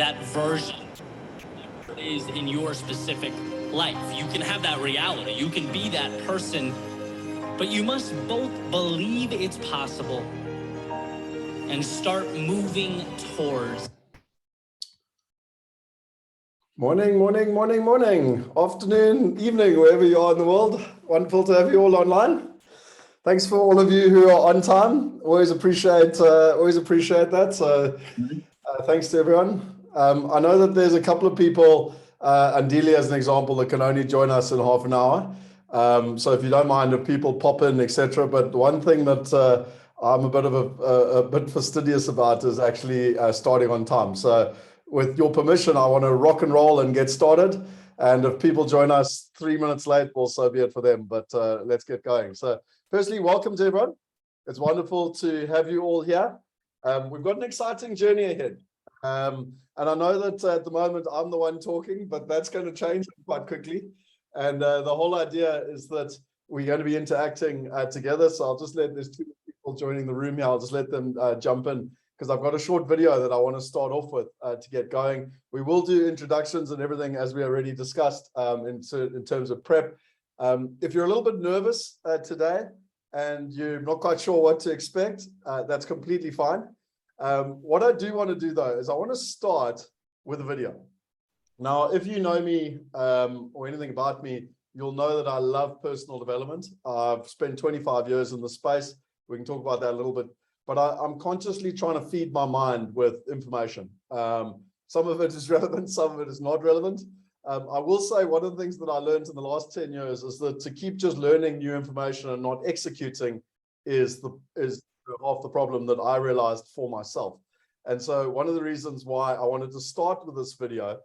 that version is in your specific life. You can have that reality. You can be that person, but you must both believe it's possible and start moving towards. Morning, morning, morning, morning, afternoon, evening, wherever you are in the world. Wonderful to have you all online. Thanks for all of you who are on time. Always appreciate that. So thanks to everyone. I know that there's a couple of people, Andili as an example, that can only join us in half an hour. So if you don't mind, if people pop in, etc. But one thing that I'm a bit of a bit fastidious about is actually starting on time. So with your permission, I want to rock and roll and get started. And if people join us 3 minutes late, well, so be it for them. But let's get going. So firstly, welcome to everyone. It's wonderful to have you all here. We've got an exciting journey ahead. And I know that at the moment I'm the one talking, but that's going to change quite quickly. And the whole idea is that we're going to be interacting together. So I'll just there's two people joining the room here. I'll just let them jump in, because I've got a short video that I want to start off with to get going. We will do introductions and everything as we already discussed in terms of prep. If you're a little bit nervous today and you're not quite sure what to expect, that's completely fine. What I do want to do though is I want to start with a video. Now, if you know me or anything about me, you'll know that I love personal development. I've spent 25 years in the space. We can talk about that a little bit. But I'm consciously trying to feed my mind with information. Some of it is relevant, some of it is not relevant. I will say one of the things that I learned in the last 10 years is that to keep just learning new information and not executing is half the problem that I realized for myself. And so one of the reasons why I wanted to start with this video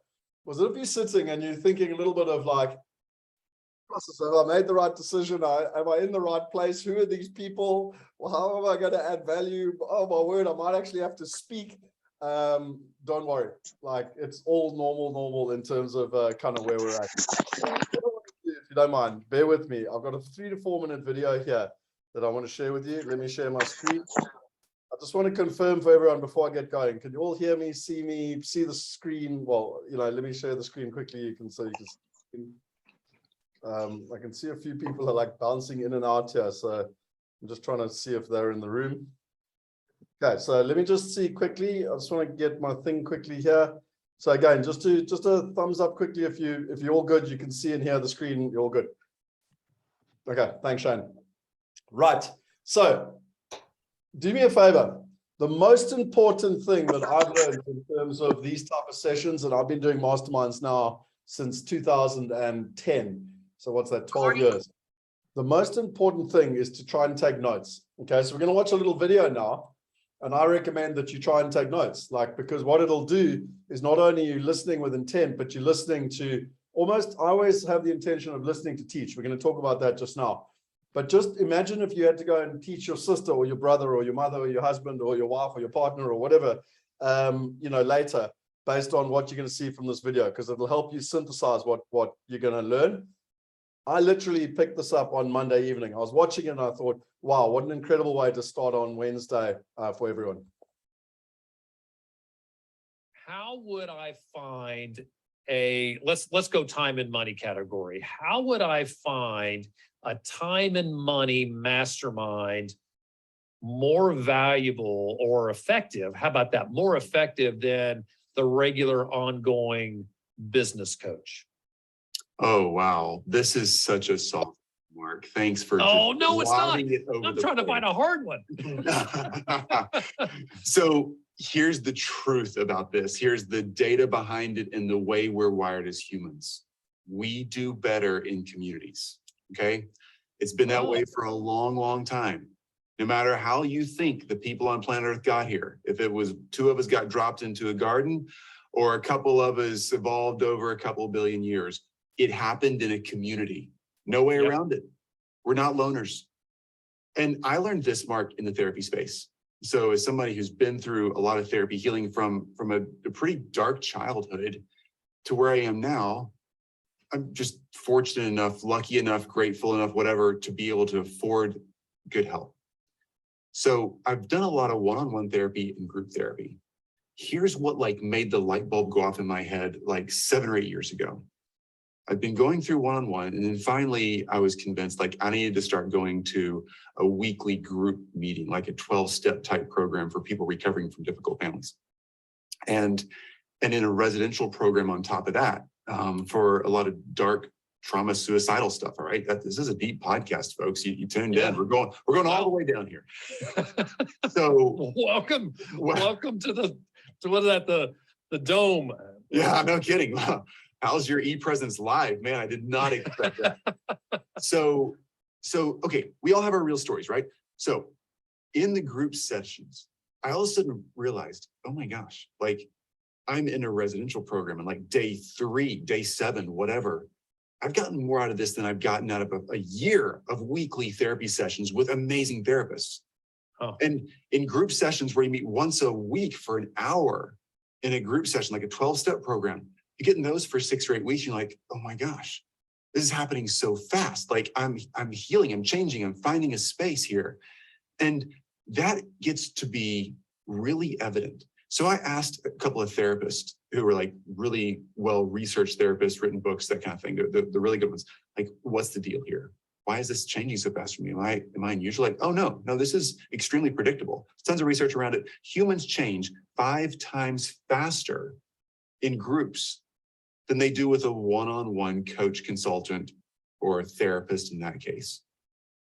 was that if you're sitting and you're thinking a little bit of like, have I made the right decision? Am I in the right place? Who are these people? Well, how am I going to add value? Oh my word, I might actually have to speak. Don't worry, like it's all normal in terms of kind of where we're at. If you don't mind, bear with me. I've got a 3 to 4 minute video here that I want to share with you. Let me share my screen. I just want to confirm for everyone before I get going. Can you all hear me, see the screen? Well, let me share the screen quickly. You can see. I can see a few people are like bouncing in and out here, so I'm just trying to see if they're in the room. Okay, so let me just see quickly. I just want to get my thing quickly here. So again, just a thumbs up quickly if you're all good. You can see and hear the screen. You're all good. Okay, thanks, Shane. Right. So do me a favor. The most important thing that I've learned in terms of these type of sessions, and I've been doing masterminds now since 2010. So what's that, 12 years? The most important thing is to try and take notes. Okay, so we're going to watch a little video now, and I recommend that you try and take notes, because what it'll do is not only you listening with intent, but you're listening to I always have the intention of listening to teach. We're going to talk about that just now. But just imagine if you had to go and teach your sister or your brother or your mother or your husband or your wife or your partner or whatever, later, based on what you're going to see from this video, because it'll help you synthesize what you're going to learn. I literally picked this up on Monday evening. I was watching it and I thought, wow, what an incredible way to start on Wednesday for everyone. How would I find let's go time and money category. How would I find a time and money mastermind more valuable or effective? How about that? More effective than the regular ongoing business coach? Oh, wow. This is such a soft Mark. Thanks for no, it's not. I'm trying to find a hard one. So here's the truth about this. Here's the data behind it and the way we're wired as humans. We do better in communities, okay? It's been that way for a long, long time. No matter how you think the people on planet Earth got here, if it was 2 of us got dropped into a garden or a couple of us evolved over a couple billion years, it happened in a community. No way around it. We're not loners. And I learned this, Mark, in the therapy space. So as somebody who's been through a lot of therapy healing from a pretty dark childhood to where I am now, I'm just fortunate enough, lucky enough, grateful enough, whatever, to be able to afford good help. So I've done a lot of one-on-one therapy and group therapy. here's what like made the light bulb go off in my head like 7 or 8 years ago. I've been going through one-on-one, and then finally I was convinced like I needed to start going to a weekly group meeting, like a 12-step type program for people recovering from difficult families. And in a residential program on top of that, for a lot of dark trauma, suicidal stuff. All right. This is a deep podcast, folks. You tuned in. We're going all the way down here. So welcome to what is that? The dome. Yeah, no kidding. How's your e-presence live? Man, I did not expect that. So okay, we all have our real stories, right? So in the group sessions, I all of a sudden realized, oh my gosh, like I'm in a residential program and like day 3, day 7, whatever. I've gotten more out of this than I've gotten out of a year of weekly therapy sessions with amazing therapists. Oh. And in group sessions where you meet once a week for an hour in a group session, like a 12-step program, you get in those for 6 or 8 weeks, you're like, oh my gosh, this is happening so fast. Like I'm healing, I'm changing, I'm finding a space here. And that gets to be really evident. So I asked a couple of therapists who were like really well-researched therapists, written books, that kind of thing, the really good ones, like, what's the deal here? Why is this changing so fast for me? Am I unusual? Like, oh no, this is extremely predictable. There's tons of research around it. Humans change 5 times faster in groups than they do with a one-on-one coach, consultant, or therapist in that case.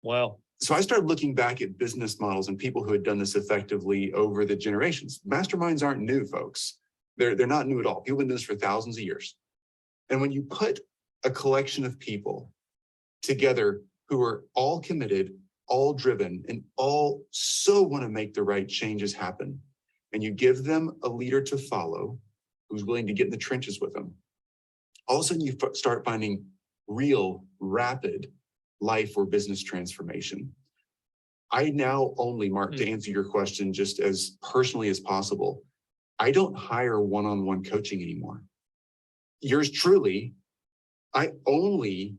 Wow. So I started looking back at business models and people who had done this effectively over the generations. Masterminds aren't new, folks. They're not new at all. People have been doing this for thousands of years. And when you put a collection of people together who are all committed, all driven, and all so want to make the right changes happen, and you give them a leader to follow who's willing to get in the trenches with them, all of a sudden you start finding real, rapid life or business transformation. I now only, Mark, to answer your question just as personally as possible, I don't hire one-on-one coaching anymore. Yours truly, I only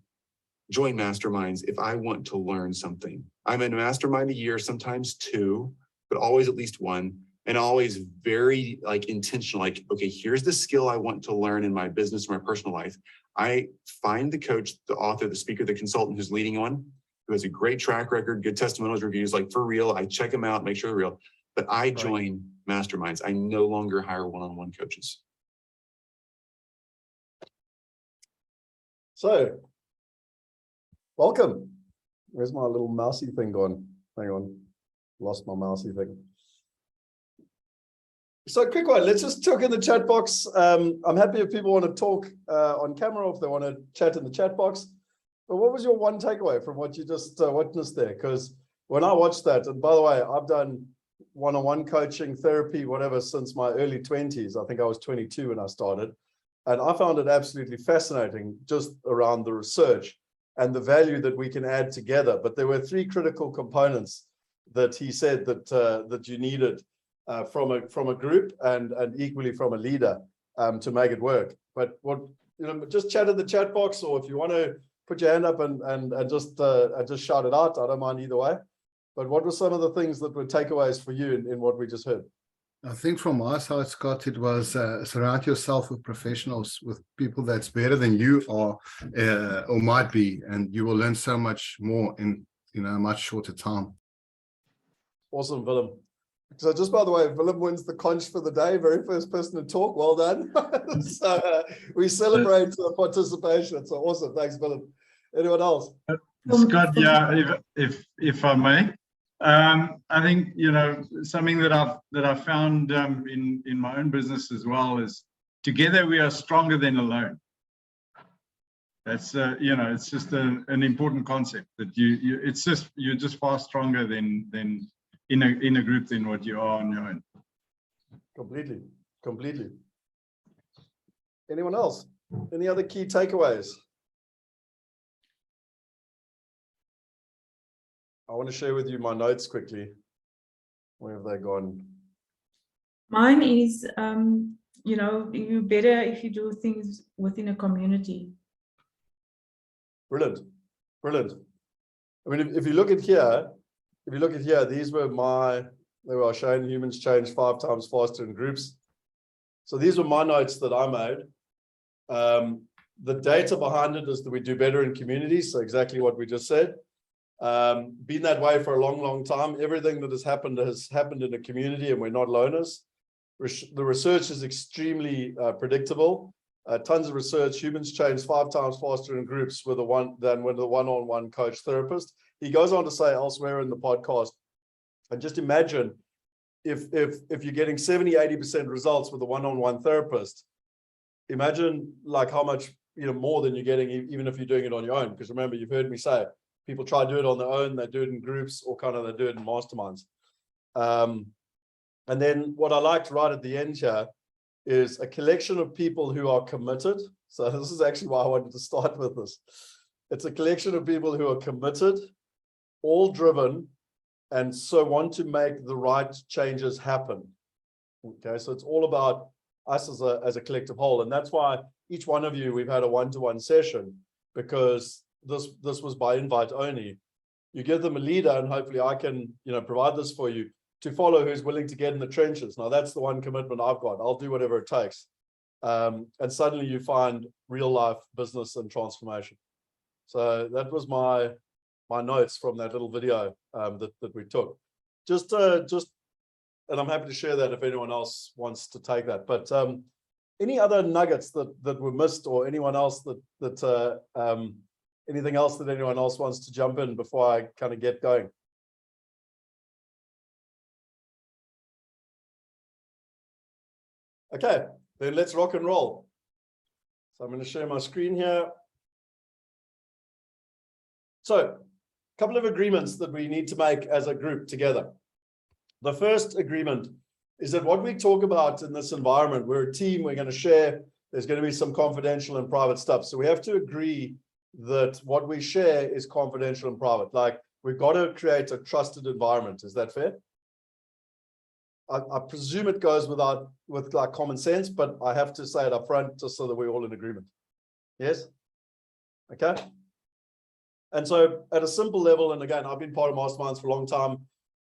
join masterminds if I want to learn something. I'm in a mastermind a year, sometimes 2, but always at least 1, and always very like intentional, like, okay, here's the skill I want to learn in my business or my personal life. I find the coach, the author, the speaker, the consultant who's leading on, who has a great track record, good testimonials, reviews, like for real. I check them out, make sure they're real. But I join masterminds. I no longer hire one-on-one coaches. So, welcome. Where's my little mousey thing gone? Hang on, lost my mousey thing. So quick one, let's just talk in the chat box. I'm happy if people want to talk on camera, or if they want to chat in the chat box. But what was your one takeaway from what you just witnessed there? Because when I watched that, and by the way, I've done one-on-one coaching, therapy, whatever, since my early 20s. I think I was 22 when I started. And I found it absolutely fascinating just around the research and the value that we can add together. But there were 3 critical components that he said that you needed from a group and equally from a leader to make it work. But just chat in the chat box, or if you want to put your hand up and just shout it out, I don't mind either way. But what were some of the things that were takeaways for you in what we just heard? I think from my side, Scott, it was surround yourself with professionals, with people that's better than you are or might be, and you will learn so much more in a much shorter time. Awesome, Willem. So just by the way, Willem wins the conch for the day, very first person to talk. Well done. So we celebrate participation. So awesome. Thanks, Willem. Anyone else? Scott, yeah, if I may. I think, something that I've found in my own business as well is together we are stronger than alone. That's it's just an important concept that you're just far stronger than in a group than what you are on your own. Completely. Anyone else? Any other key takeaways? I want to share with you my notes quickly. Where have they gone? Mine is, you're better if you do things within a community. Brilliant. I mean, if you look at here, these were they were showing humans change 5 times faster in groups. So these were my notes that I made. The data behind it is that we do better in communities. So exactly what we just said. Been that way for a long, long time. Everything that has happened in a community, and we're not loners. The research is extremely predictable. Tons of research. Humans change 5 times faster in groups than with a one-on-one coach therapist. He goes on to say elsewhere in the podcast, and just imagine if you're getting 70-80% results with a one-on-one therapist, imagine like how much more than you're getting even if you're doing it on your own. Because remember, you've heard me say people try to do it on their own, they do it in groups, or kind of they do it in masterminds. And then what I liked right at the end here is a collection of people who are committed. So this is actually why I wanted to start with this. It's a collection of people who are committed, all driven, and so want to make the right changes happen. Okay, so it's all about us as a collective whole. And that's why each one of you, we've had a one-to-one session, because this was by invite only. You give them a leader, and hopefully I can provide this for you to follow, who's willing to get in the trenches. Now that's the one commitment I've got. I'll do whatever it takes. And suddenly you find real life business and transformation. So that was my notes from that little video that we took. And I'm happy to share that if anyone else wants to take that. But any other nuggets that were missed, or anyone else anything else that anyone else wants to jump in before I kind of get going? Okay, then let's rock and roll. So I'm going to share my screen here. So a couple of agreements that we need to make as a group together. The first agreement is that what we talk about in this environment, we're a team, we're going to share, there's going to be some confidential and private stuff. So we have to agree that what we share is confidential and private. Like, we've got to create a trusted environment. Is that fair? I presume it goes with like common sense, but I have to say it up front just so that we're all in agreement. Yes? Okay. And so at a simple level, and again, I've been part of masterminds for a long time.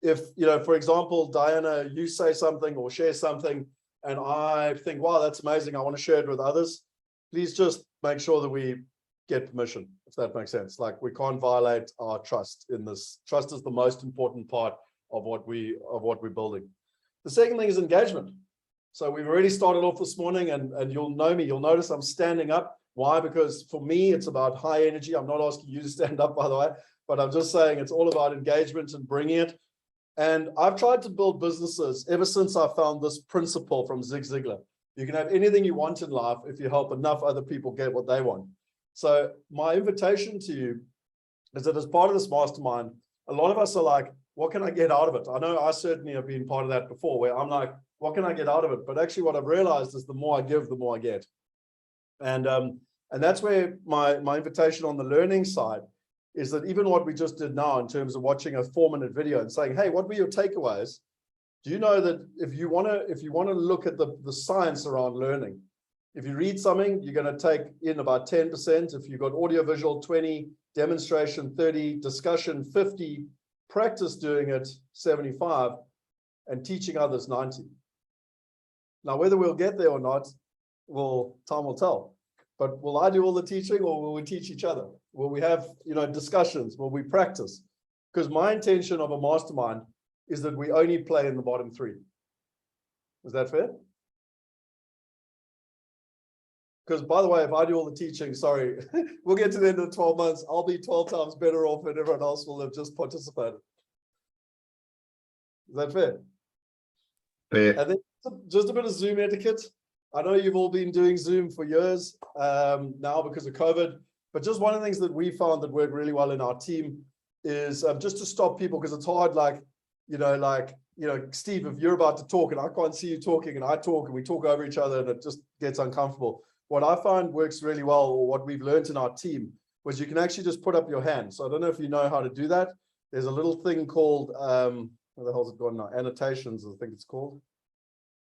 If, for example, Diana, you say something or share something, and I think, wow, that's amazing, I want to share it with others, please just make sure that we get permission, if that makes sense. Like, we can't violate our trust in this. Trust is the most important part of what we're building. The second thing is engagement. So we've already started off this morning, and you'll know me, you'll notice I'm standing up. Why? Because for me, it's about high energy. I'm not asking you to stand up, by the way, but I'm just saying it's all about engagement and bringing it. And I've tried to build businesses ever since I found this principle from Zig Ziglar. You can have anything you want in life if you help enough other people get what they want. So my invitation to you is that as part of this mastermind, a lot of us are like, what can I get out of it? I know I certainly have been part of that before, where I'm like, what can I get out of it? But actually what I've realized is the more I give, the more I get. And that's where my invitation on the learning side is that even what we just did now in terms of watching a 4-minute video and saying, hey, what were your takeaways? Do you know that if you want to look at the science around learning, if you read something, you're going to take in about 10%. If you've got audio visual, 20, demonstration, 30, discussion, 50, practice doing it, 75, and teaching others, 90. Now, whether we'll get there or not, time will tell. But will I do all the teaching, or will we teach each other? Will we have, discussions? Will we practice? Because my intention of a mastermind is that we only play in the bottom 3. Is that fair? Because, by the way, if I do all the teaching, sorry, we'll get to the end of the 12 months, I'll be 12 times better off and everyone else will have just participated. Is that fair? Fair. And then just a bit of Zoom etiquette. I know you've all been doing Zoom for years now because of COVID, but just one of the things that we found that worked really well in our team is just to stop people, because it's hard, Steve, if you're about to talk and I can't see you talking and I talk and we talk over each other and it just gets uncomfortable. What I found works really well, or what we've learned in our team, was you can actually just put up your hand. So I don't know if you know how to do that. There's a little thing called, where the hell's it gone now? Annotations, I think it's called.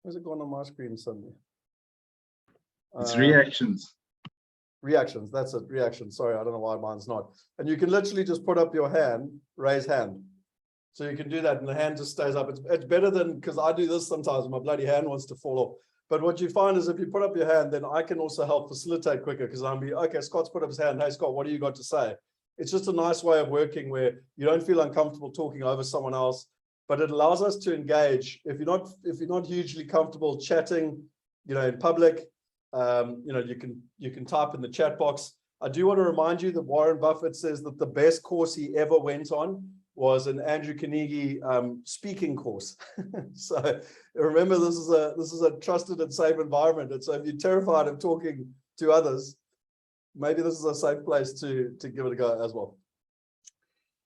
Where's it gone on my screen suddenly? It's reactions. Reactions, that's it, reactions. Sorry, I don't know why mine's not. And you can literally just put up your hand, raise hand. So you can do that and the hand just stays up. It's better than, because I do this sometimes, my bloody hand wants to fall off. But what you find is if you put up your hand, then I can also help facilitate quicker because I'm okay, Scott's put up his hand. Hey, Scott, what do you got to say? It's just a nice way of working where you don't feel uncomfortable talking over someone else, but it allows us to engage. If you're not hugely comfortable chatting, in public, you can type in the chat box. I do want to remind you that Warren Buffett says that the best course he ever went on was an Andrew Carnegie speaking course. So remember, this is a trusted and safe environment. And so if you're terrified of talking to others, maybe this is a safe place to give it a go as well.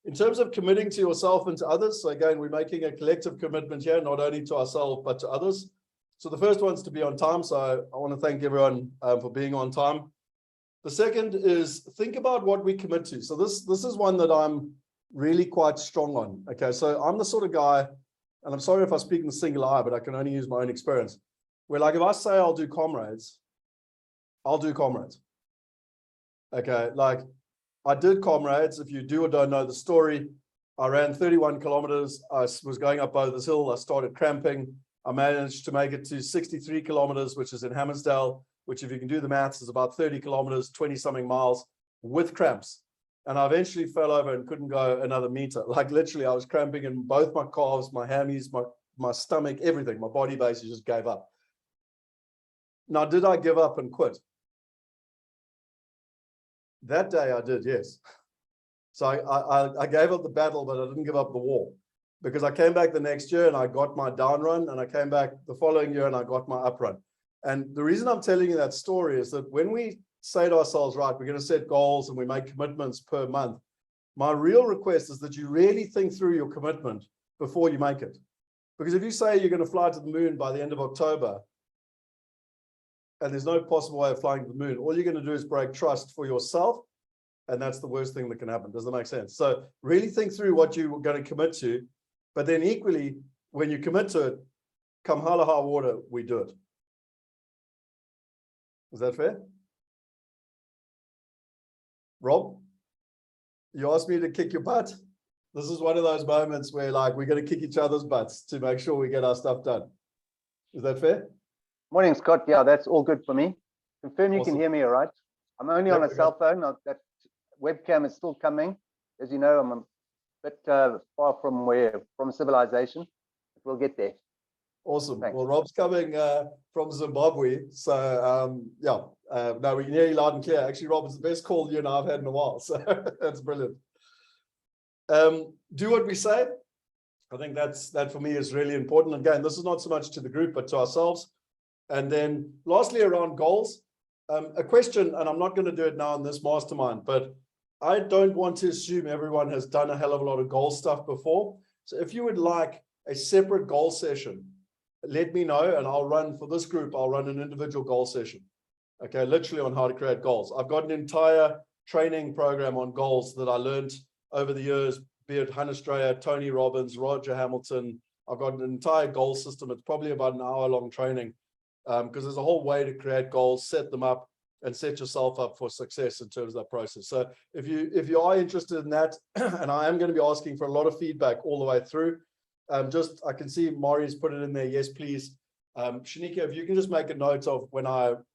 In terms of committing to yourself and to others, so again, we're making a collective commitment here, not only to ourselves, but to others. So the first one's to be on time. So I want to thank everyone for being on time. The second is think about what we commit to. So this is one that I'm really quite strong on. Okay, so I'm the sort of guy, and I'm sorry if I speak in the singular eye, but I can only use my own experience, where like if I say I'll do comrades, I'll do comrades. Okay, like I did comrades. If you do or don't know the story, I ran 31 kilometers. I was going up over this hill. I started cramping. I managed to make it to 63 kilometers, which is in Hammersdale, which if you can do the maths is about 30 kilometers, 20 something miles with cramps. And I eventually fell over and couldn't go another meter. Like literally I was cramping in both my calves, my hammies, my stomach, everything. My body basically just gave up. Now, did I give up and quit? That day I did, yes. So I gave up the battle, but I didn't give up the war, because I came back the next year and I got my down run, and I came back the following year and I got my up run. And the reason I'm telling you that story is that when we say to ourselves, right, we're going to set goals and we make commitments per month, my real request is that you really think through your commitment before you make it. Because if you say you're going to fly to the moon by the end of October, and there's no possible way of flying to the moon, all you're going to do is break trust for yourself. And that's the worst thing that can happen. Does that make sense? So really think through what you're going to commit to, but then equally, when you commit to it, come hell or high water, we do it. Is that fair? Rob, you asked me to kick your butt. This is one of those moments where like we're going to kick each other's butts to make sure we get our stuff done. Is that fair? Morning, Scott. Yeah, that's all good for me. Confirm you Awesome. can hear me all right. I'm only on a cell phone. That webcam is still coming. As you know, I'm a bit far from civilization, but we'll get there. Awesome. Thanks. Well, Rob's coming from Zimbabwe. So yeah, no, we can hear you loud and clear. Actually, Rob, it's the best call you and I've had in a while. So that's brilliant. Do what we say. I think that for me is really important. Again, this is not so much to the group, but to ourselves. And then lastly, around goals, a question, and I'm not going to do it now in this mastermind, but I don't want to assume everyone has done a hell of a lot of goal stuff before. So if you would like a separate goal session, let me know, and I'll run for this group. I'll run an individual goal session. Okay, literally on how to create goals. I've got an entire training program on goals that I learned over the years, be it Hannah Strayer, Tony Robbins, Roger Hamilton. I've got an entire goal system. It's probably about an hour-long training because there's a whole way to create goals, set them up, and set yourself up for success in terms of that process. So if you are interested in that, and I am going to be asking for a lot of feedback all the way through. I can see Mari's put it in there. Yes, please. Shanika, if you can just make a note of when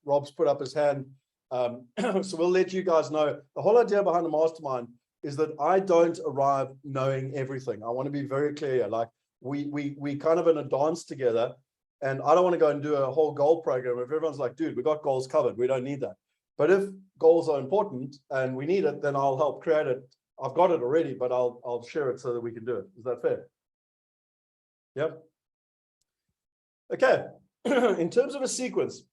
Rob's put up his hand. So we'll let you guys know. The whole idea behind the mastermind is that I don't arrive knowing everything. I want to be very clear. Like we kind of in a dance together, and I don't want to go and do a whole goal program if everyone's like, dude, we got goals covered. We don't need that. But if goals are important and we need it, then I'll help create it. I've got it already, but I'll share it so that we can do it. Is that fair? Yep. Okay. In terms of a sequence,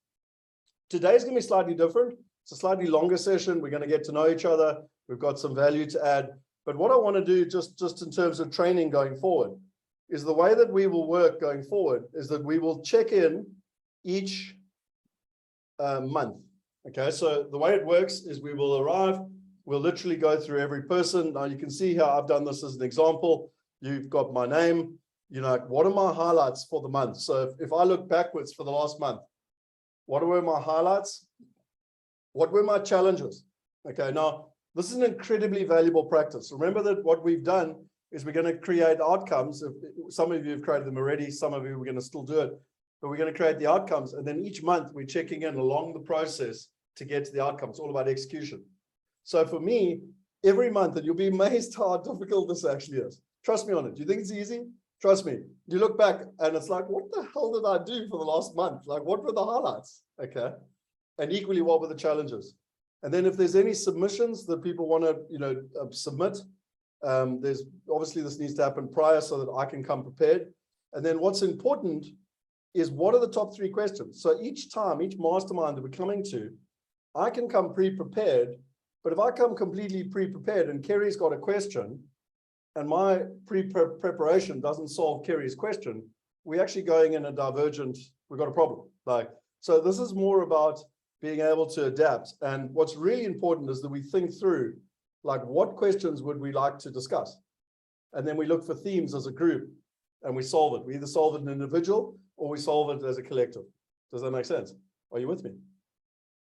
today's going to be slightly different. It's a slightly longer session. We're going to get to know each other. We've got some value to add. But what I want to do just in terms of training going forward is the way that we will work going forward is that we will check in each month. Okay. So the way it works is we will arrive. We'll literally go through every person. Now you can see how I've done this as an example. You've got my name. You know, what are my highlights for the month? So if I look backwards for the last month, what were my highlights? What were my challenges? Okay, now this is an incredibly valuable practice. Remember that what we've done is we're going to create outcomes. Some of you have created them already. Some of you are going to still do it. but we're going to create the outcomes. And then each month we're checking in along the process to get to the outcomes. It's all about execution. So for me, every month, and you'll be amazed how difficult this actually is. Trust me on it. Do you think it's easy? Trust me. You look back and it's like, what the hell did I do for the last month? Like, what were the highlights? Okay. And equally, what were the challenges? And then if there's any submissions that people want to, submit, there's obviously this needs to happen prior so that I can come prepared. And then what's important is what are the top 3 questions? So each time, each mastermind that we're coming to, I can come pre-prepared, but if I come completely pre-prepared and Kerry's got a question and my preparation doesn't solve Kerry's question, we're actually going in a divergent, we've got a problem. So this is more about being able to adapt. And what's really important is that we think through, like, what questions would we like to discuss? And then we look for themes as a group and we solve it. We either solve it as an individual or we solve it as a collective. Does that make sense? Are you with me?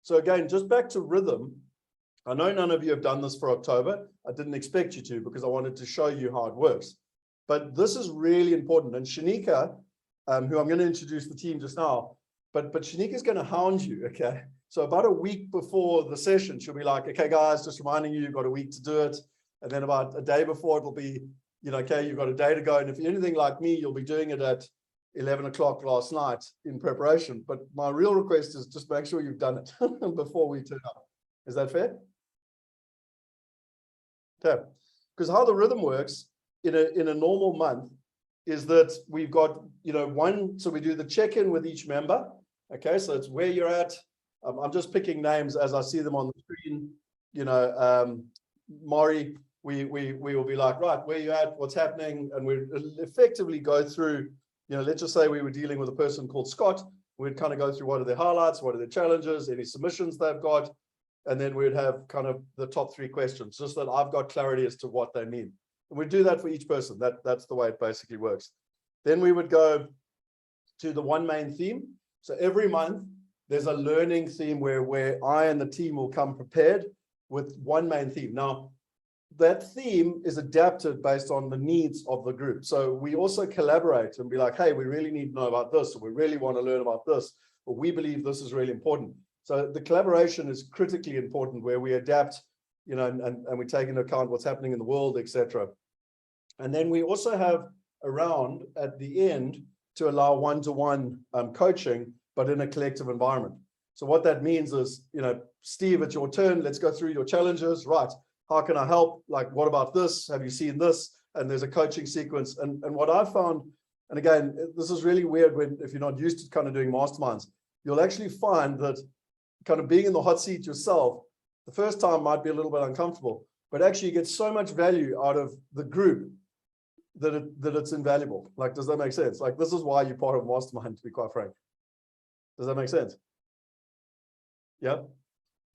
So again, just back to rhythm. I know none of you have done this for October. I didn't expect you to because I wanted to show you how it works. But this is really important. And Shanika, who I'm going to introduce the team just now, but Shanika's going to hound you, okay? So about a week before the session, she'll be like, okay, guys, just reminding you, you've got a week to do it. And then about a day before, it'll be, okay, you've got a day to go. And if you're anything like me, you'll be doing it at 11 o'clock last night in preparation. But my real request is just make sure you've done it before we turn up. Is that fair? Okay. Because how the rhythm works in a normal month is that we've got, so we do the check-in with each member. Okay, so it's where you're at. I'm just picking names as I see them on the screen. Maury, we will be like, right, where you at, what's happening? And we effectively go through, let's just say we were dealing with a person called Scott. We'd kind of go through what are their highlights, what are their challenges, any submissions they've got. And then we'd have kind of the top 3 questions, just that I've got clarity as to what they mean. And we do that for each person. That's the way it basically works. Then we would go to the one main theme. So every month, there's a learning theme where I and the team will come prepared with one main theme. Now, that theme is adapted based on the needs of the group. So we also collaborate and be like, hey, we really need to know about this, or we really want to learn about this, or we believe this is really important. So the collaboration is critically important where we adapt, and we take into account what's happening in the world, etc. And then we also have a round at the end to allow one-to-one coaching, but in a collective environment. So what that means is, Steve, it's your turn. Let's go through your challenges. Right. How can I help? Like, what about this? Have you seen this? And there's a coaching sequence. And what I found, and again, this is really weird if you're not used to kind of doing masterminds, you'll actually find that kind of being in the hot seat yourself, the first time might be a little bit uncomfortable, but actually you get so much value out of the group that it's invaluable. Like, does that make sense? Like, this is why you're part of Mastermind, to be quite frank. Does that make sense? Yeah.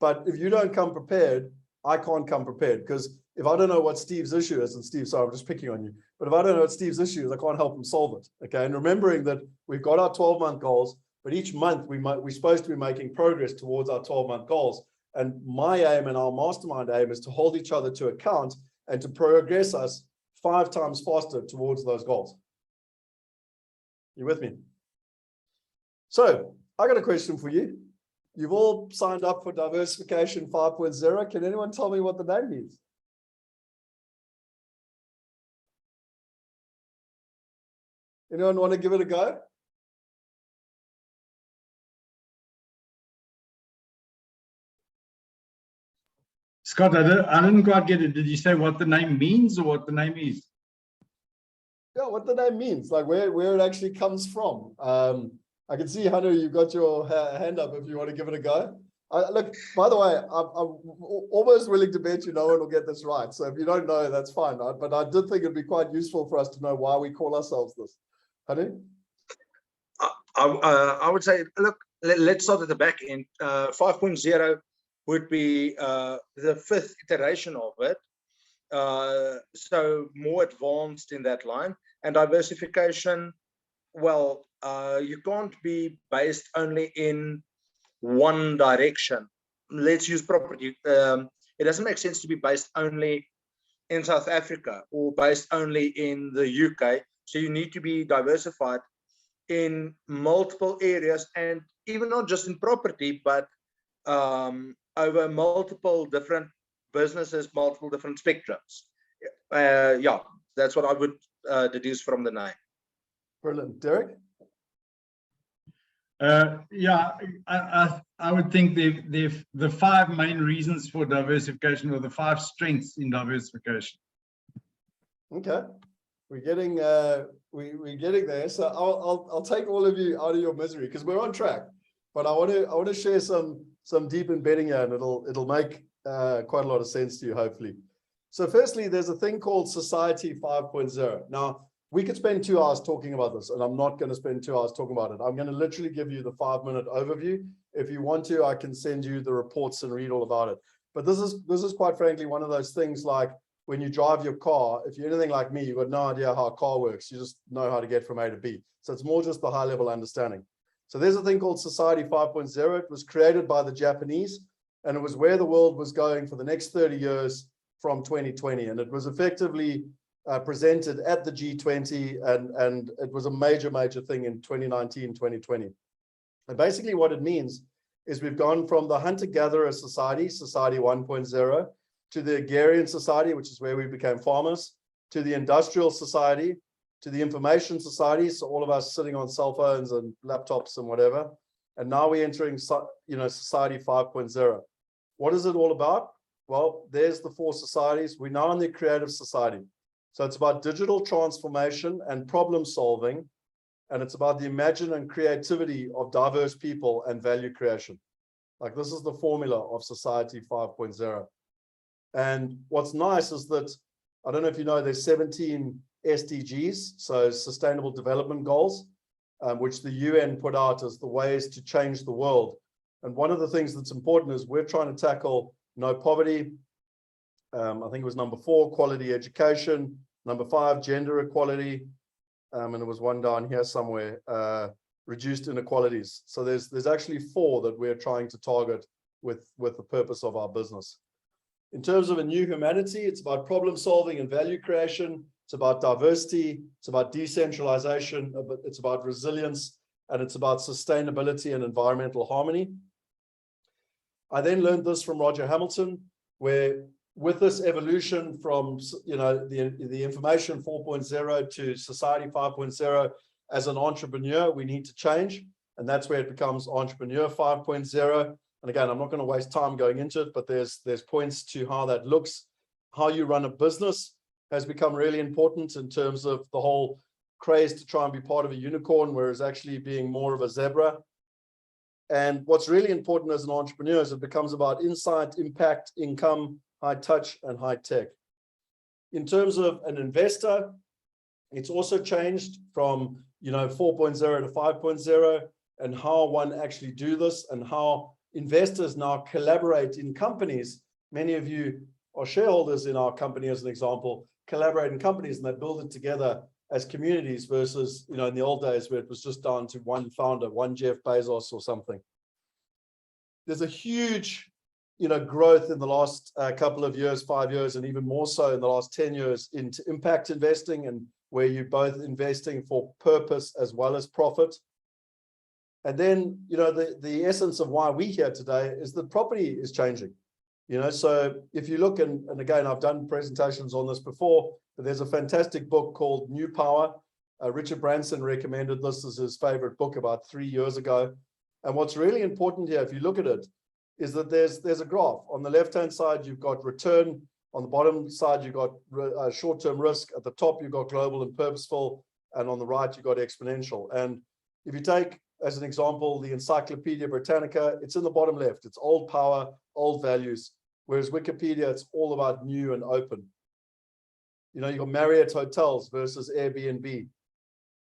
But if you don't come prepared, I can't come prepared, because if I don't know what Steve's issue is, and Steve, sorry, I'm just picking on you, but if I don't know what Steve's issue is, I can't help him solve it. Okay. And remembering that we've got our 12-month goals, but each month we're supposed to be making progress towards our 12-month goals. And my aim and our mastermind aim is to hold each other to account and to progress us 5 times faster towards those goals. You with me? So I got a question for you. You've all signed up for Diversification 5.0. Can anyone tell me what the name means? Anyone want to give it a go? Scott, I didn't quite get it. Did you say what the name means or what the name is? Yeah, what the name means, like where it actually comes from. I can see, Hunter, you've got your hand up if you want to give it a go. Look, by the way, I'm almost willing to bet no one will get this right. So if you don't know, that's fine. Right? But I did think it'd be quite useful for us to know why we call ourselves this. Hunter? I would say, look, let's start at the back end. 5.0 would be the 5th iteration of it. So more advanced in that line. And diversification, well, you can't be based only in one direction. Let's use property. It doesn't make sense to be based only in South Africa or based only in the UK. So you need to be diversified in multiple areas, and even not just in property, but over multiple different businesses, multiple different spectrums. Yeah, that's what I would deduce from the name. Brilliant. Derek? Yeah, I would think the 5 main reasons for diversification, or the 5 strengths in diversification. Okay, we're getting there. So I'll take all of you out of your misery because we're on track. But I want to share some deep embedding here, and it'll make quite a lot of sense to you, hopefully. So firstly, there's a thing called Society 5.0. Now, we could spend 2 hours talking about this, and I'm not going to spend 2 hours talking about it. I'm going to literally give you the 5-minute overview. If you want to, I can send you the reports and read all about it. But this is quite frankly one of those things like when you drive your car, if you're anything like me, you've got no idea how a car works. You just know how to get from A to B. So it's more just the high level understanding. So there's a thing called Society 5.0. It was created by the Japanese, and it was where the world was going for the next 30 years from 2020. And it was effectively presented at the G20, and it was a major thing in 2019, 2020. And basically what it means is we've gone from the hunter-gatherer society, Society 1.0, to the agrarian society, which is where we became farmers, to the industrial society, to the information society, so all of us sitting on cell phones and laptops and whatever. And now we're entering, Society 5.0. What is it all about? Well, there's the 4 societies. We're now in the creative society. So it's about digital transformation and problem solving, and it's about the imagine and creativity of diverse people and value creation. Like, this is the formula of Society 5.0. And what's nice is that, I don't know if you know, there's 17 SDGs, so Sustainable Development Goals, which the UN put out as the ways to change the world. And one of the things that's important is we're trying to tackle no poverty. I think it was number 4, quality education. Number 5, gender equality. And there was one down here somewhere, reduced inequalities. So there's actually 4 that we're trying to target with the purpose of our business. In terms of a new humanity, it's about problem solving and value creation. It's about diversity. It's about decentralization. It's about resilience, and it's about sustainability and environmental harmony. I then learned this from Roger Hamilton, where with this evolution from the information 4.0 to Society 5.0, as an entrepreneur, we need to change. And that's where it becomes Entrepreneur 5.0. And again, I'm not going to waste time going into it, but there's points to how that looks. How you run a business has become really important in terms of the whole craze to try and be part of a unicorn, whereas actually being more of a zebra. And what's really important as an entrepreneur is it becomes about insight, impact, income, high touch, and high tech. In terms of an investor, it's also changed from 4.0 to 5.0, and how one actually do this, and how investors now collaborate in companies. Many of you are shareholders in our company, as an example, collaborate in companies and they build it together as communities versus, in the old days where it was just down to one founder, one Jeff Bezos or something. There's a huge, growth in the last couple of years, 5 years, and even more so in the last 10 years into impact investing, and where you're both investing for purpose as well as profit. And then, the essence of why we're here today is that property is changing. So if you look, and again, I've done presentations on this before, but there's a fantastic book called New Power. Richard Branson recommended this as his favorite book about 3 years ago. And what's really important here, if you look at it, is that there's a graph. On the left-hand side, you've got return. On the bottom side, you've got short-term risk. At the top, you've got global and purposeful. And on the right, you've got exponential. And if you take, as an example, the Encyclopedia Britannica, it's in the bottom left. It's old power, old values. Whereas Wikipedia, it's all about new and open. You've got Marriott hotels versus Airbnb.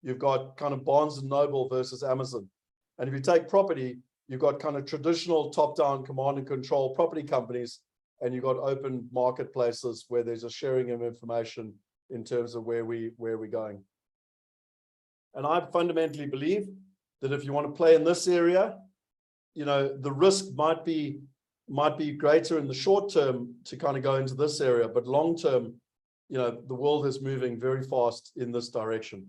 You've got kind of Barnes and Noble versus Amazon. And if you take property, you've got kind of traditional top-down command and control property companies, and you've got open marketplaces where there's a sharing of information in terms of where we're going. And I fundamentally believe that if you want to play in this area, the risk might be greater in the short term to kind of go into this area, but long term, the world is moving very fast in this direction.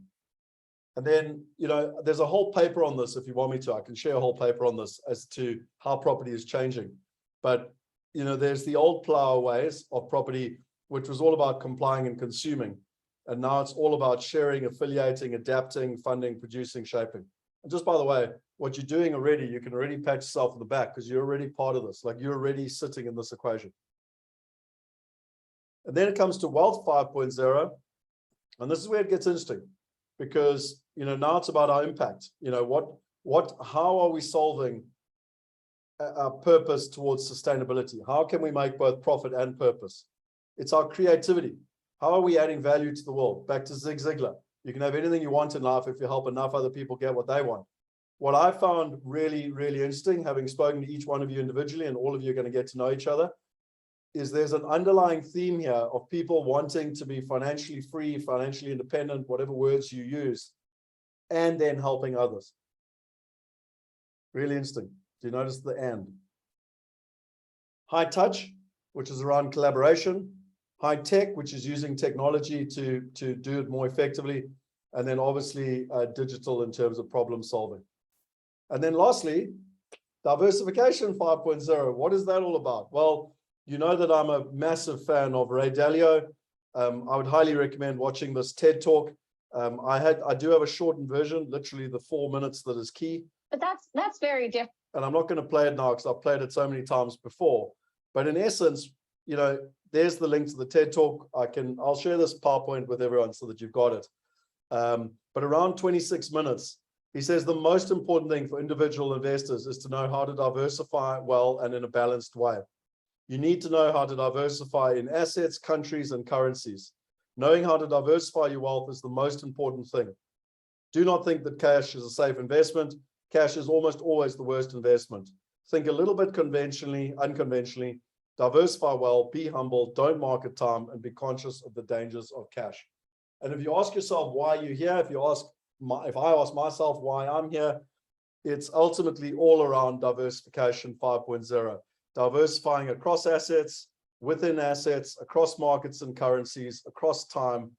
And then, there's a whole paper on this. If you want me to, I can share a whole paper on this as to how property is changing. But, there's the old plow ways of property, which was all about complying and consuming. And now it's all about sharing, affiliating, adapting, funding, producing, shaping. And just by the way, what you're doing already, you can already pat yourself on the back because you're already part of this. Like you're already sitting in this equation. And then it comes to wealth 5.0. And this is where it gets interesting because, now it's about our impact. How are we solving our purpose towards sustainability? How can we make both profit and purpose? It's our creativity. How are we adding value to the world? Back to Zig Ziglar. You can have anything you want in life if you help enough other people get what they want. What I found really, really interesting, having spoken to each one of you individually, and all of you are going to get to know each other, is there's an underlying theme here of people wanting to be financially free, financially independent, whatever words you use, and then helping others. Really interesting. Do you notice the and? High touch, which is around collaboration. High tech, which is using technology to do it more effectively. And then obviously digital in terms of problem solving. And then lastly, diversification 5.0. What is that all about? Well, you know that I'm a massive fan of Ray Dalio. I would highly recommend watching this TED Talk. I do have a shortened version, literally the 4 minutes that is key. But that's very different. And I'm not going to play it now because I've played it so many times before. But in essence, there's the link to the TED Talk. I'll share this PowerPoint with everyone so that you've got it. But around 26 minutes, he says the most important thing for individual investors is to know how to diversify well and in a balanced way. You need to know how to diversify in assets, countries, and currencies. Knowing how to diversify your wealth is the most important thing. Do not think that cash is a safe investment. Cash is almost always the worst investment. Think a little bit conventionally, unconventionally, diversify well, be humble, don't market time, and be conscious of the dangers of cash. And if you ask yourself why you're here, if I ask myself why I'm here, it's ultimately all around diversification 5.0. Diversifying across assets, within assets, across markets and currencies, across time.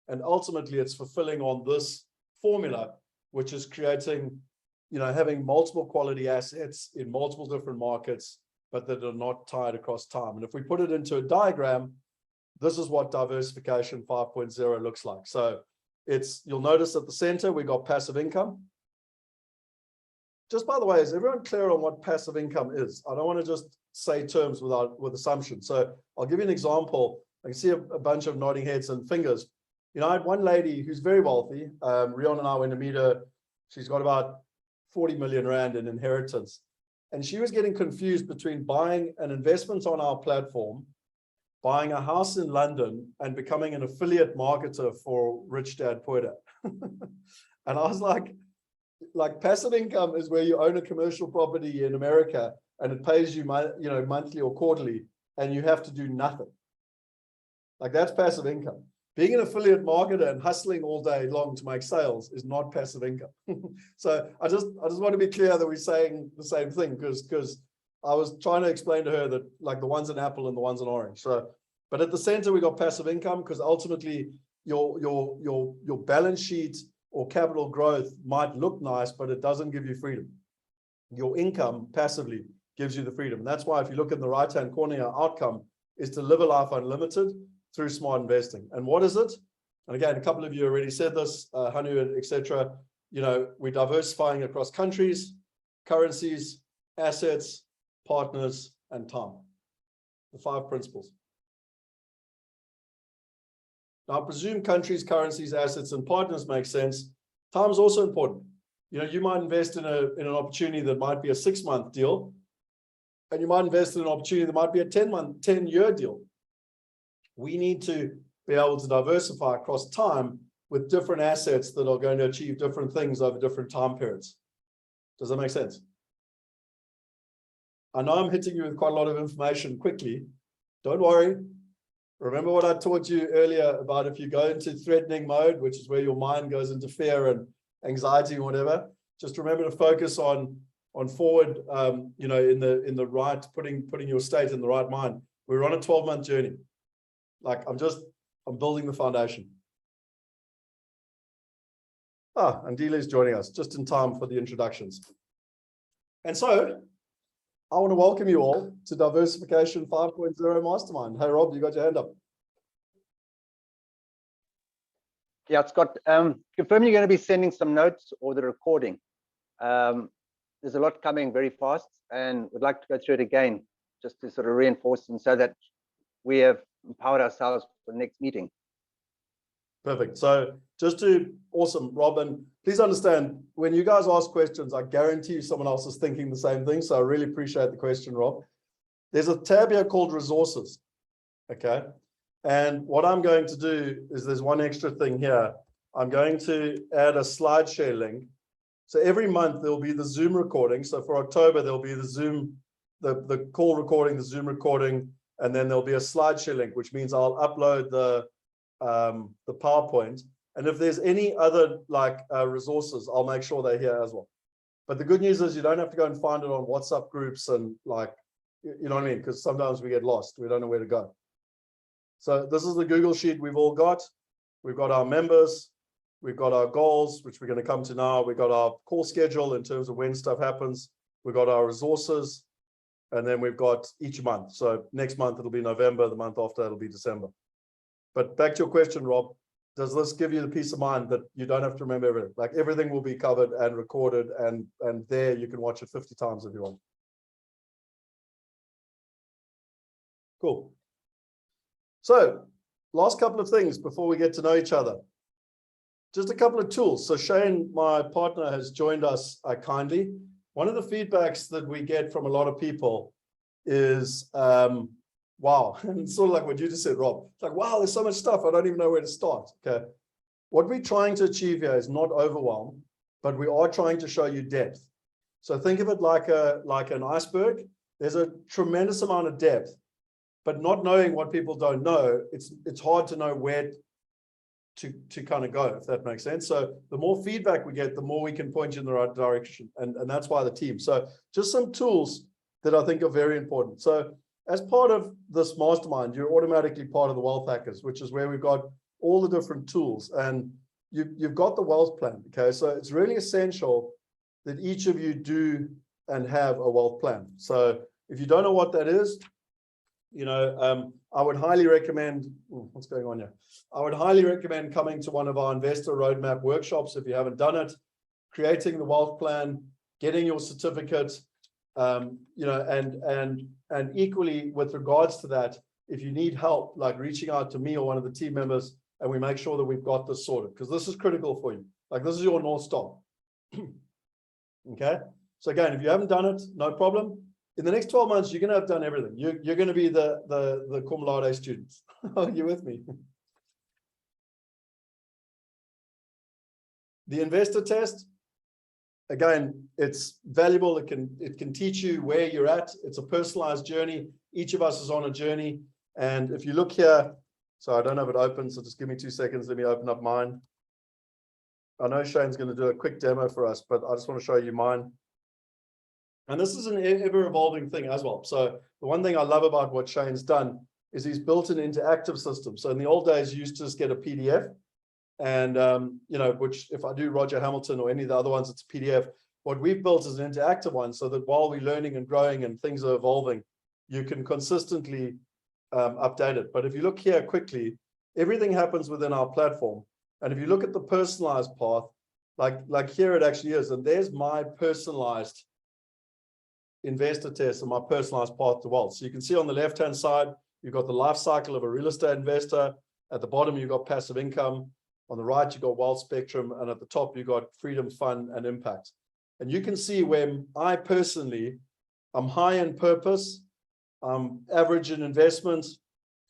And ultimately, it's fulfilling on this formula, which is creating, having multiple quality assets in multiple different markets, but that are not tied across time. And if we put it into a diagram, this is what diversification 5.0 looks like. So you'll notice at the center, we got passive income. Just by the way, is everyone clear on what passive income is? I don't want to just say terms with assumptions. So I'll give you an example. I can see a bunch of nodding heads and fingers. I had one lady who's very wealthy. Rion and I went to meet her. She's got about 40 million Rand in inheritance. And she was getting confused between buying an investment on our platform, buying a house in London, and becoming an affiliate marketer for Rich Dad Poor Dad. And I was like passive income is where you own a commercial property in America and it pays you, monthly or quarterly, and you have to do nothing. Like that's passive income. Being an affiliate marketer and hustling all day long to make sales is not passive income. So I just want to be clear that we're saying the same thing because I was trying to explain to her that like the one's an apple and the one's an orange. So, but at the center we got passive income because ultimately your balance sheet or capital growth might look nice, but it doesn't give you freedom. Your income passively gives you the freedom. And that's why if you look in the right-hand corner, our outcome is to live a life unlimited through smart investing. And what is it? And again, a couple of you already said this, Hanu, etc. We're diversifying across countries, currencies, assets, partners, and time. The 5 principles. Now, I presume countries, currencies, assets, and partners make sense. Time is also important. You might invest in an opportunity that might be a 6-month deal, and you might invest in an opportunity that might be a 10-year deal. We need to be able to diversify across time with different assets that are going to achieve different things over different time periods. Does that make sense? I know I'm hitting you with quite a lot of information quickly. Don't worry. Remember what I taught you earlier about if you go into threatening mode, which is where your mind goes into fear and anxiety or whatever. Just remember to focus on forward, in the right, putting your state in the right mind. We're on a 12-month journey. Like I'm building the foundation. And Dila is joining us just in time for the introductions. And so I want to welcome you all to Diversification 5.0 Mastermind. Hey, Rob, you got your hand up. Yeah, Scott, confirm you're going to be sending some notes or the recording. There's a lot coming very fast, and we'd like to go through it again just to sort of reinforce and so that we have empowered ourselves for the next meeting. Perfect. So awesome, Rob, and please understand, when you guys ask questions, I guarantee you someone else is thinking the same thing. So I really appreciate the question, Rob. There's a tab here called resources. Okay. And what I'm going to do is there's one extra thing here. I'm going to add a slide share link. So every month there'll be the Zoom recording. So for October, there'll be the Zoom, the call recording, the Zoom recording, and then there'll be a slide share link, which means I'll upload the PowerPoint. And if there's any other resources, I'll make sure they're here as well. But the good news is you don't have to go and find it on WhatsApp groups and you know what I mean? Because sometimes we get lost. We don't know where to go. So this is the Google Sheet we've all got. We've got our members. We've got our goals, which we're going to come to now. We've got our call schedule in terms of when stuff happens. We've got our resources. And then we've got each month. So next month, it'll be November. The month after, it'll be December. But back to your question, Rob, does this give you the peace of mind that you don't have to remember everything? Like everything will be covered and recorded, and there you can watch it 50 times if you want. Cool. So last couple of things before we get to know each other. Just a couple of tools. So Shane, my partner, has joined us kindly. One of the feedbacks that we get from a lot of people is, wow, and it's sort of like what you just said, Rob. It's like, wow, there's so much stuff. I don't even know where to start. Okay. What we're trying to achieve here is not overwhelm, but we are trying to show you depth. So think of it like an iceberg. There's a tremendous amount of depth, but not knowing what people don't know, it's hard to know where to kind of go, if that makes sense. So the more feedback we get, the more we can point you in the right direction. And that's why the team. So just some tools that I think are very important. So as part of this mastermind, you're automatically part of the Wealth Hackers, which is where we've got all the different tools. And you've got the wealth plan. Okay. So it's really essential that each of you do and have a wealth plan. So if you don't know what that is, I would highly recommend, what's going on here? I would highly recommend coming to one of our investor roadmap workshops if you haven't done it, creating the wealth plan, getting your certificate, and equally with regards to that, if you need help, like reaching out to me or one of the team members, and we make sure that we've got this sorted, because this is critical for you. Like this is your North Star. Okay. So again, if you haven't done it, no problem. In the next 12 months, you're going to have done everything. You're going to be the cum laude students. Are you with me? The investor test, again, it's valuable. It can teach you where you're at. It's a personalized journey. Each of us is on a journey. And if you look here, so I don't have it open, so just give me 2 seconds. Let me open up mine. I know Shane's going to do a quick demo for us, but I just want to show you mine. And this is an ever-evolving thing as well. So the one thing I love about what Shane's done is he's built an interactive system. So in the old days, you used to just get a PDF. And, which if I do Roger Hamilton or any of the other ones, it's a PDF. What we've built is an interactive one so that while we're learning and growing and things are evolving, you can consistently update it. But if you look here quickly, everything happens within our platform. And if you look at the personalized path, like here it actually is. And there's my personalized investor test and my personalized path to wealth. So you can see on the left-hand side, you've got the life cycle of a real estate investor. At the bottom, you've got passive income. On the right, you've got wealth spectrum. And at the top, you've got freedom, fun, and impact. And you can see when I personally, I'm high in purpose, I'm average in investments,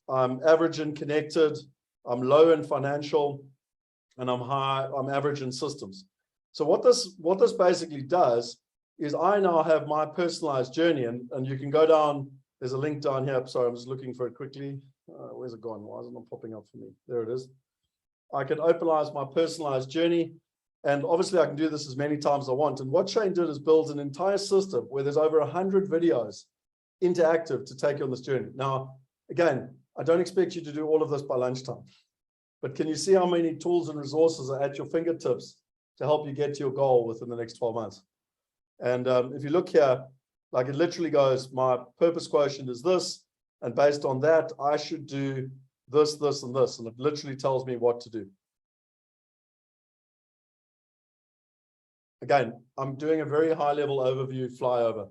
I'm average in connected, I'm low in financial, and I'm average in systems. So what this basically does is I now have my personalized journey, and you can go down, there's a link down here. Sorry, I'm just looking for it quickly. Where's it gone? Why is it not popping up for me? There it is. I can openize my personalized journey, and obviously I can do this as many times as I want. And what Shane did is build an entire system where there's over 100 videos interactive to take you on this journey. Now, again, I don't expect you to do all of this by lunchtime, but can you see how many tools and resources are at your fingertips to help you get to your goal within the next 12 months. And if you look here, like it literally goes, my purpose quotient is this, and based on that, I should do this, this, and this, and it literally tells me what to do. Again, I'm doing a very high-level overview flyover.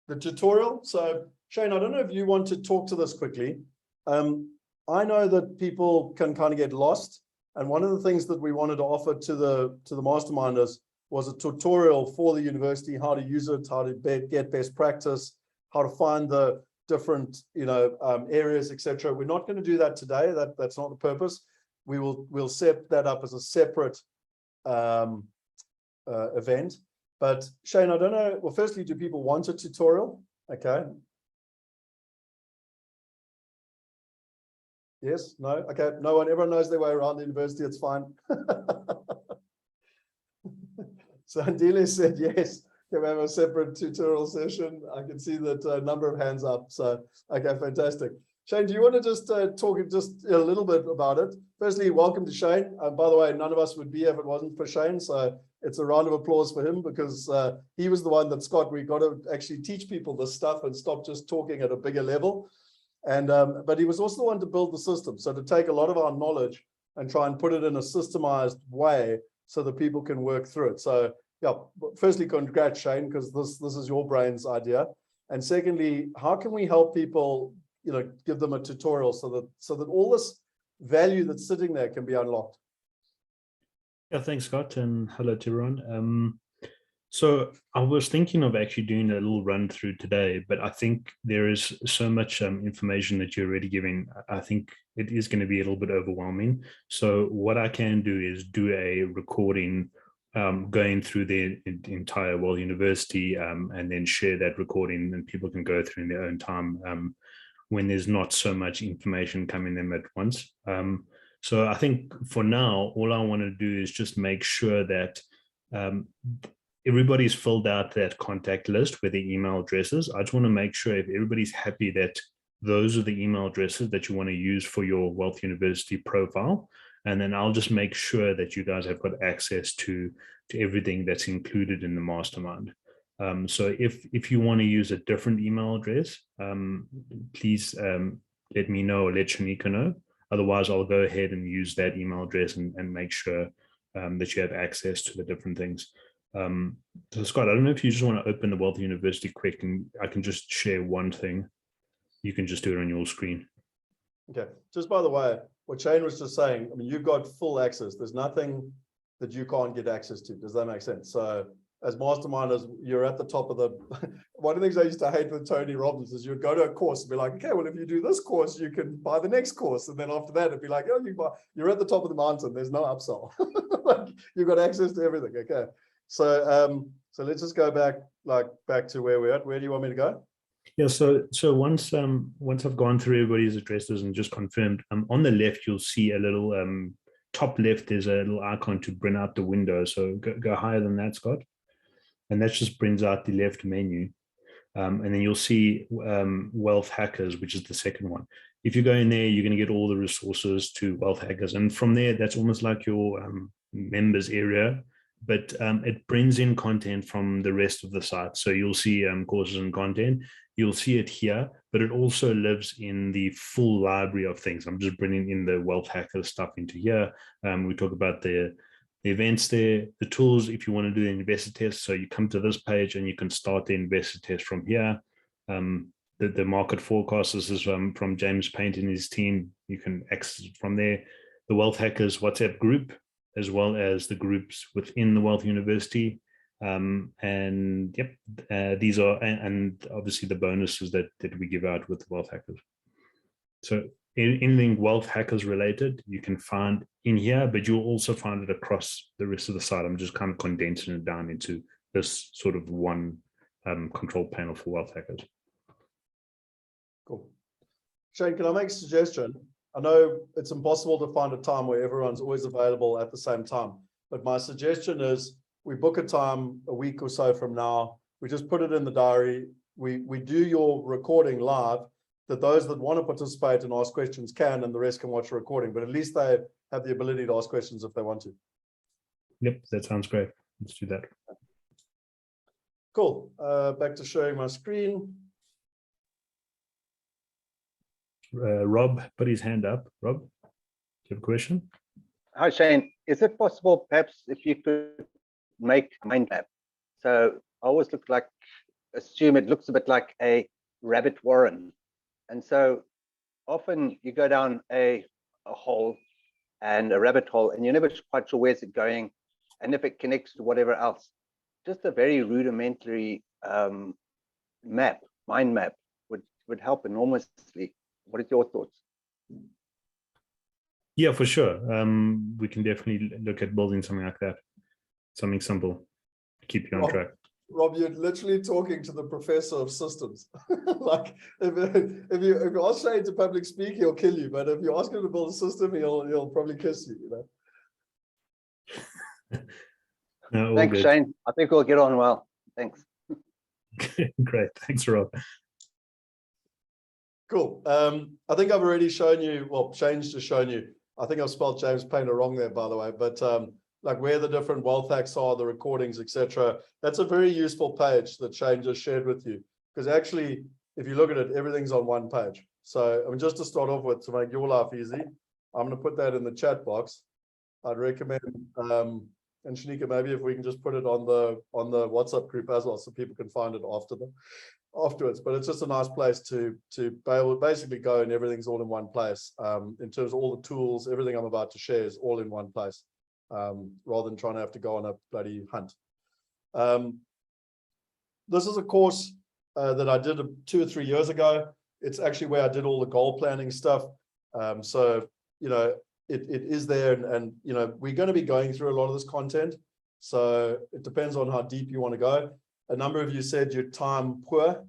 The tutorial, so Shane, I don't know if you want to talk to this quickly. I know that people can kind of get lost, and one of the things that we wanted to offer to the masterminders was a tutorial for the university, how to use it, how to get best practice, how to find the different areas, etc. We're not going to do that today. That's not the purpose. We'll set that up as a separate event. But Shane, I don't know. Well, firstly, do people want a tutorial? Okay. Yes, no, okay, no one, everyone knows their way around the university, it's fine. So Andile said yes, can we have a separate tutorial session? I can see that a number of hands up, so okay, fantastic. Shane, do you want to just talk just a little bit about it? Firstly, welcome to Shane. By the way, none of us would be here if it wasn't for Shane, so it's a round of applause for him, because he was the one that, Scott, we got to actually teach people this stuff and stop just talking at a bigger level. And but he was also the one to build the system, so to take a lot of our knowledge and try and put it in a systemized way so that people can work through it. So yeah, firstly, congrats, Shane, because this is your brain's idea. And secondly, how can we help people, give them a tutorial so that all this value that's sitting there can be unlocked? Yeah, thanks, Scott, and hello to everyone. So I was thinking of actually doing a little run through today, but I think there is so much information that you're already giving. I think it is going to be a little bit overwhelming. So what I can do is do a recording going through the entire World University and then share that recording, and people can go through in their own time when there's not so much information coming them at once. So I think for now, all I want to do is just make sure that everybody's filled out that contact list with the email addresses. I just want to make sure if everybody's happy that those are the email addresses that you want to use for your Wealth University profile. And then I'll just make sure that you guys have got access to everything that's included in the mastermind. So if you want to use a different email address, please let me know or let Shanika know. Otherwise, I'll go ahead and use that email address and make sure that you have access to the different things. So Scott, I don't know if you just want to open the Wealth University quick, and I can just share one thing. You can just do it on your screen. Okay, just by the way, what Shane was just saying, I mean, you've got full access. There's nothing that you can't get access to. Does that make sense? So as masterminders, you're at the top of the, one of the things I used to hate with Tony Robbins is you'd go to a course and be like, okay, well, if you do this course, you can buy the next course. And then after that, it'd be like, oh, you're at the top of the mountain. There's no upsell. Like, you've got access to everything. Okay. So, so let's just go back to where we're at. Where do you want me to go? Yeah, so once I've gone through everybody's addresses and just confirmed, on the left you'll see a little top left. There's a little icon to bring out the window. So go higher than that, Scott, and that just brings out the left menu, and then you'll see Wealth Hackers, which is the second one. If you go in there, you're going to get all the resources to Wealth Hackers, and from there, that's almost like your members area. But it brings in content from the rest of the site. So you'll see courses and content. You'll see it here, but it also lives in the full library of things. I'm just bringing in the Wealth Hacker stuff into here. We talk about the events there, the tools if you want to do the investor test. So you come to this page and you can start the investor test from here. The market forecast, this is from James Paint and his team. You can access it from there. The Wealth Hackers WhatsApp group, as well as the groups within the Wealth University. And yep, these are, and obviously the bonuses that we give out with the Wealth Hackers. So anything Wealth Hackers related, you can find in here, but you'll also find it across the rest of the site. I'm just kind of condensing it down into this sort of one control panel for Wealth Hackers. Cool. Shane, can I make a suggestion? I know it's impossible to find a time where everyone's always available at the same time, but my suggestion is we book a time a week or so from now. We just put it in the diary. We do your recording live, that those that want to participate and ask questions can, and the rest can watch the recording, but at least they have the ability to ask questions if they want to. Yep, that sounds great. Let's do that. Cool. Back to sharing my screen. Rob put his hand up. Rob, do you have a question? Hi, Shane. Is it possible, perhaps, if you could make a mind map? So I always assume it looks a bit like a rabbit warren. And so often you go down a hole and a rabbit hole, and you're never quite sure where's it going and if it connects to whatever else. Just a very rudimentary map, mind map, would help enormously. What is your thoughts? Yeah, for sure. We can definitely look at building something like that. Something simple to keep you on track. Rob, you're literally talking to the professor of systems. Like if you ask Shane to public speak, he'll kill you. But if you ask him to build a system, he'll probably kiss you, you know. No, Thanks, good. Shane. I think we'll get on well. Thanks. Great. Thanks, Rob. Cool. I think I've already shown you, well, Shane's just shown you. I think I've spelled James Painter wrong there, by the way, but like where the different wealth hacks are, the recordings, etc. That's a very useful page that Shane just shared with you. Because actually, if you look at it, everything's on one page. So I mean, just to start off with, to make your life easy, I'm going to put that in the chat box. I'd recommend, and Shanika, maybe if we can just put it on the WhatsApp group as well, so people can find it afterwards. But it's just a nice place to basically go, and everything's all in one place. In terms of all the tools, everything I'm about to share is all in one place, rather than trying to have to go on a bloody hunt. This is a course that I did 2 or 3 years ago. It's actually where I did all the goal planning stuff. So, you know, it is there, and you know, we're going to be going through a lot of this content. So it depends on how deep you want to go. A number of you said you're time poor.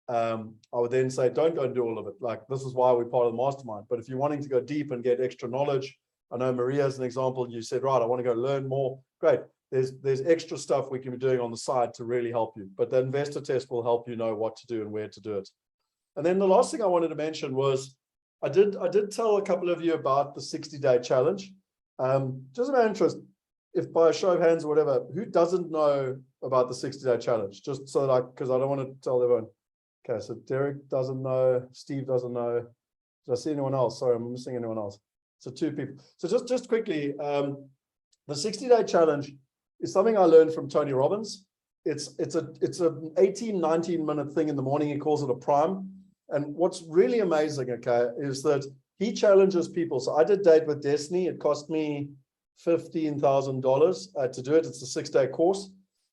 I would then say, don't go and do all of it. Like, this is why we're part of the mastermind. But if you're wanting to go deep and get extra knowledge, I know Maria, as an example, you said, right, I want to go learn more. Great. There's extra stuff we can be doing on the side to really help you. But the investor test will help you know what to do and where to do it. And then the last thing I wanted to mention was, I did tell a couple of you about the 60-day challenge. Just in my interest, if by a show of hands or whatever, who doesn't know about the 60-day challenge? Just so that because I don't want to tell everyone. Okay, so Derek doesn't know, Steve doesn't know. Did I see anyone else? Sorry, I'm missing anyone else. So 2 people. So just quickly, the 60-day challenge is something I learned from Tony Robbins. It's an 18, 19-minute thing in the morning. He calls it a prime. And what's really amazing, okay, is that he challenges people. So I did Date with Destiny. It cost me $15,000 to do it. It's a 6-day course,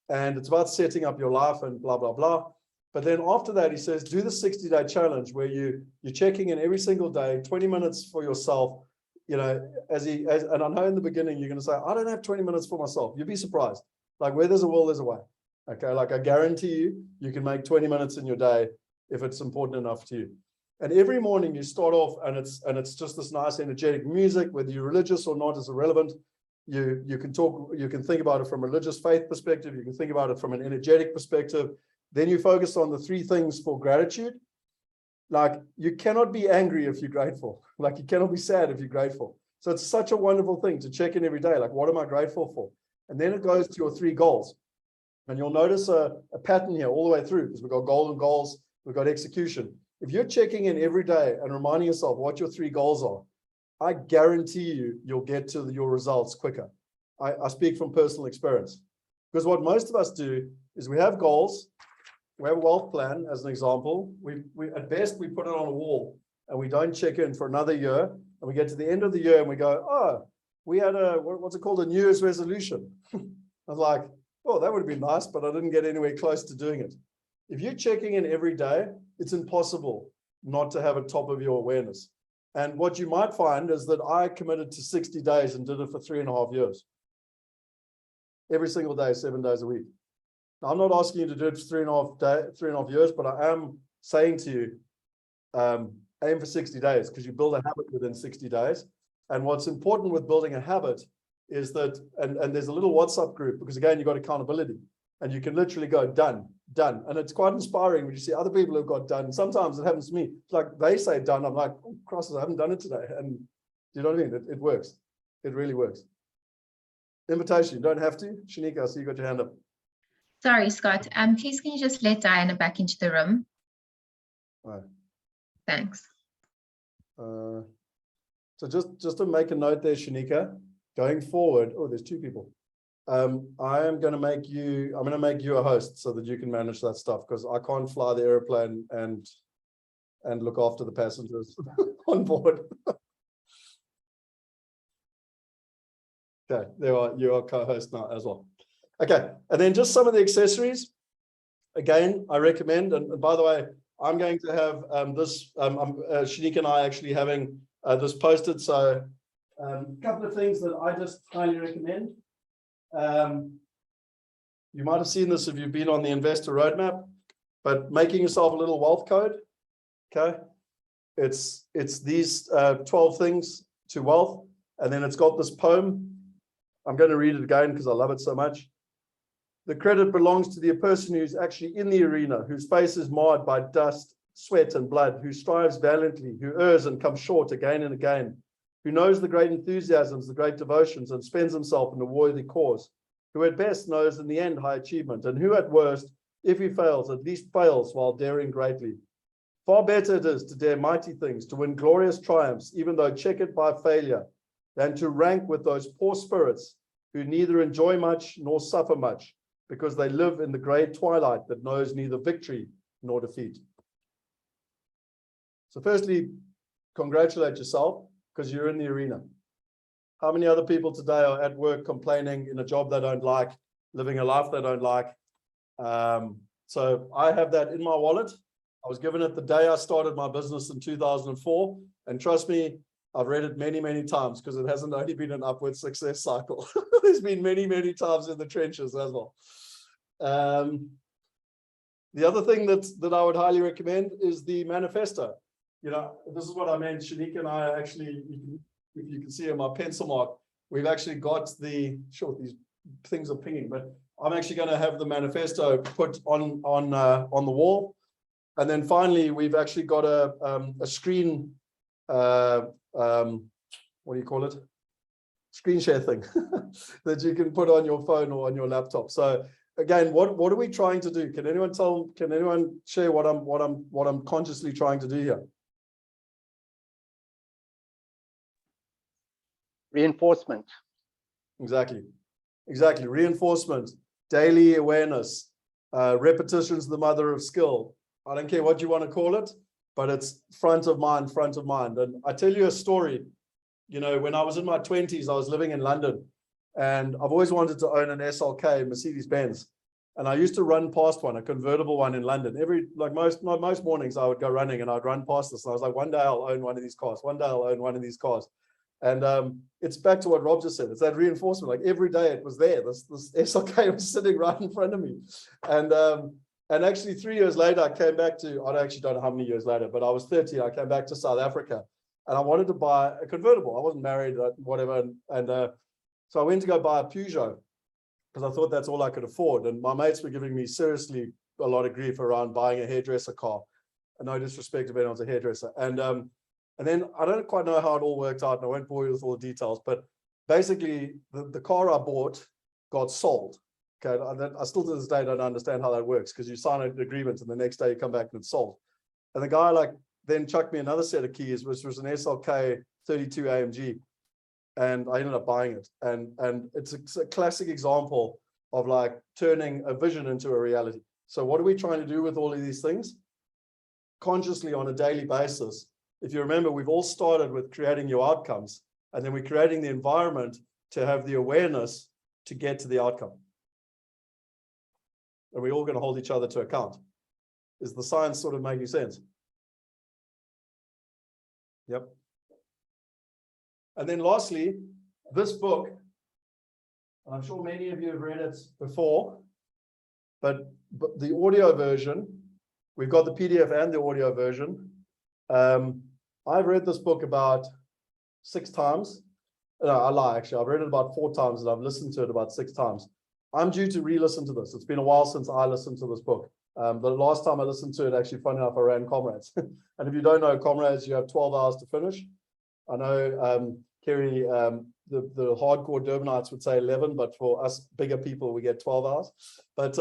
and it's about setting up your life and blah, blah, blah. But then after that, he says, do the 60-day challenge where you're checking in every single day, 20 minutes for yourself. You know, and I know in the beginning, you're going to say, I don't have 20 minutes for myself. You'd be surprised. Like, where there's a will, there's a way. Okay. Like, I guarantee you can make 20 minutes in your day if it's important enough to you. And every morning you start off, and it's just this nice energetic music, whether you're religious or not is irrelevant. You can think about it from a religious faith perspective. You can think about it from an energetic perspective. Then you focus on the 3 things for gratitude. Like, you cannot be angry if you're grateful. Like, you cannot be sad if you're grateful. So it's such a wonderful thing to check in every day. Like, what am I grateful for? And then it goes to your 3 goals. And you'll notice a pattern here all the way through, because we've got golden goals, we've got execution. If you're checking in every day and reminding yourself what your 3 goals are, I guarantee you'll get to your results quicker. I speak from personal experience, because what most of us do is we have goals. We have a wealth plan, as an example. We at best, we put it on a wall and we don't check in for another year. And we get to the end of the year and we go, oh, we had what's it called? A New Year's resolution. I was like, oh, that would be nice, but I didn't get anywhere close to doing it. If you're checking in every day, it's impossible not to have it top of your awareness. And what you might find is that I committed to 60 days and did it for 3.5 years. Every single day, 7 days a week. Now, I'm not asking you to do it for 3.5 years, but I am saying to you, aim for 60 days, because you build a habit within 60 days. And what's important with building a habit is that, and there's a little WhatsApp group, because again, you've got accountability, and you can literally go done. And it's quite inspiring when you see other people who've got done. Sometimes it happens to me. It's like they say done. I'm like, oh, crosses, I haven't done it today. And you know what I mean? It works. It really works. Invitation, you don't have to. Shanika, I see you got your hand up. Sorry, Scott. Please can you just let Diana back into the room? Right. Thanks. So just to make a note there, Shanika, going forward, oh, there's two people. I'm going to make you a host so that you can manage that stuff, because I can't fly the airplane and look after the passengers on board. Okay, you are co-host now as well. Okay, and then just some of the accessories. Again, I recommend, and by the way, I'm going to have Shanika and I actually having this posted. So a couple of things that I just highly recommend. You might have seen this if you've been on the investor roadmap, but making yourself a little wealth code. Okay, it's these 12 things to wealth, and then it's got this poem. I'm going to read it again because I love it so much. The credit belongs to the person who's actually in the arena, whose face is marred by dust, sweat, and blood, who strives valiantly, who errs and comes short again and again, who knows the great enthusiasms, the great devotions, and spends himself in a worthy cause, who at best knows in the end high achievement, and who at worst, if he fails, at least fails while daring greatly. Far better it is to dare mighty things, to win glorious triumphs, even though checkered by failure, than to rank with those poor spirits who neither enjoy much nor suffer much, because they live in the grey twilight that knows neither victory nor defeat. So firstly, congratulate yourself because you're in the arena. How many other people today are at work complaining in a job they don't like, living a life they don't like? So I have that in my wallet. I was given it the day I started my business in 2004. And trust me, I've read it many, many times because it hasn't only been an upward success cycle. There's been many, many times in the trenches as well. The other thing that I would highly recommend is the manifesto. You know, this is what I meant. Shanika and I actually, if you can see in my pencil mark, we've actually got these things are pinging, but I'm actually going to have the manifesto put on the wall. And then finally, we've actually got a screen, what do you call it? Screen share thing that you can put on your phone or on your laptop. So again, what are we trying to do? Can anyone share what I'm consciously trying to do here? Reinforcement. Exactly. Reinforcement, daily awareness, repetition's the mother of skill. I don't care what you want to call it, but it's front of mind. And I tell you a story. You know, when I was in my 20s, I was living in London, and I've always wanted to own an SLK, Mercedes-Benz. And I used to run past one, a convertible one in London. Most mornings I would go running and I'd run past this. And I was like, one day I'll own one of these cars. One day I'll own one of these cars. And it's back to what Rob just said. It's that reinforcement. Like every day it was there. This SLK was sitting right in front of me. And actually 3 years later, I came back to, I actually don't know how many years later, but I was 30. I came back to South Africa and I wanted to buy a convertible. I wasn't married, whatever. And so I went to go buy a Peugeot because I thought that's all I could afford. And my mates were giving me seriously a lot of grief around buying a hairdresser car. And no disrespect if anyone's a hairdresser. And then I don't quite know how it all worked out, and I won't bore you with all the details, but basically the car I bought got sold. Okay, I still to this day don't understand how that works, because you sign an agreement and the next day you come back and it's sold. And the guy then chucked me another set of keys, which was an SLK 32 AMG, and I ended up buying it. And it's a classic example of turning a vision into a reality. So what are we trying to do with all of these things? Consciously on a daily basis. If you remember, we've all started with creating your outcomes, and then we're creating the environment to have the awareness to get to the outcome. And we're all going to hold each other to account. Is the science sort of making sense? Yep. And then lastly, this book, and I'm sure many of you have read it before, but the audio version, we've got the PDF and the audio version. I've read this book about 6 times. No, I lie, actually. I've read it about 4 times and I've listened to it about 6 times. I'm due to re-listen to this. It's been a while since I listened to this book. The last time I listened to it, actually, funny enough, I ran Comrades. And if you don't know Comrades, you have 12 hours to finish. I know Kerry, the hardcore Durbanites would say 11, but for us bigger people, we get 12 hours. But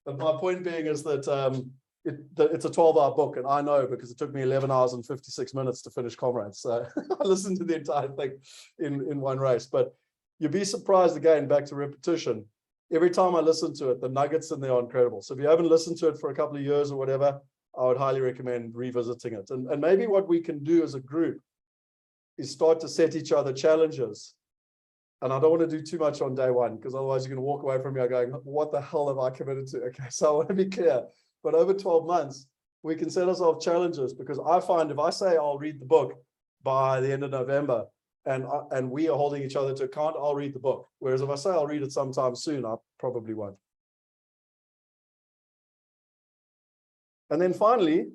my point being is that it's a 12-hour book, and I know because it took me 11 hours and 56 minutes to finish Comrades. So I listened to the entire thing in one race. But you'd be surprised, again, back to repetition. Every time I listen to it, the nuggets in there are incredible. So if you haven't listened to it for a couple of years or whatever, I would highly recommend revisiting it. And maybe what we can do as a group is start to set each other challenges. And I don't want to do too much on day one, because otherwise you're going to walk away from me going, what the hell have I committed to? Okay, so I want to be clear. But over 12 months, we can set ourselves challenges, because I find if I say I'll read the book by the end of November, and we are holding each other to account, I'll read the book. Whereas if I say I'll read it sometime soon, I probably won't. And then finally,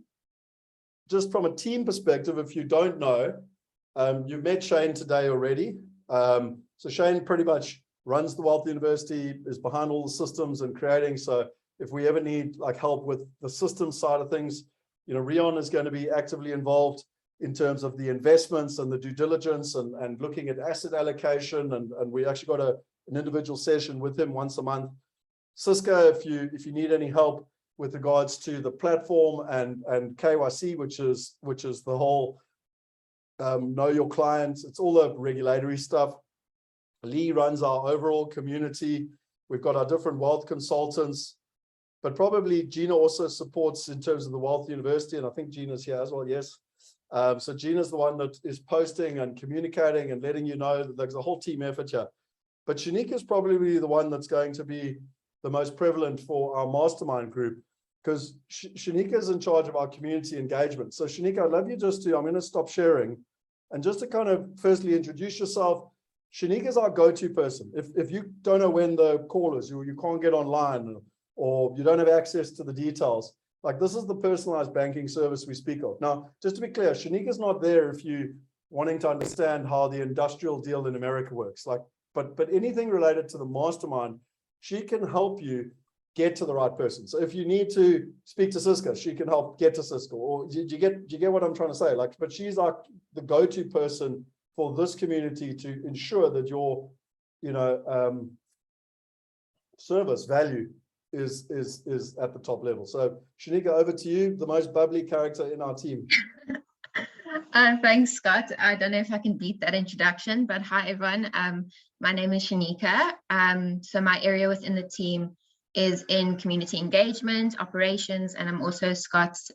just from a team perspective, if you don't know, you've met Shane today already. So Shane pretty much runs the Wealth University, is behind all the systems and creating. So if we ever need like help with the systems side of things, you know, Rion is going to be actively involved in terms of the investments and the due diligence and looking at asset allocation. And we actually got an individual session with him once a month. Cisco, if you need any help with regards to the platform and KYC, which is the whole know your clients, it's all the regulatory stuff. Lee runs our overall community. We've got our different wealth consultants, but probably Gina also supports in terms of the Wealth University, and I think Gina's here as well, yes. So Gina's the one that is posting and communicating and letting you know that there's a whole team effort here. But Shanika is probably the one that's going to be the most prevalent for our mastermind group, because Shanika is in charge of our community engagement. So Shanika, I'd love you just to, I'm going to stop sharing, and just to kind of firstly introduce yourself. Shanika is our go-to person. If you don't know when the call is, you can't get online, or you don't have access to the details, like this is the personalized banking service we speak of. Now, just to be clear, Shanika is not there if you wanting to understand how the industrial deal in America works. Like, but anything related to the mastermind, she can help you get to the right person. So if you need to speak to Cisco, she can help get to Cisco. Or do you get what I'm trying to say? Like, but she's like the go-to person for this community to ensure that your, service value is at the top level. So Shanika, over to you, the most bubbly character in our team. Thanks, Scott. I don't know if I can beat that introduction, but hi, everyone. My name is Shanika. So my area within the team is in community engagement, operations, and I'm also Scott's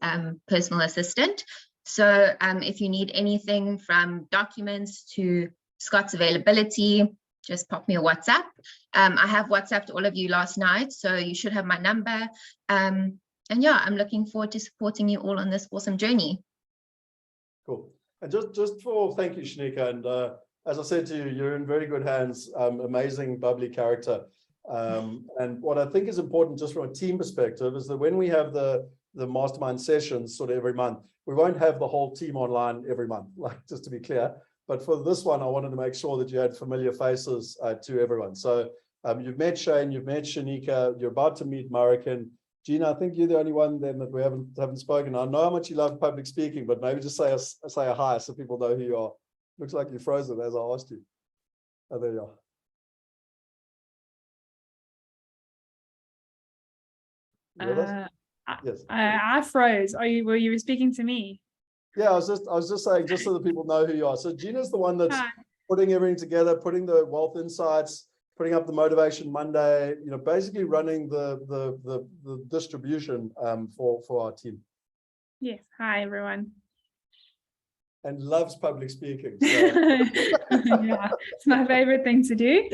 personal assistant. So if you need anything from documents to Scott's availability, just pop me a WhatsApp. I have WhatsApped all of you last night, so you should have my number. And yeah, I'm looking forward to supporting you all on this awesome journey. Cool. And thank you, Shanika. And as I said to you, you're in very good hands. Amazing, bubbly character. And what I think is important just from a team perspective is that when we have the mastermind sessions sort of every month, we won't have the whole team online every month, like just to be clear. But for this one, I wanted to make sure that you had familiar faces to everyone. So you've met Shane, you've met Shanika, you're about to meet Marican. Gina, I think you're the only one then that we haven't spoken. I know how much you love public speaking, but maybe just say a hi so people know who you are. Looks like you're frozen as I asked you. Oh, there you are. You with us? Yes. I froze. Were you speaking to me? Yeah, I was just saying, just so that people know who you are. So Gina's the one that's putting everything together, putting the wealth insights, putting up the Motivation Monday, basically running the distribution for our team. Yes. Hi, everyone. And loves public speaking. So. Yeah, it's my favorite thing to do.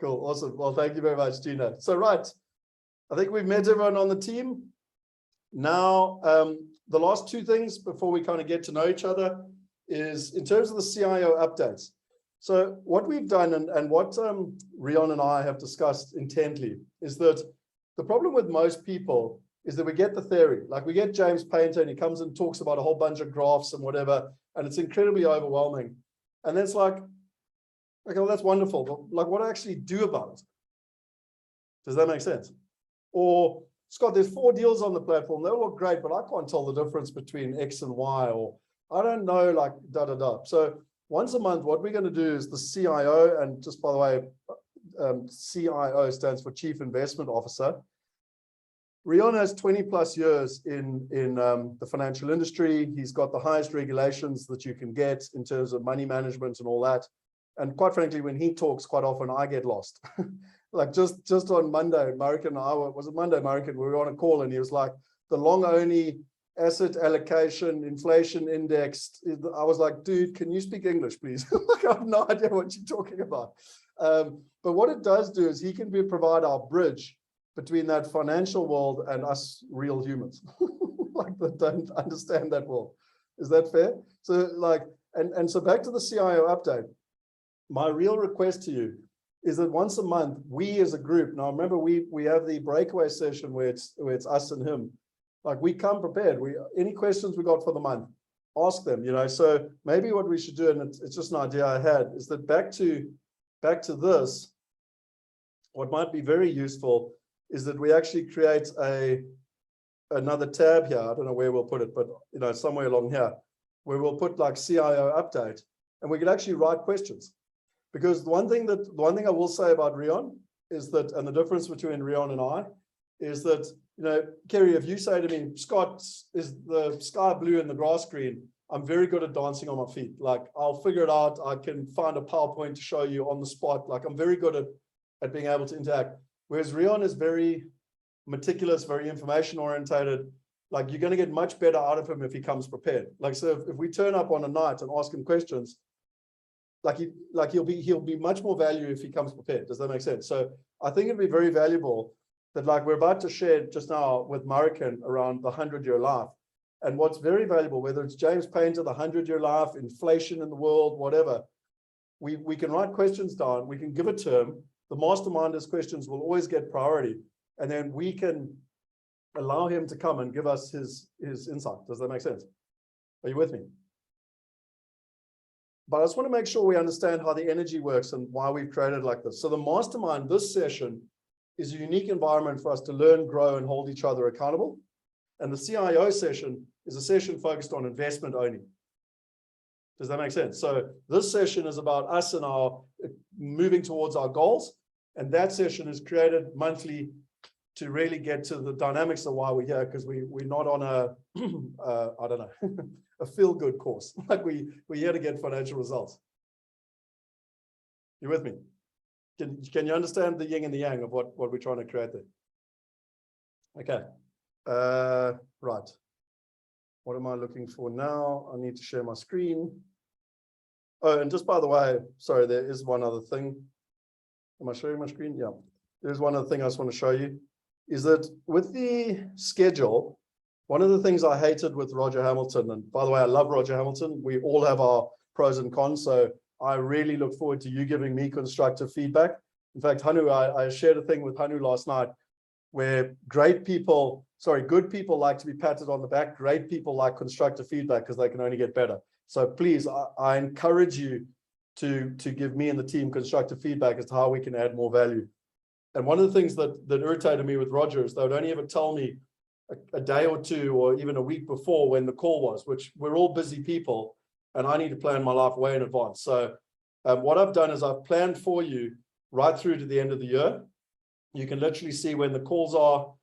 Cool. Awesome. Well, thank you very much, Gina. So, right. I think we've met everyone on the team. Now, the last two things before we kind of get to know each other is in terms of the CIO updates. So what we've done and what Rion and I have discussed intently is that the problem with most people is that we get the theory, like we get James Painter and he comes and talks about a whole bunch of graphs and whatever, and it's incredibly overwhelming. And then it's like, okay, well, that's wonderful, but like what do I actually do about it? Does that make sense? Or Scott, there's 4 deals on the platform. They all look great, but I can't tell the difference between X and Y, or I don't know, like da. So once a month, what we're going to do is the CIO, and just by the way, CIO stands for Chief Investment Officer. Rion has 20 plus years in the financial industry. He's got the highest regulations that you can get in terms of money management and all that. And quite frankly, when he talks, quite often I get lost. Like just on Monday, Marek and I, was it Monday, Marek, we were on a call and he was like, the long only asset allocation, inflation indexed. I was like, dude, can you speak English, please? Like, I have no idea what you're talking about. But what it does do is he can provide our bridge between that financial world and us real humans, like that don't understand that world. Is that fair? So like, and so back to the CIO update. My real request to you is that once a month, we as a group, now remember we have the breakaway session where it's us and him. Like we come prepared. Any questions we got for the month, ask them, you know. So maybe what we should do, and it's just an idea I had, is that back to this, what might be very useful is that we actually create another tab here. I don't know where we'll put it, but you know, somewhere along here, where we'll put like CIO update, and we can actually write questions. Because the one thing I will say about Rion is that, and the difference between Rion and I, is that, you know, Kerry, if you say to me, Scott, is the sky blue and the grass green, I'm very good at dancing on my feet. Like I'll figure it out. I can find a PowerPoint to show you on the spot. Like I'm very good at being able to interact. Whereas Rion is very meticulous, very information orientated. Like you're going to get much better out of him if he comes prepared. Like, so if we turn up on a night and ask him questions, he'll be much more value if he comes prepared. Does that make sense? So I think it'd be very valuable that, like we're about to share just now with Marikan around the 100-year life. And what's very valuable, whether it's James Painter, the 100-year life, inflation in the world, whatever, we can write questions down, we can give a term. The masterminders questions will always get priority. And then we can allow him to come and give us his insight. Does that make sense? Are you with me? But I just want to make sure we understand how the energy works and why we've created it like this. So the mastermind, this session, is a unique environment for us to learn, grow, and hold each other accountable. And the CIO session is a session focused on investment only. Does that make sense? So this session is about us and our moving towards our goals. And that session is created monthly to really get to the dynamics of why we're here, because we're not on a, I don't know, a feel-good course. Like we're here to get financial results. You with me? Can you understand the yin and the yang of what we're trying to create there? Okay. Right. What am I looking for now? I need to share my screen. Oh, and just by the way, sorry, there is one other thing. Am I showing my screen? Yeah. There's one other thing I just want to show you, is that with the schedule, one of the things I hated with Roger Hamilton, and by the way, I love Roger Hamilton. We all have our pros and cons. So I really look forward to you giving me constructive feedback. In fact, Hanu, I shared a thing with Hanu last night where good people like to be patted on the back. Great people like constructive feedback because they can only get better. So please, I encourage you to give me and the team constructive feedback as to how we can add more value. And one of the things that irritated me with Roger is they would only ever tell me a day or two or even a week before when the call was, which we're all busy people and I need to plan my life way in advance. So what I've done is I've planned for you right through to the end of the year. You can literally see when the calls are.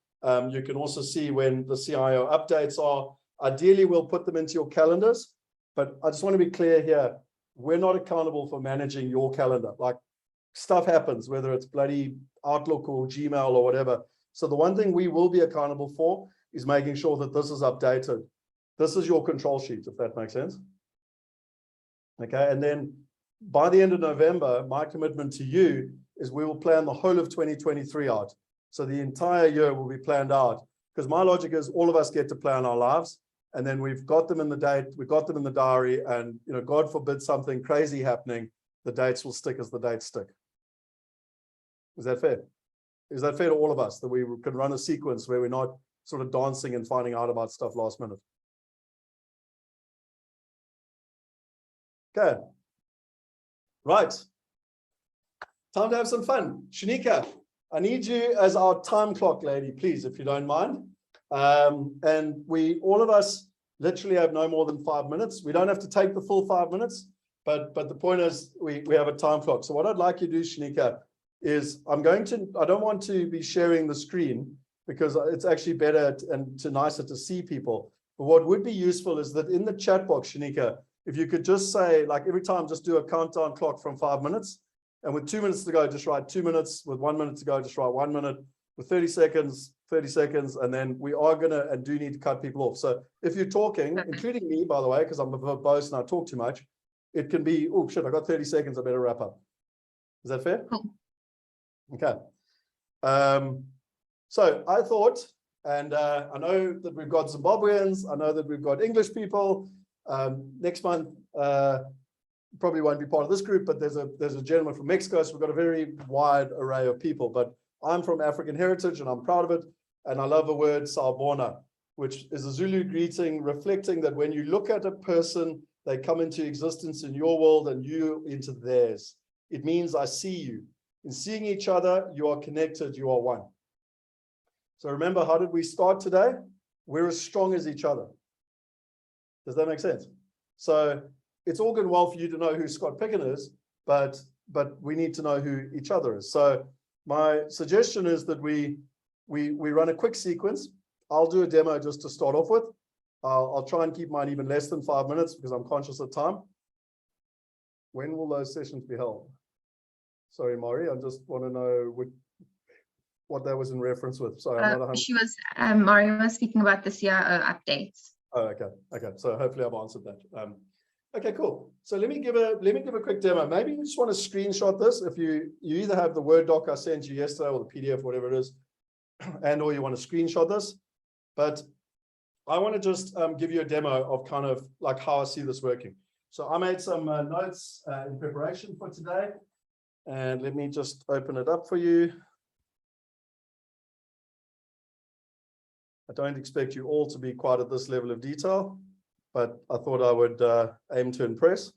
You can also see when the CIO updates are. Ideally, we'll put them into your calendars, but I just want to be clear here. We're not accountable for managing your calendar. Like stuff happens, whether it's bloody Outlook or Gmail or whatever. So the one thing we will be accountable for is making sure that this is updated. This is your control sheet, if that makes sense. Okay, and then by the end of November, my commitment to you is we will plan the whole of 2023 out. So the entire year will be planned out, because my logic is all of us get to plan our lives, and then we've got them in the date, we've got them in the diary, and you know, God forbid something crazy happening, the dates will stick as the dates stick. Is that fair? Is that fair to all of us, that we can run a sequence where we're not sort of dancing and finding out about stuff last minute? Okay. Right. Time to have some fun. Shanika, I need you as our time clock lady, please, if you don't mind. And all of us, literally have no more than 5 minutes. We don't have to take the full 5 minutes, but the point is we have a time clock. So what I'd like you to do, Shanika, is I don't want to be sharing the screen because it's actually better and nicer to see people. But what would be useful is that in the chat box, Shanika, if you could just say, like every time, just do a countdown clock from 5 minutes. And with 2 minutes to go, just write 2 minutes. With 1 minute to go, just write 1 minute. With 30 seconds, and then we are gonna and do need to cut people off. So if you're talking, including me, by the way, because I'm a verbose and I talk too much, it can be, oh shit, I got 30 seconds, I better wrap up. Is that fair? Cool. Okay. So I thought, and I know that we've got Zimbabweans, I know that we've got English people. Next month, probably won't be part of this group, but there's a gentleman from Mexico, so we've got a very wide array of people. But I'm from African heritage and I'm proud of it. And I love the word Sawubona, which is a Zulu greeting reflecting that when you look at a person, they come into existence in your world and you into theirs. It means I see you. In seeing each other, you are connected, you are one. So remember, how did we start today? We're as strong as each other. Does that make sense? So it's all good and well for you to know who Scott Picken is, but we need to know who each other is. So my suggestion is that we run a quick sequence. I'll do a demo just to start off with. I'll try and keep mine even less than 5 minutes because I'm conscious of time. When will those sessions be held? Sorry, Mari, I just want to know what that was in reference with. Sorry, I'm not 100%. Mari was speaking about the CRO updates. Oh, okay. So hopefully I've answered that. Okay, cool. So let me give a quick demo. Maybe you just want to screenshot this. If you either have the Word doc I sent you yesterday or the PDF, whatever it is, and or you want to screenshot this. But I want to just give you a demo of kind of like how I see this working. So I made some notes in preparation for today. And let me just open it up for you. I don't expect you all to be quite at this level of detail, but I thought I would aim to impress.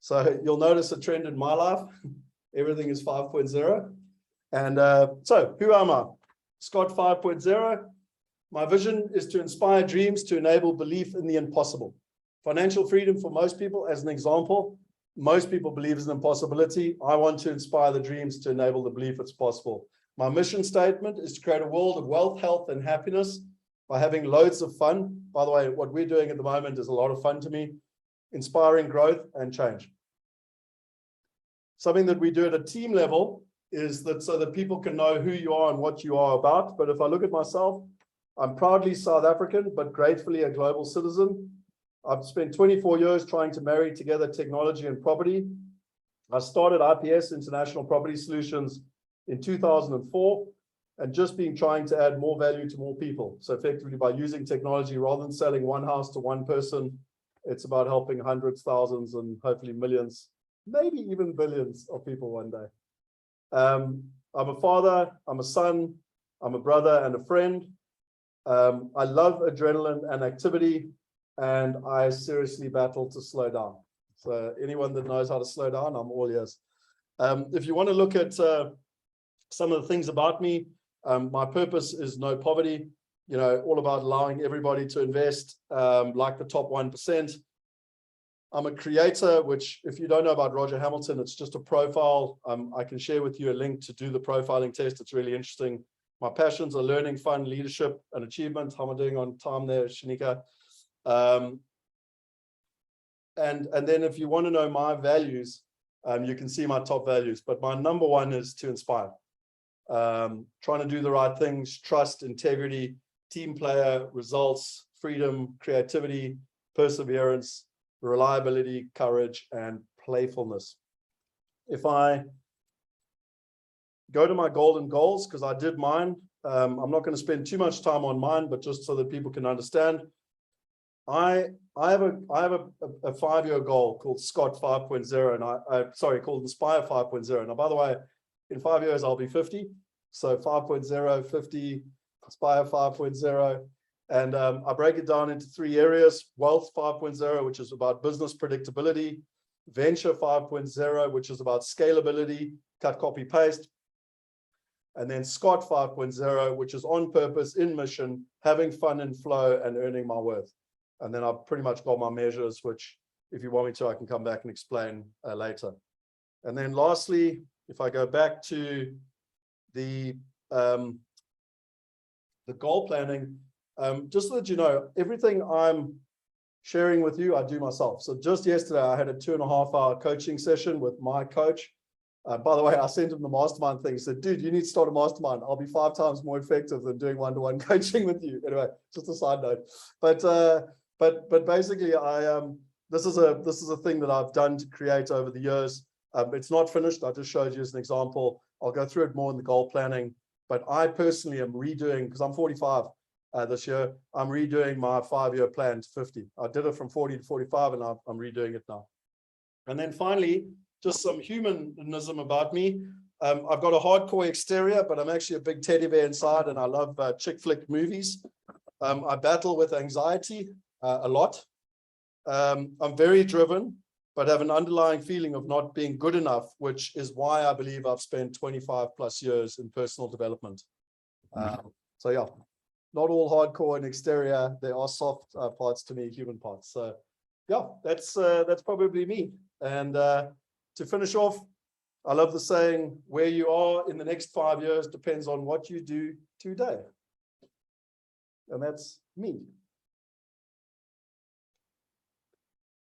So you'll notice a trend in my life. Everything is 5.0. And so who am I? Scott 5.0. My vision is to inspire dreams to enable belief in the impossible. Financial freedom for most people, as an example, most people believe is an impossibility. I want to inspire the dreams to enable the belief it's possible. My mission statement is to create a world of wealth, health, and happiness by having loads of fun. By the way, what we're doing at the moment is a lot of fun to me, inspiring growth and change. Something that we do at a team level is that so that people can know who you are and what you are about. But if I look at myself, I'm proudly South African, but gratefully a global citizen. I've spent 24 years trying to marry together technology and property. I started IPS, International Property Solutions, in 2004, and just been trying to add more value to more people. So effectively by using technology, rather than selling one house to one person, it's about helping hundreds, thousands, and hopefully millions, maybe even billions of people one day. I'm a father, I'm a son, I'm a brother and a friend. I love adrenaline and activity, and I seriously battle to slow down. So anyone that knows how to slow down, I'm all ears. If you want to look at some of the things about me, my purpose is no poverty, all about allowing everybody to invest like the top 1%. I'm a creator, which if you don't know about Roger Hamilton, it's just a profile. I can share with you a link to do the profiling test. It's really interesting. My passions are learning, fun, leadership, and achievement. How am I doing on time there, Shanika? And then if you want to know my values, you can see my top values. But my number one is to inspire. Trying to do the right things, trust, integrity, team player, results, freedom, creativity, perseverance, reliability, courage, and playfulness. If I go to my golden goals, because I did mine, I'm not going to spend too much time on mine, but just so that people can understand. I have a 5-year goal called Scott 5.0, and called Inspire 5.0. Now, by the way, in 5 years, I'll be 50. So 5.0, 50, Inspire 5.0. And I break it down into 3 areas: Wealth 5.0, which is about business predictability; Venture 5.0, which is about scalability, cut, copy, paste; and then Scott 5.0, which is on purpose, in mission, having fun and flow, and earning my worth. And then I've pretty much got my measures, which if you want me to, I can come back and explain later. And then lastly, if I go back to the goal planning, just so that you know, everything I'm sharing with you, I do myself. So just yesterday, I had a 2.5-hour coaching session with my coach. By the way, I sent him the mastermind thing. He said, dude, you need to start a mastermind. I'll be 5 times more effective than doing one-to-one coaching with you. Anyway, just a side note. But basically, this is a thing that I've done to create over the years. It's not finished. I just showed you as an example. I'll go through it more in the goal planning. But I personally am redoing, because I'm 45 this year, I'm redoing my 5-year plan to 50. I did it from 40 to 45, and I'm redoing it now. And then finally, just some humanism about me. I've got a hardcore exterior, but I'm actually a big teddy bear inside, and I love chick flick movies. I battle with anxiety a lot. I'm very driven, but have an underlying feeling of not being good enough, which is why I believe I've spent 25 plus years in personal development. So yeah, not all hardcore and exterior. There are soft parts to me, human parts. So yeah, that's probably me. And to finish off, I love the saying, where you are in the next 5 years depends on what you do today. And that's me.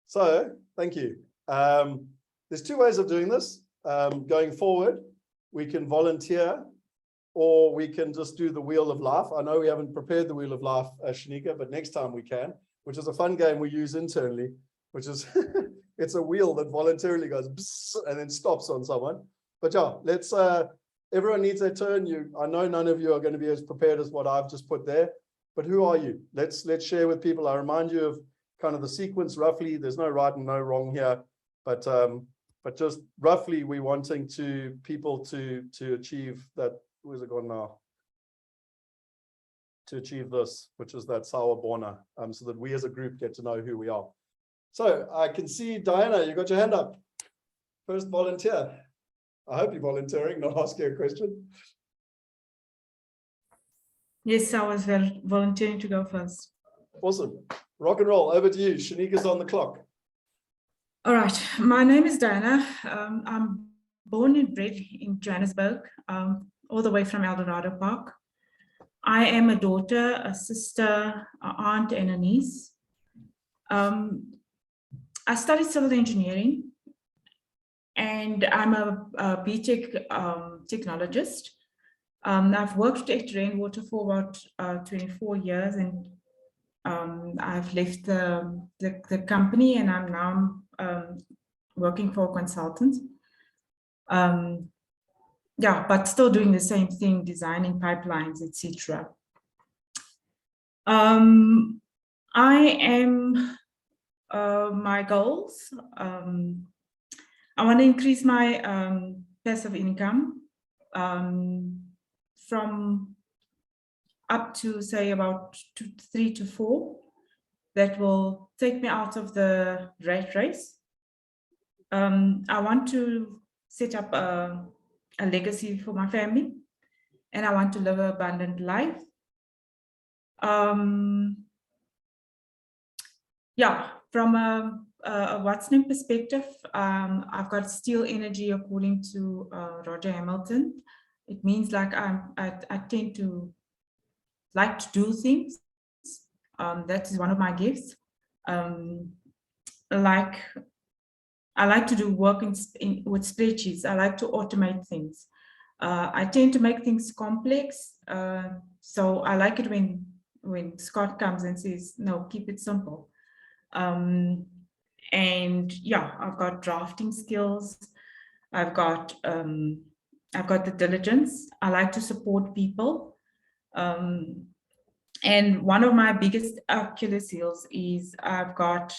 So thank you. There's 2 ways of doing this. Going forward, we can volunteer, or we can just do the Wheel of Life. I know we haven't prepared the Wheel of Life, Shanika, but next time we can, which is a fun game we use internally, which is it's a wheel that voluntarily goes and then stops on someone. But yeah, let's everyone needs their turn. I know none of you are going to be as prepared as what I've just put there, but who are you? Let's share with people. I remind you of kind of the sequence roughly. There's no right and no wrong here, but just roughly, we're wanting people to achieve that. Where's it gone now? To achieve this, which is that Sawubona, so that we as a group get to know who we are. So I can see Diana, you got your hand up. First volunteer. I hope you're volunteering, not asking a question. Yes, I was volunteering to go first. Awesome. Rock and roll. Over to you. Shanika's on the clock. All right. My name is Diana. I'm born and bred in Johannesburg, all the way from Eldorado Park. I am a daughter, a sister, an aunt, and a niece. I studied civil engineering, and I'm a BTech technologist. I've worked at Rainwater for about 24 years, and I've left the company, and I'm now working for a consultant. Yeah, but still doing the same thing, designing pipelines, etc. I am my goals. I want to increase my passive income from up to, say, about 3 to 4. That will take me out of the rat race. I want to set up a legacy for my family, and I want to live an abundant life. Yeah, from a what's name perspective, I've got steel energy according to Roger Hamilton. It means like I tend to like to do things. That is one of my gifts. I like to do work with spreadsheets. I like to automate things. I tend to make things complex. So I like it when Scott comes and says, no, keep it simple. And yeah, I've got drafting skills. I've got the diligence. I like to support people. And one of my biggest Achilles heels is I've got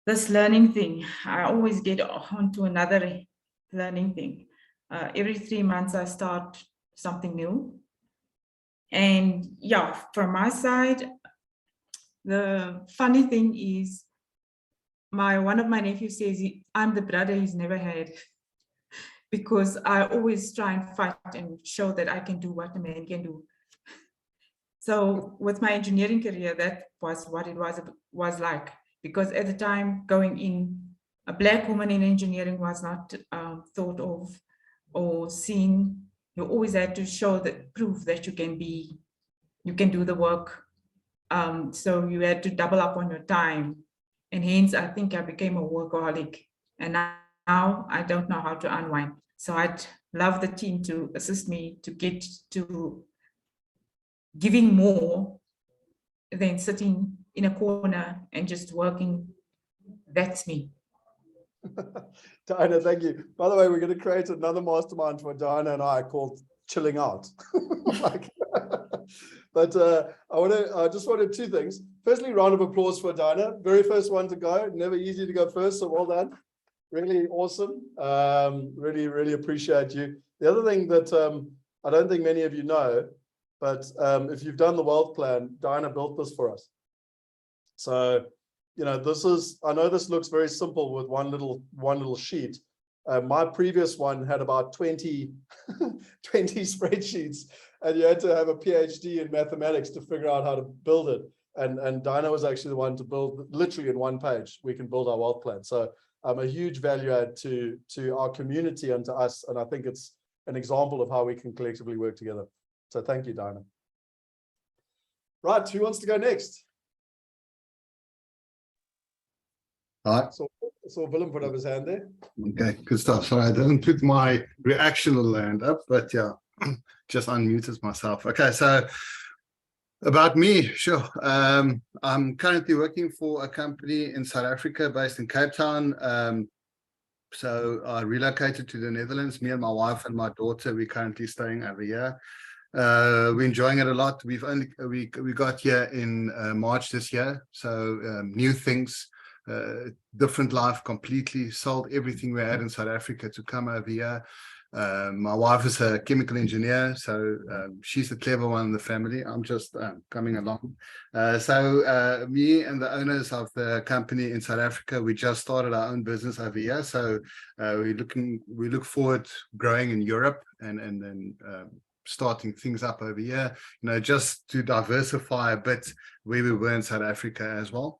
this learning thing. I always get onto another learning thing. Every 3 months, I start something new. And yeah, from my side, the funny thing is, one of my nephews says I'm the brother he's never had, because I always try and fight and show that I can do what a man can do. So with my engineering career, that was what it was like, because at the time going in, a Black woman in engineering was not thought of or seen. You always had to show that proof that you can do the work. So you had to double up on your time, and hence I think I became a workaholic. And now I don't know how to unwind. So I'd love the team to assist me to get to giving more than sitting in a corner and just working. That's me. Diana, thank you. By the way, we're going to create another mastermind for Diana and I called Chilling Out. But I just wanted two things. Firstly, round of applause for Diana. Very first one to go. Never easy to go first, so well done. Really awesome. Really, really appreciate you. The other thing that I don't think many of you know, but if you've done the wealth plan, Diana built this for us. So, you know, this is, I know this looks very simple with one little sheet. My previous one had about 20 spreadsheets, and you had to have a PhD in mathematics to figure out how to build it. And Diana was actually the one to build, literally in one page, we can build our wealth plan. So a huge value add to our community and to us. And I think it's an example of how we can collectively work together. So thank you, Diana. Right, who wants to go next? All right. So Willem put up his hand there. Okay, good stuff. Sorry, I didn't put my reactional hand up, but yeah, just unmuted myself. Okay, so about me, sure. I'm currently working for a company in South Africa based in Cape Town. So I relocated to the Netherlands. Me and my wife and my daughter, we're currently staying over here. We're enjoying it a lot. We got here in March this year, so new things. Different life completely, sold everything we had in South Africa to come over here. My wife is a chemical engineer, so she's the clever one in the family. I'm just coming along. So me and the owners of the company in South Africa, we just started our own business over here. So we look forward to growing in Europe and starting things up over here, you know, just to diversify a bit where we were in South Africa as well.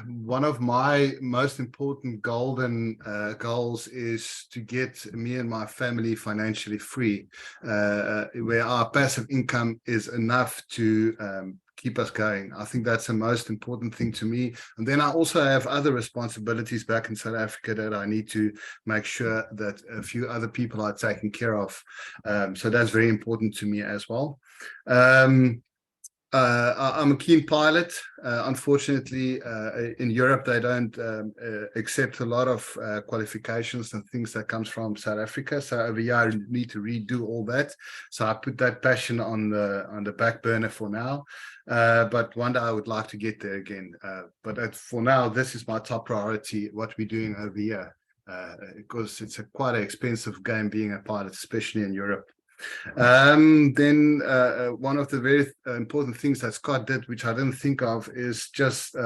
One of my most important golden goals is to get me and my family financially free, where our passive income is enough to keep us going. I think that's the most important thing to me. And then I also have other responsibilities back in South Africa that I need to make sure that a few other people are taken care of. So that's very important to me as well. I'm a keen pilot. Unfortunately, in Europe, they don't accept a lot of qualifications and things that comes from South Africa. So over here, I need to redo all that. So I put that passion on the back burner for now. But one day I would like to get there again. But for now, this is my top priority, what we're doing over here, because it's quite an expensive game being a pilot, especially in Europe. Then one of the very important things that Scott did, which I didn't think of, is just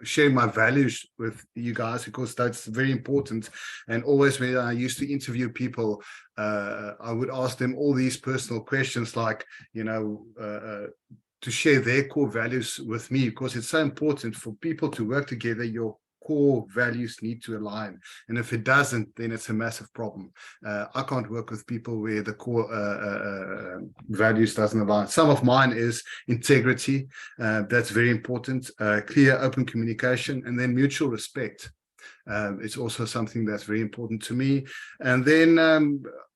share my values with you guys, because that's very important. And always when I used to interview people, I would ask them all these personal questions, like, you know, to share their core values with me, because it's so important for people to work together. Your core values need to align, and if it doesn't, then it's a massive problem. I can't work with people where the core values doesn't align. Some of mine is integrity, that's very important, clear, open communication, and then mutual respect. It's also something that's very important to me. And then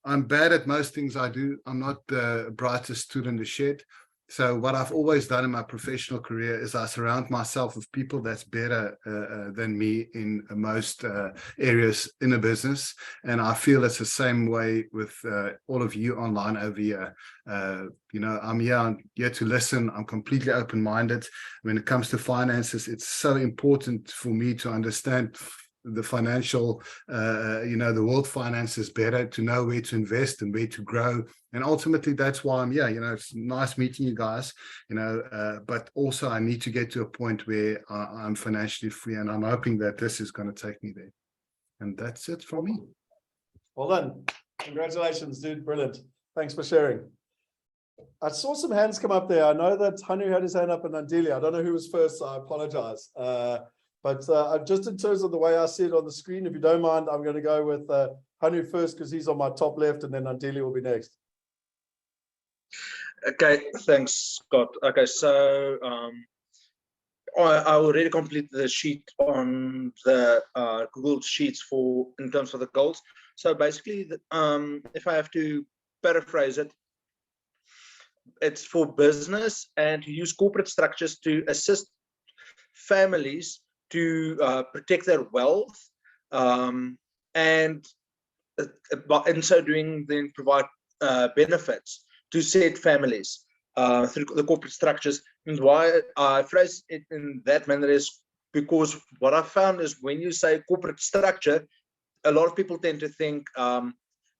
I'm bad at most things I do. I'm not the brightest tool in the shed. So what I've always done in my professional career is I surround myself with people that's better than me in most areas in a business. And I feel it's the same way with all of you online over here. You know, I'm here to listen. I'm completely open-minded. When it comes to finances, it's so important for me to understand the financial, you know, the world finances better, to know where to invest and where to grow. And ultimately, that's why I'm here. You know, it's nice meeting you guys, you know, but also I need to get to a point where I'm financially free, and I'm hoping that this is going to take me there. And that's it from me. Well done. Congratulations, dude. Brilliant. Thanks for sharing. I saw some hands come up there. I know that Hanu had his hand up and Andili. I don't know who was first, so I apologize. But just in terms of the way I see it on the screen, if you don't mind, I'm going to go with Hanu first because he's on my top left, and then Andili will be next. Okay, thanks, Scott. Okay, so I already completed the sheet on the Google Sheets in terms of the goals. So basically, if I have to paraphrase it, it's for business and to use corporate structures to assist families to protect their wealth, and in so doing, then provide benefits to said families through the corporate structures. And why I phrase it in that manner is because what I found is when you say corporate structure, a lot of people tend to think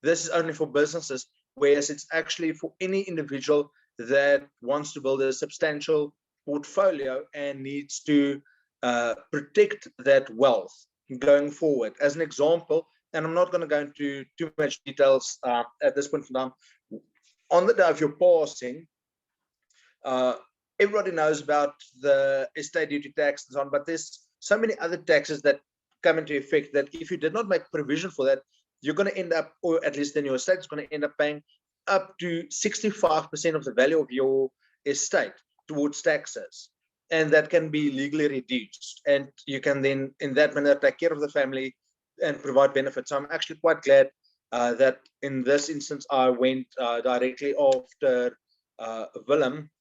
this is only for businesses, whereas it's actually for any individual that wants to build a substantial portfolio and needs to protect that wealth going forward. As an example, and I'm not going to go into too much details at this point in time, on the day of your passing, everybody knows about the estate duty tax and so on, but there's so many other taxes that come into effect that if you did not make provision for that, you're going to end up, or at least in your estate, is going to end up paying up to 65% of the value of your estate towards taxes. And that can be legally reduced. And you can then, in that manner, take care of the family and provide benefits. So I'm actually quite glad that in this instance, I went directly after Willem,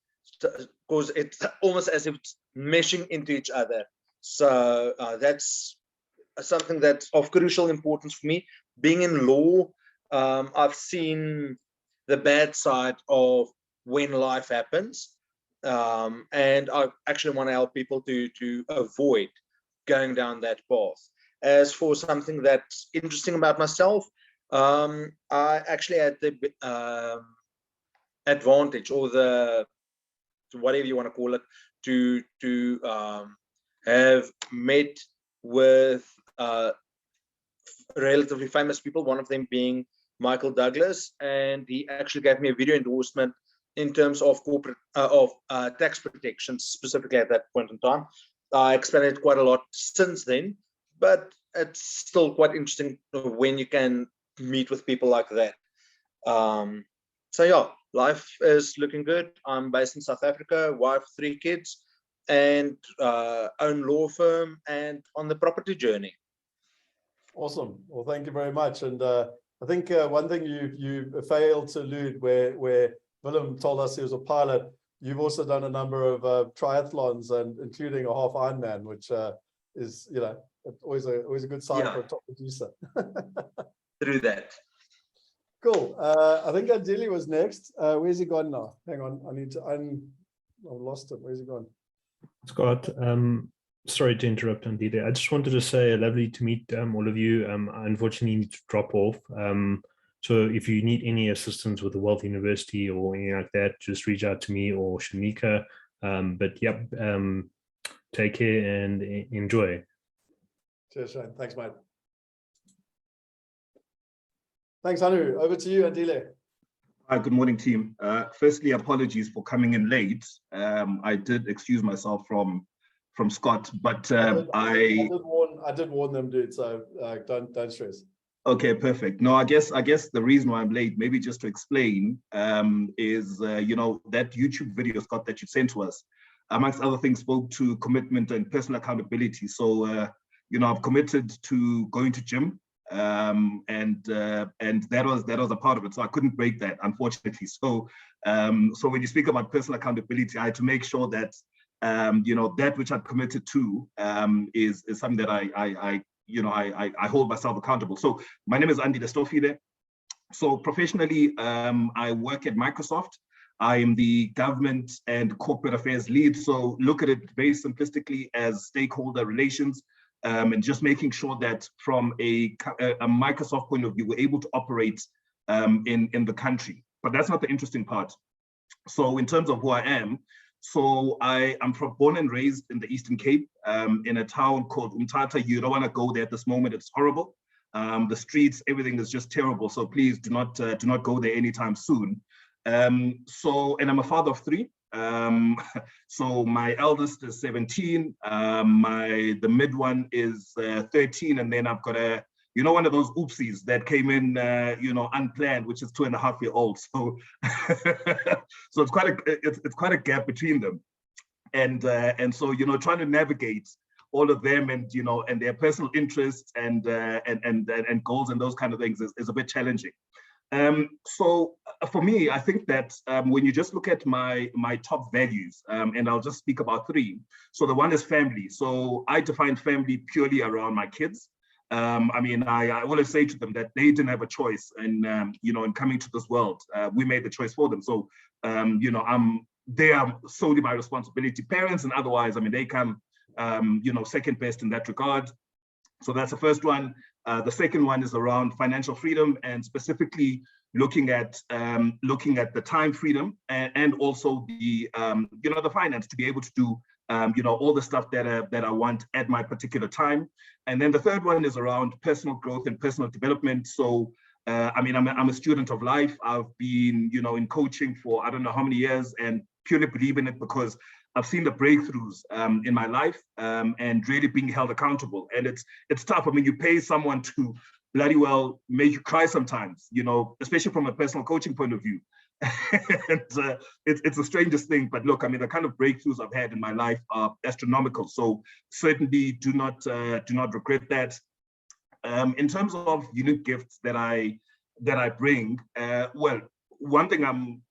because it's almost as if it's meshing into each other. So that's something that's of crucial importance for me. Being in law, I've seen the bad side of when life happens. And I actually want to help people to avoid going down that path. As for something that's interesting about myself, I actually had the advantage, or the whatever you want to call it, to have met with relatively famous people, one of them being Michael Douglas, and he actually gave me a video endorsement in terms of corporate tax protections, specifically at that point in time. I expanded quite a lot since then, but it's still quite interesting when you can meet with people like that. So yeah, life is looking good. I'm based in South Africa, wife, 3 kids, and own law firm, and on the property journey. Awesome. Well, thank you very much. And I think one thing you failed to allude, where Willem told us he was a pilot, you've also done a number of triathlons, and including a half Ironman, which is, you know, always a good sign for a top producer. Through that. Cool. I think Andili was next. Where's he gone now? Hang on, I need to I've lost him. Where's he gone? Scott, sorry to interrupt, Andili. I just wanted to say lovely to meet all of you. I unfortunately need to drop off. So if you need any assistance with the Wealth University or anything like that, just reach out to me or Shanika. But yep, take care and enjoy. Cheers, Shane. Thanks, mate. Thanks, Anu. Over to you, Andile. Hi, good morning, team. Firstly, apologies for coming in late. I did excuse myself from Scott, but I did warn them, dude. So don't stress. Okay, perfect. No, I guess the reason why I'm late, maybe just to explain, is you know, that YouTube video, Scott, that you sent to us, amongst other things, spoke to commitment and personal accountability. So you know, I've committed to going to gym, and that was a part of it. So I couldn't break that, unfortunately. So so when you speak about personal accountability, I had to make sure that you know, that which I've committed to is something that I hold myself accountable. So my name is Andy Destofile. So professionally, I work at Microsoft. I am the government and corporate affairs lead. So look at it very simplistically as stakeholder relations, and just making sure that from a Microsoft point of view, we're able to operate in the country. But that's not the interesting part. So in terms of who I am, so I am born and raised in the Eastern Cape, in a town called Umtata. You don't want to go there at this moment, it's horrible. The streets, everything is just terrible. So please do not go there anytime soon. And I'm a father of 3. So my eldest is 17, the mid one is 13, and then I've got one of those oopsies that came in, unplanned, which is 2.5-year-old. So, so it's quite a gap between them, and so trying to navigate all of them and and their personal interests and goals and those kind of things is a bit challenging. So for me, I think that when you just look at my top values, and I'll just speak about 3. So the one is family. So I define family purely around my kids. I always say to them that they didn't have a choice in coming to this world. We made the choice for them. So, they are solely my responsibility. Parents and otherwise, they come, second best in that regard. So that's the first one. The second one is around financial freedom, and specifically looking at the time freedom and also the the finance to be able to do all the stuff that I want at my particular time. And then the third one is around personal growth and personal development. So I'm a student of life. I've been in coaching for I don't know how many years, and purely believe in it because I've seen the breakthroughs in my life, and really being held accountable. And it's tough. You pay someone to bloody well make you cry sometimes, especially from a personal coaching point of view. And it's the strangest thing. But look, the kind of breakthroughs I've had in my life are astronomical. So certainly do not regret that. In terms of unique gifts that I bring, well, one thing I'm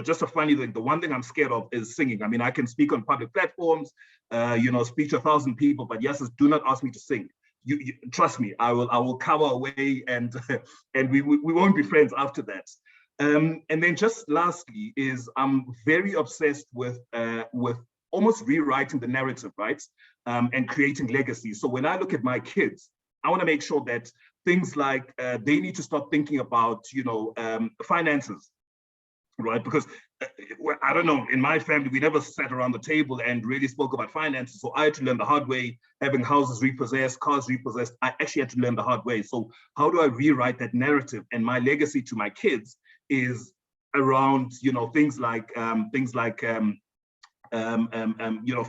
just a funny thing. The one thing I'm scared of is singing. I can speak on public platforms, speak to 1,000 people, but yes, do not ask me to sing. You trust me, I will cower away, and we won't be friends after that. And then just lastly is I'm very obsessed with almost rewriting the narrative, right? And creating legacy. So when I look at my kids, I want to make sure that things like they need to start thinking about finances. Right, because I don't know, in my family, we never sat around the table and really spoke about finances. So I had to learn the hard way, having houses repossessed, cars repossessed. I actually had to learn the hard way. So how do I rewrite that narrative? And my legacy to my kids is around, things like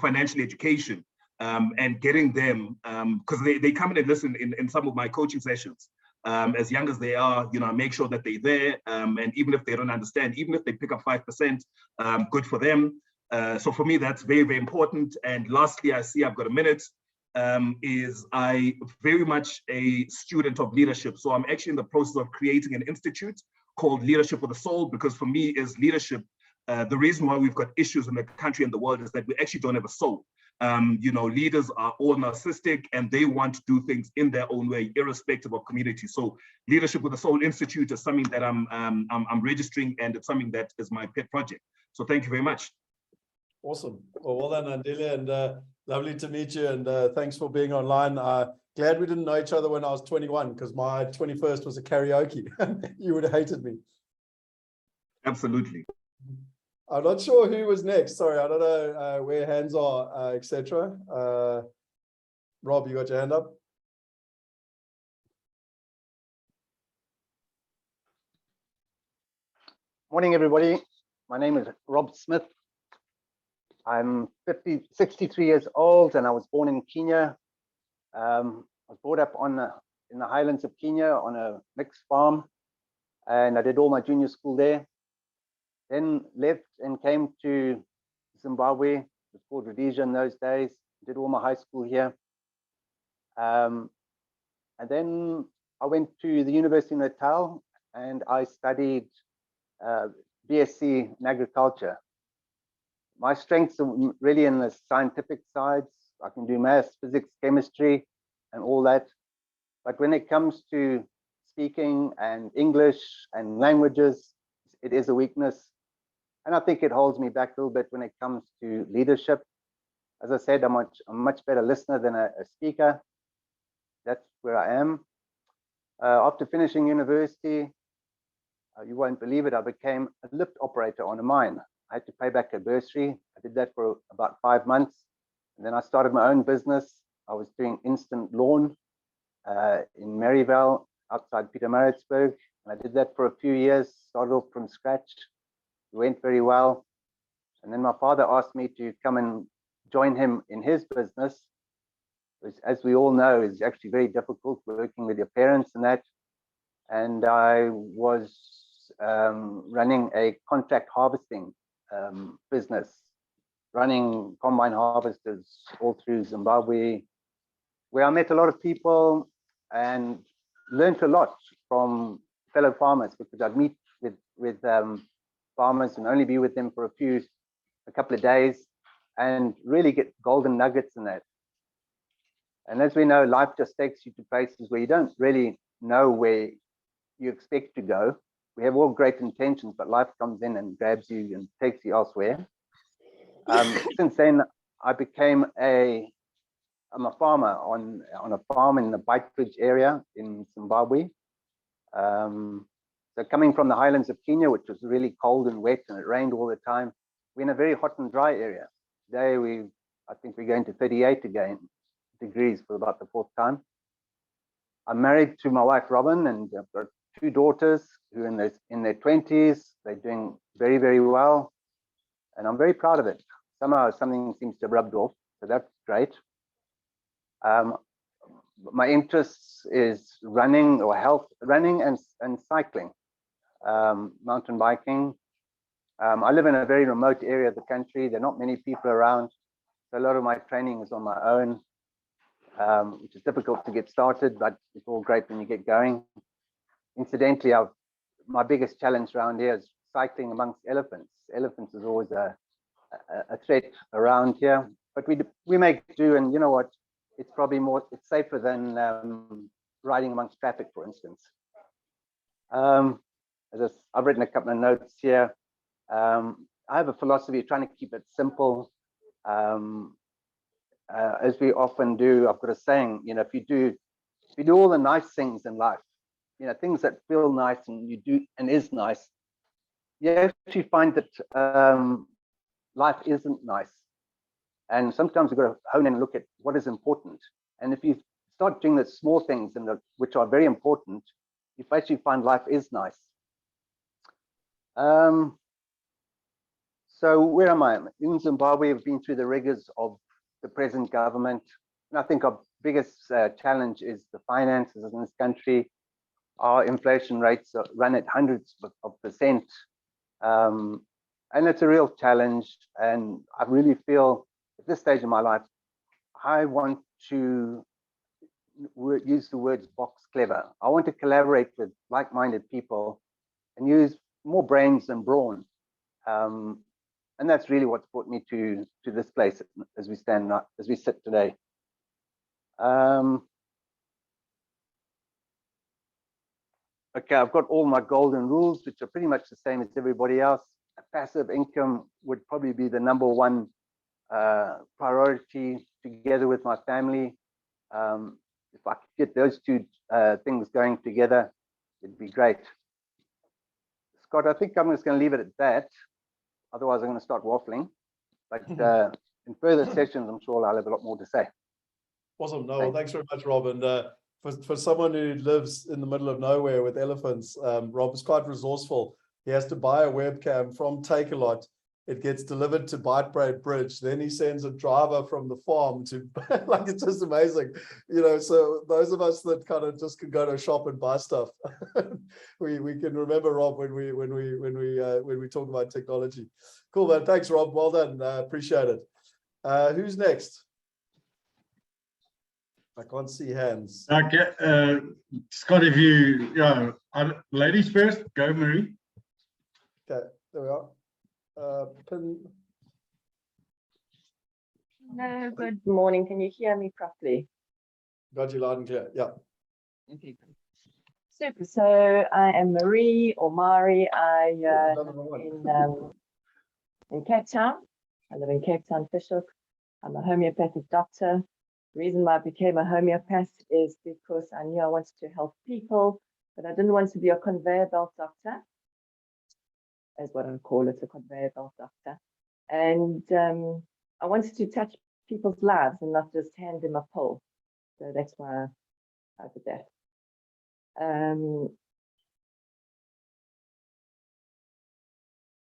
financial education, and getting them, because they come in and listen in some of my coaching sessions. As young as they are, I make sure that they're there. And even if they don't understand, even if they pick up 5%, good for them. So for me, that's very, very important. And lastly, I see I've got a minute, is I very much a student of leadership. So I'm actually in the process of creating an institute called Leadership with a Soul, because for me is leadership. The reason why we've got issues in the country and the world is that we actually don't have a soul. Leaders are all narcissistic and they want to do things in their own way, irrespective of community. So Leadership with the Soul Institute is something that I'm registering, and it's something that is my pet project. So thank you very much. Awesome. Well done, Andile, and lovely to meet you. And thanks for being online. Glad we didn't know each other when I was 21, because my 21st was a karaoke. You would have hated me. Absolutely. I'm not sure who was next. Sorry, I don't know where hands are, etc. Rob, you got your hand up? Morning, everybody. My name is Rob Smith. I'm 63 years old, and I was born in Kenya. I was brought up in the highlands of Kenya on a mixed farm, and I did all my junior school there. Then left and came to Zimbabwe. It was called Rhodesia in those days. Did all my high school here. And then I went to the University of Natal, and I studied BSc in agriculture. My strengths are really in the scientific sides. I can do maths, physics, chemistry, and all that. But when it comes to speaking and English and languages, it is a weakness. And I think it holds me back a little bit when it comes to leadership. As I said, I'm a much better listener than a speaker. That's where I am. After finishing university, you won't believe it, I became a lift operator on a mine. I had to pay back a bursary. I did that for about 5 months. And then I started my own business. I was doing instant lawn. in Maryvale, outside Pietermaritzburg. And I did that for a few years, started off from scratch. It went very well. And then my father asked me to come and join him in his business, which, as we all know, is actually very difficult working with your parents and that. And I was running a contract harvesting business, running combine harvesters all through Zimbabwe, where I met a lot of people and learned a lot from fellow farmers, because I'd meet with farmers and only be with them for a couple of days, and really get golden nuggets in that. And as we know, life just takes you to places where you don't really know where you expect to go. We have all great intentions, but life comes in and grabs you and takes you elsewhere. Since then, I'm a farmer on a farm in the Beitbridge area in Zimbabwe. So coming from the highlands of Kenya, which was really cold and wet and it rained all the time, we're in a very hot and dry area. Today, I think we're going to 38 degrees for about the 4th time. I'm married to my wife, Robin, and I've got 2 daughters who are in their 20s. They're doing very, very well. And I'm very proud of it. Somehow something seems to have rubbed off, so that's great. My interests is running and cycling, mountain biking. I live in a very remote area of the country. There are not many people around. So a lot of my training is on my own, which is difficult to get started, but it's all great when you get going. Incidentally, my biggest challenge around here is cycling amongst elephants. Elephants is always a threat around here, but we make do, and you know what? It's probably it's safer than riding amongst traffic, for instance. I've written a couple of notes here. I have a philosophy of trying to keep it simple. As we often do, I've got a saying, if you do all the nice things in life, things that feel nice and you do and is nice, you actually find that life isn't nice. And sometimes we've got to hone in and look at what is important. And if you start doing the small things which are very important, you actually find life is nice. So where am I? In Zimbabwe, I've been through the rigors of the present government. And I think our biggest challenge is the finances in this country. Our inflation rates run at hundreds of percent. And it's a real challenge. And I really feel at this stage of my life, I want to use the words box clever. I want to collaborate with like-minded people and use more brains than brawn. And that's really what's brought me to this place as we sit today. Okay, I've got all my golden rules, which are pretty much the same as everybody else. Passive income would probably be the #1 priority, together with my family. If I could get those 2 things going together, it'd be great. Scott, I think I'm just going to leave it at that. Otherwise, I'm going to start waffling. But in further sessions, I'm sure I'll have a lot more to say. Awesome. No, well, thanks very much, Rob. And for someone who lives in the middle of nowhere with elephants, Rob is quite resourceful. He has to buy a webcam from Takealot. It gets delivered to Beitbridge. Then he sends a driver from the farm to, like, it's just amazing. So those of us that kind of just can go to a shop and buy stuff, we can remember Rob when we talk about technology. Cool, man. Thanks, Rob. Well done. Appreciate it. Who's next? I can't see hands. Okay, Scott, if you, ladies first, go, Marie. Okay, there we are. Pin. Hello, good morning. Can you hear me properly? Got you loud and clear. Yeah. Okay, good. Super. So I am Marie or Mari. I in Cape Town. I live in Cape Town, Fishhook. I'm a homeopathic doctor. The reason why I became a homeopath is because I knew I wanted to help people, but I didn't want to be a conveyor belt doctor, as what I call it, a conveyor belt doctor. And I wanted to touch people's lives and not just hand them a pill. So that's why How did that?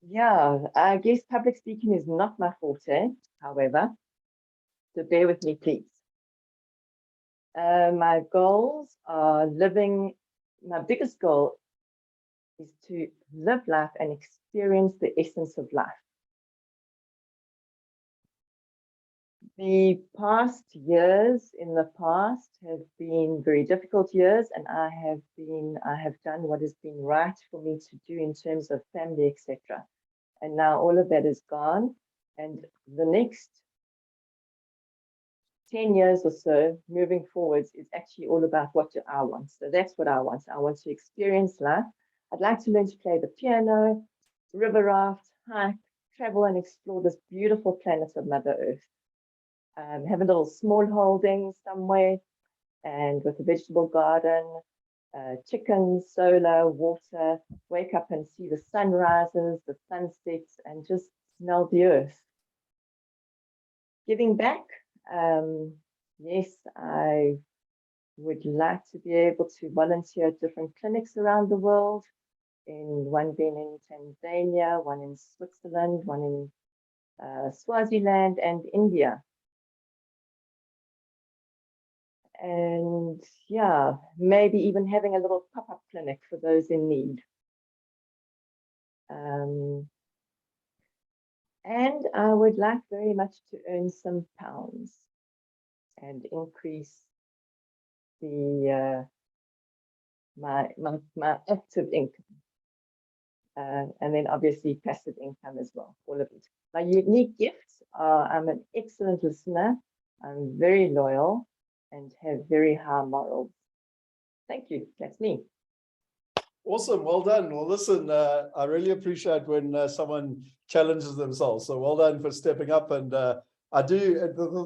Yeah, I guess public speaking is not my forte, however, so bear with me, please. My goals are my biggest goal is to live life and experience the essence of life. The past years in the past have been very difficult years, and I have done what has been right for me to do in terms of family, etc. And now all of that is gone, and the next 10 years or so moving forwards is actually all about what do I want. So that's what I want. I want to experience life. I'd like to learn to play the piano, river raft, hike, travel and explore this beautiful planet of Mother Earth. Have a little small holding somewhere and with a vegetable garden, chickens, solar, water, wake up and see the sunrises, the sunsets, and just smell the earth. Giving back, yes, I would like to be able to volunteer at different clinics around the world, one being in Tanzania, one in Switzerland, one in Swaziland and India. And yeah, maybe even having a little pop-up clinic for those in need. And I would like very much to earn some pounds and increase the my active income. And then obviously passive income as well, all of it. My unique gifts are I'm an excellent listener, I'm very loyal, and have very high morals. Thank you. That's me. Awesome. Well done. Well, listen, I really appreciate when someone challenges themselves. So well done for stepping up. And the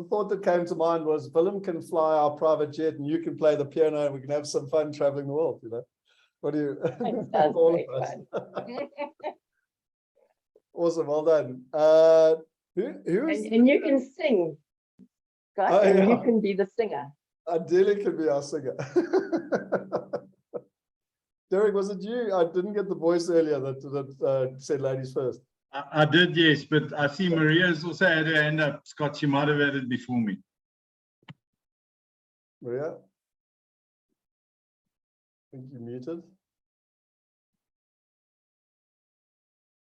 thought that came to mind was Willem can fly our private jet and you can play the piano and we can have some fun traveling the world, you know? What do you? That sounds great fun. Awesome. Well done. Who is and you can sing, Scott, and you can be the singer. Adele can be our singer. Derek, was it you? I didn't get the voice earlier that said ladies first. I did, yes, but I see Maria's also had her hand up. Scott, she might have had it before me. Maria? I think you're muted.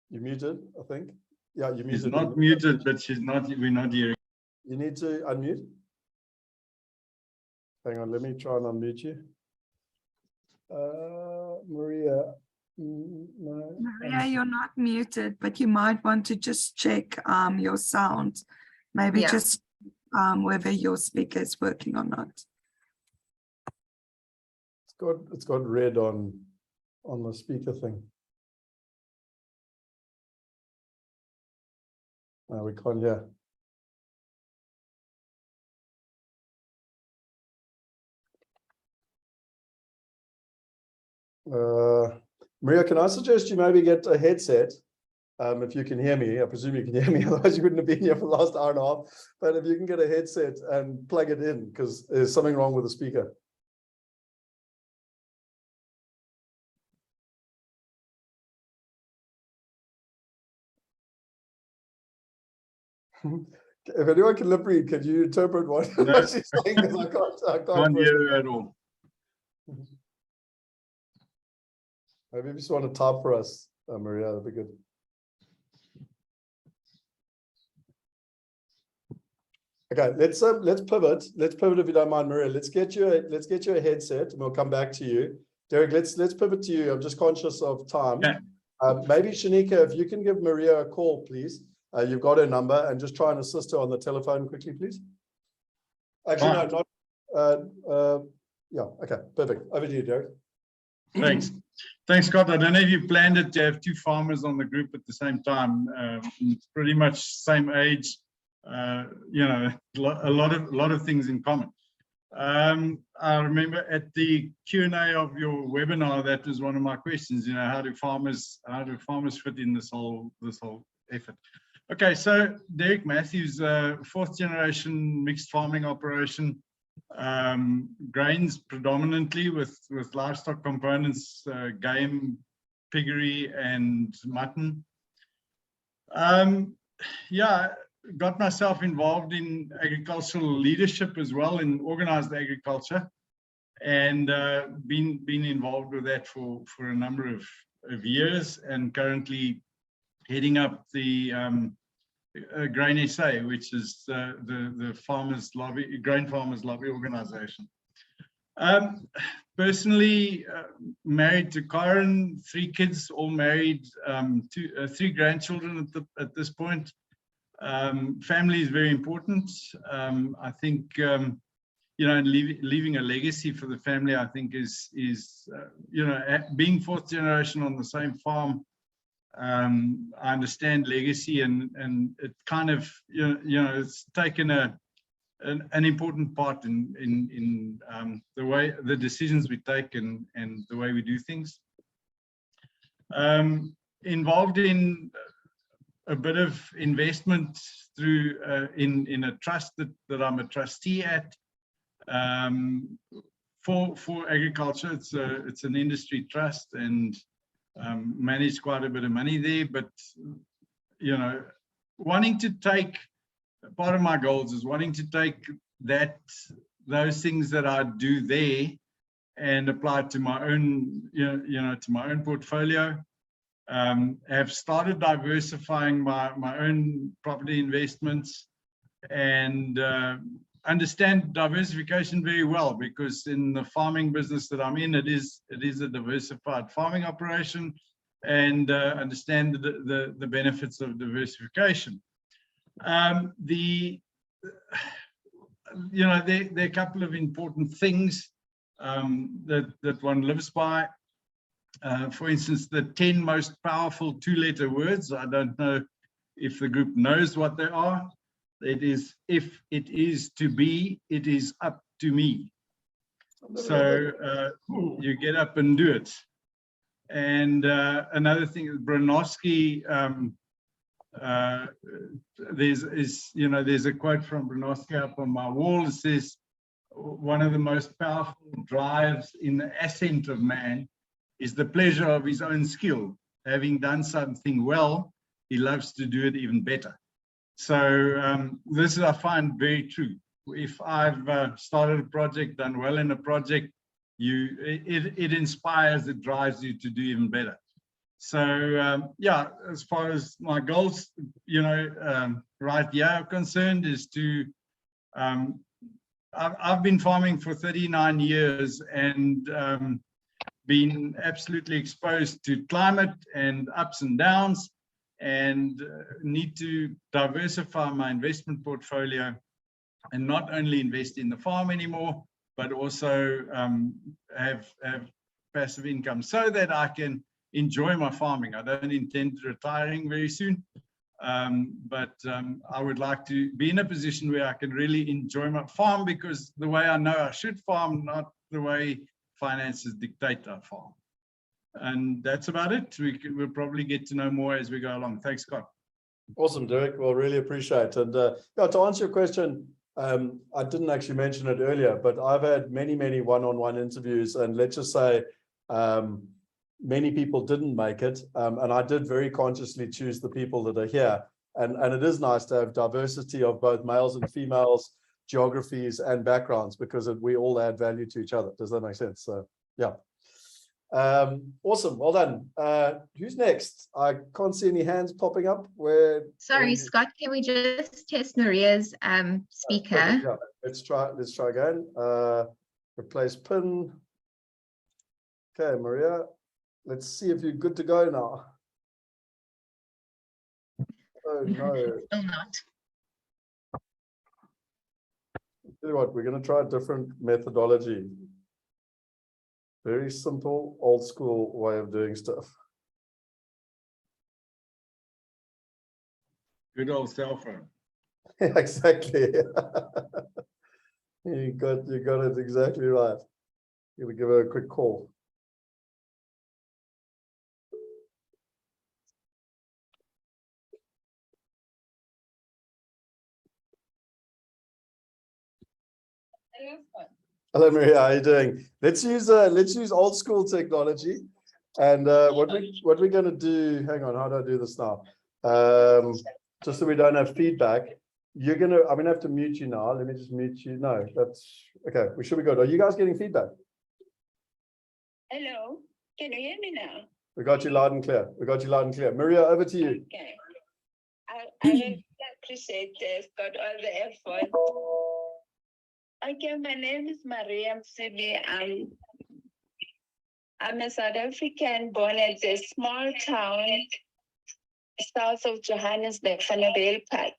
You're muted, I think. Yeah, you're muted. She's not muted, but we're not hearing. You need to unmute. Hang on, let me try and unmute you. Maria. No. Maria, you're not muted, but you might want to just check your sound. Maybe just whether your speaker is working or not. It's got red on the speaker thing. No, we can't hear. Maria, can I suggest you maybe get a headset? If you can hear me, I presume you can hear me, otherwise you wouldn't have been here for the last hour and a half. But if you can get a headset and plug it in, because there's something wrong with the speaker. If anyone can lip read, can you interpret what she's saying? Because I can't hear her at all. Maybe if you just want to type for us, Maria, that'd be good. Okay, let's pivot. Let's pivot if you don't mind, Maria. Let's get you a headset, and we'll come back to you. Derek, let's pivot to you. I'm just conscious of time. Yeah. Maybe Shanika, if you can give Maria a call, please. You've got her number, and just try and assist her on the telephone quickly, please. Actually, no, not. Yeah. Okay. Perfect. Over to you, Derek. Thanks. Thanks, Scott. I don't know if you planned it to have two farmers on the group at the same time. It's pretty much same age. You know, a lot of things in common. I remember at the Q&A of your webinar, that was one of my questions. You know, how do farmers fit in this whole effort? Okay, so Derek Matthews, fourth generation mixed farming operation. grains predominantly with livestock components, game, piggery, and mutton. Yeah, got myself involved in agricultural leadership as well, in organized agriculture, and been involved with that for a number of years, and currently heading up the Grain SA, which is the farmers lobby, grain farmers lobby organization. Personally, married to Karen, 3 kids, all married, 3 grandchildren at this point. Family is very important. I think you know, leaving a legacy for the family, I think is you know, being 4th generation on the same farm. I understand legacy, and it kind of you know it's taken an important part in the way the decisions we take and the way we do things. Involved in a bit of investment through in a trust that I'm a trustee at for agriculture. It's an industry trust, and manage quite a bit of money there. But you know, wanting to take, part of my goals is wanting to take those things that I do there and apply it to my own, you know, to my own portfolio. Have started diversifying my own property investments, and understand diversification very well, because in the farming business that I'm in, it is a diversified farming operation, and understand the benefits of diversification. You know, there are a couple of important things that one lives by. For instance, the 10 most powerful 2-letter words. I don't know if the group knows what they are. It is, if it is to be, it is up to me. So you get up and do it. And another thing is Bronowski. There's a quote from Bronowski up on my wall. It says, one of the most powerful drives in the ascent of man is the pleasure of his own skill. Having done something well, he loves to do it even better. So this I find very true. If I've started a project, done well in a project, it inspires, it drives you to do even better. So yeah, as far as my goals, you know, right here are concerned, is to I've been farming for 39 years and been absolutely exposed to climate and ups and downs, and need to diversify my investment portfolio, and not only invest in the farm anymore, but also have passive income, so that I can enjoy my farming. I don't intend retiring very soon, but I would like to be in a position where I can really enjoy my farm, because the way I know I should farm, not the way finances dictate our farm. And that's about it. We'll probably get to know more as we go along. Thanks, Scott. Awesome, Derek. Well, really appreciate it. And yeah, to answer your question, I didn't actually mention it earlier, but I've had many one-on-one interviews, and let's just say many people didn't make it, and I did very consciously choose the people that are here. And it is nice to have diversity of both males and females, geographies and backgrounds, because we all add value to each other. Does that make sense? So yeah. Awesome, well done. Who's next? I can't see any hands popping up. Sorry, Scott, can we just test Maria's speaker? Yeah, let's try again. Replace pin. Okay, Maria, let's see if you're good to go now. Oh no. Still not. Tell you what, we're going to try a different methodology. Very simple, old school way of doing stuff. Good old cell phone. Exactly. You got it exactly right. I'm going to give her a quick call. Hello, Maria. How are you doing? Let's use old school technology. And what we're going to do, hang on, how do I do this now? Just so we don't have feedback, I'm going to have to mute you now. Let me just mute you. No, that's okay. We should be good. Are you guys getting feedback? Hello, can you hear me now? We got you loud and clear. Maria, over to you. Okay. I really appreciate Scott, all the effort. Okay, my name is Maria Msibi. I'm a South African born at a small town south of Johannesburg, Vanderbijl Park.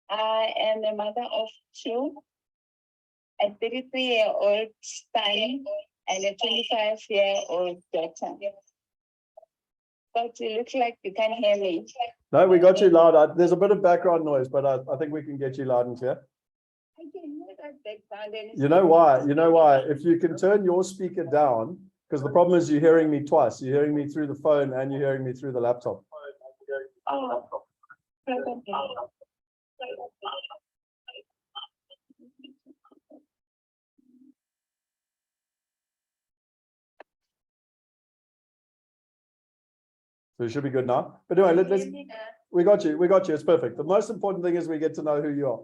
I am a mother of two, a 33-year-old son and a 25-year-old daughter. But you look like you can hear me. No, we got you loud. There's a bit of background noise, but I think we can get you loud and clear. I can hear that background. You know why? If you can turn your speaker down, because the problem is you're hearing me twice. You're hearing me through the phone and you're hearing me through the laptop. Oh, So it should be good now. But anyway, let's. We got you. It's perfect. The most important thing is we get to know who you are.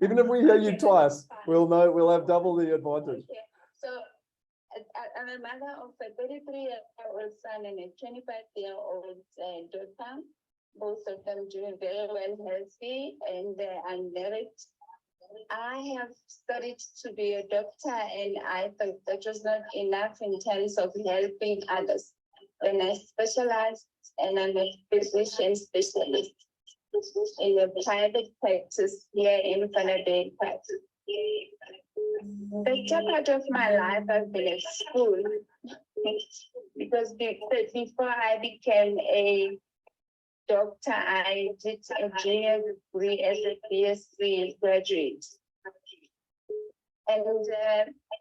Even if we hear you twice, we'll know. We'll have double the advantage. okay. So I'm a mother of a 33-year-old son and a 25-year-old daughter. Both of them doing very well, healthy, and I'm married. I have studied to be a doctor, and I thought that was not enough in terms of helping others. When I specialized, and I'm a physician specialist in a private practice here in Vanderbijl Park. The part of my life I've been at school because before I became a doctor, I did a junior degree as a BSc graduate. And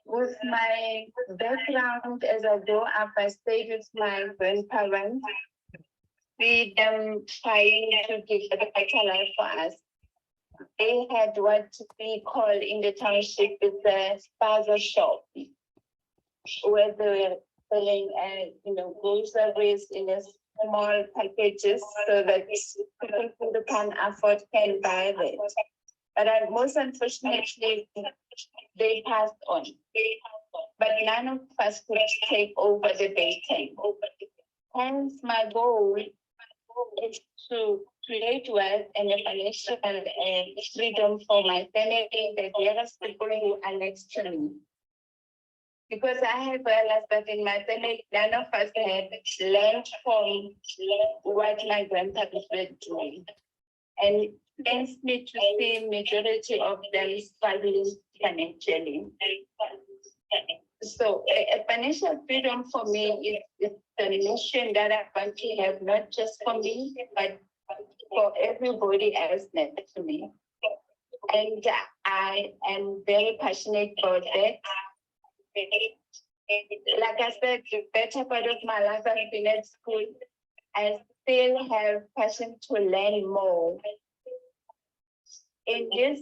with my background as I grew up, I stayed with my grandparents, see them trying to give a better life for us. They had what we call in the township is a spaza shop, where they were selling, groceries in a small packages so that people who can't afford can buy them. But most unfortunately, they passed on. But none of us could take over the baking. Hence, my goal is to create wealth and financial freedom for my family, the dearest people who are next to me. Because I have realized that in my family, none of us had learned from what my grandparents were doing. And it pains me to see majority of them struggling financially. So a financial freedom for me is the mission that I want to have, not just for me, but for everybody else next to me. And I am very passionate about that. Like I said, the better part of my life I've been at school. I still have passion to learn more. In this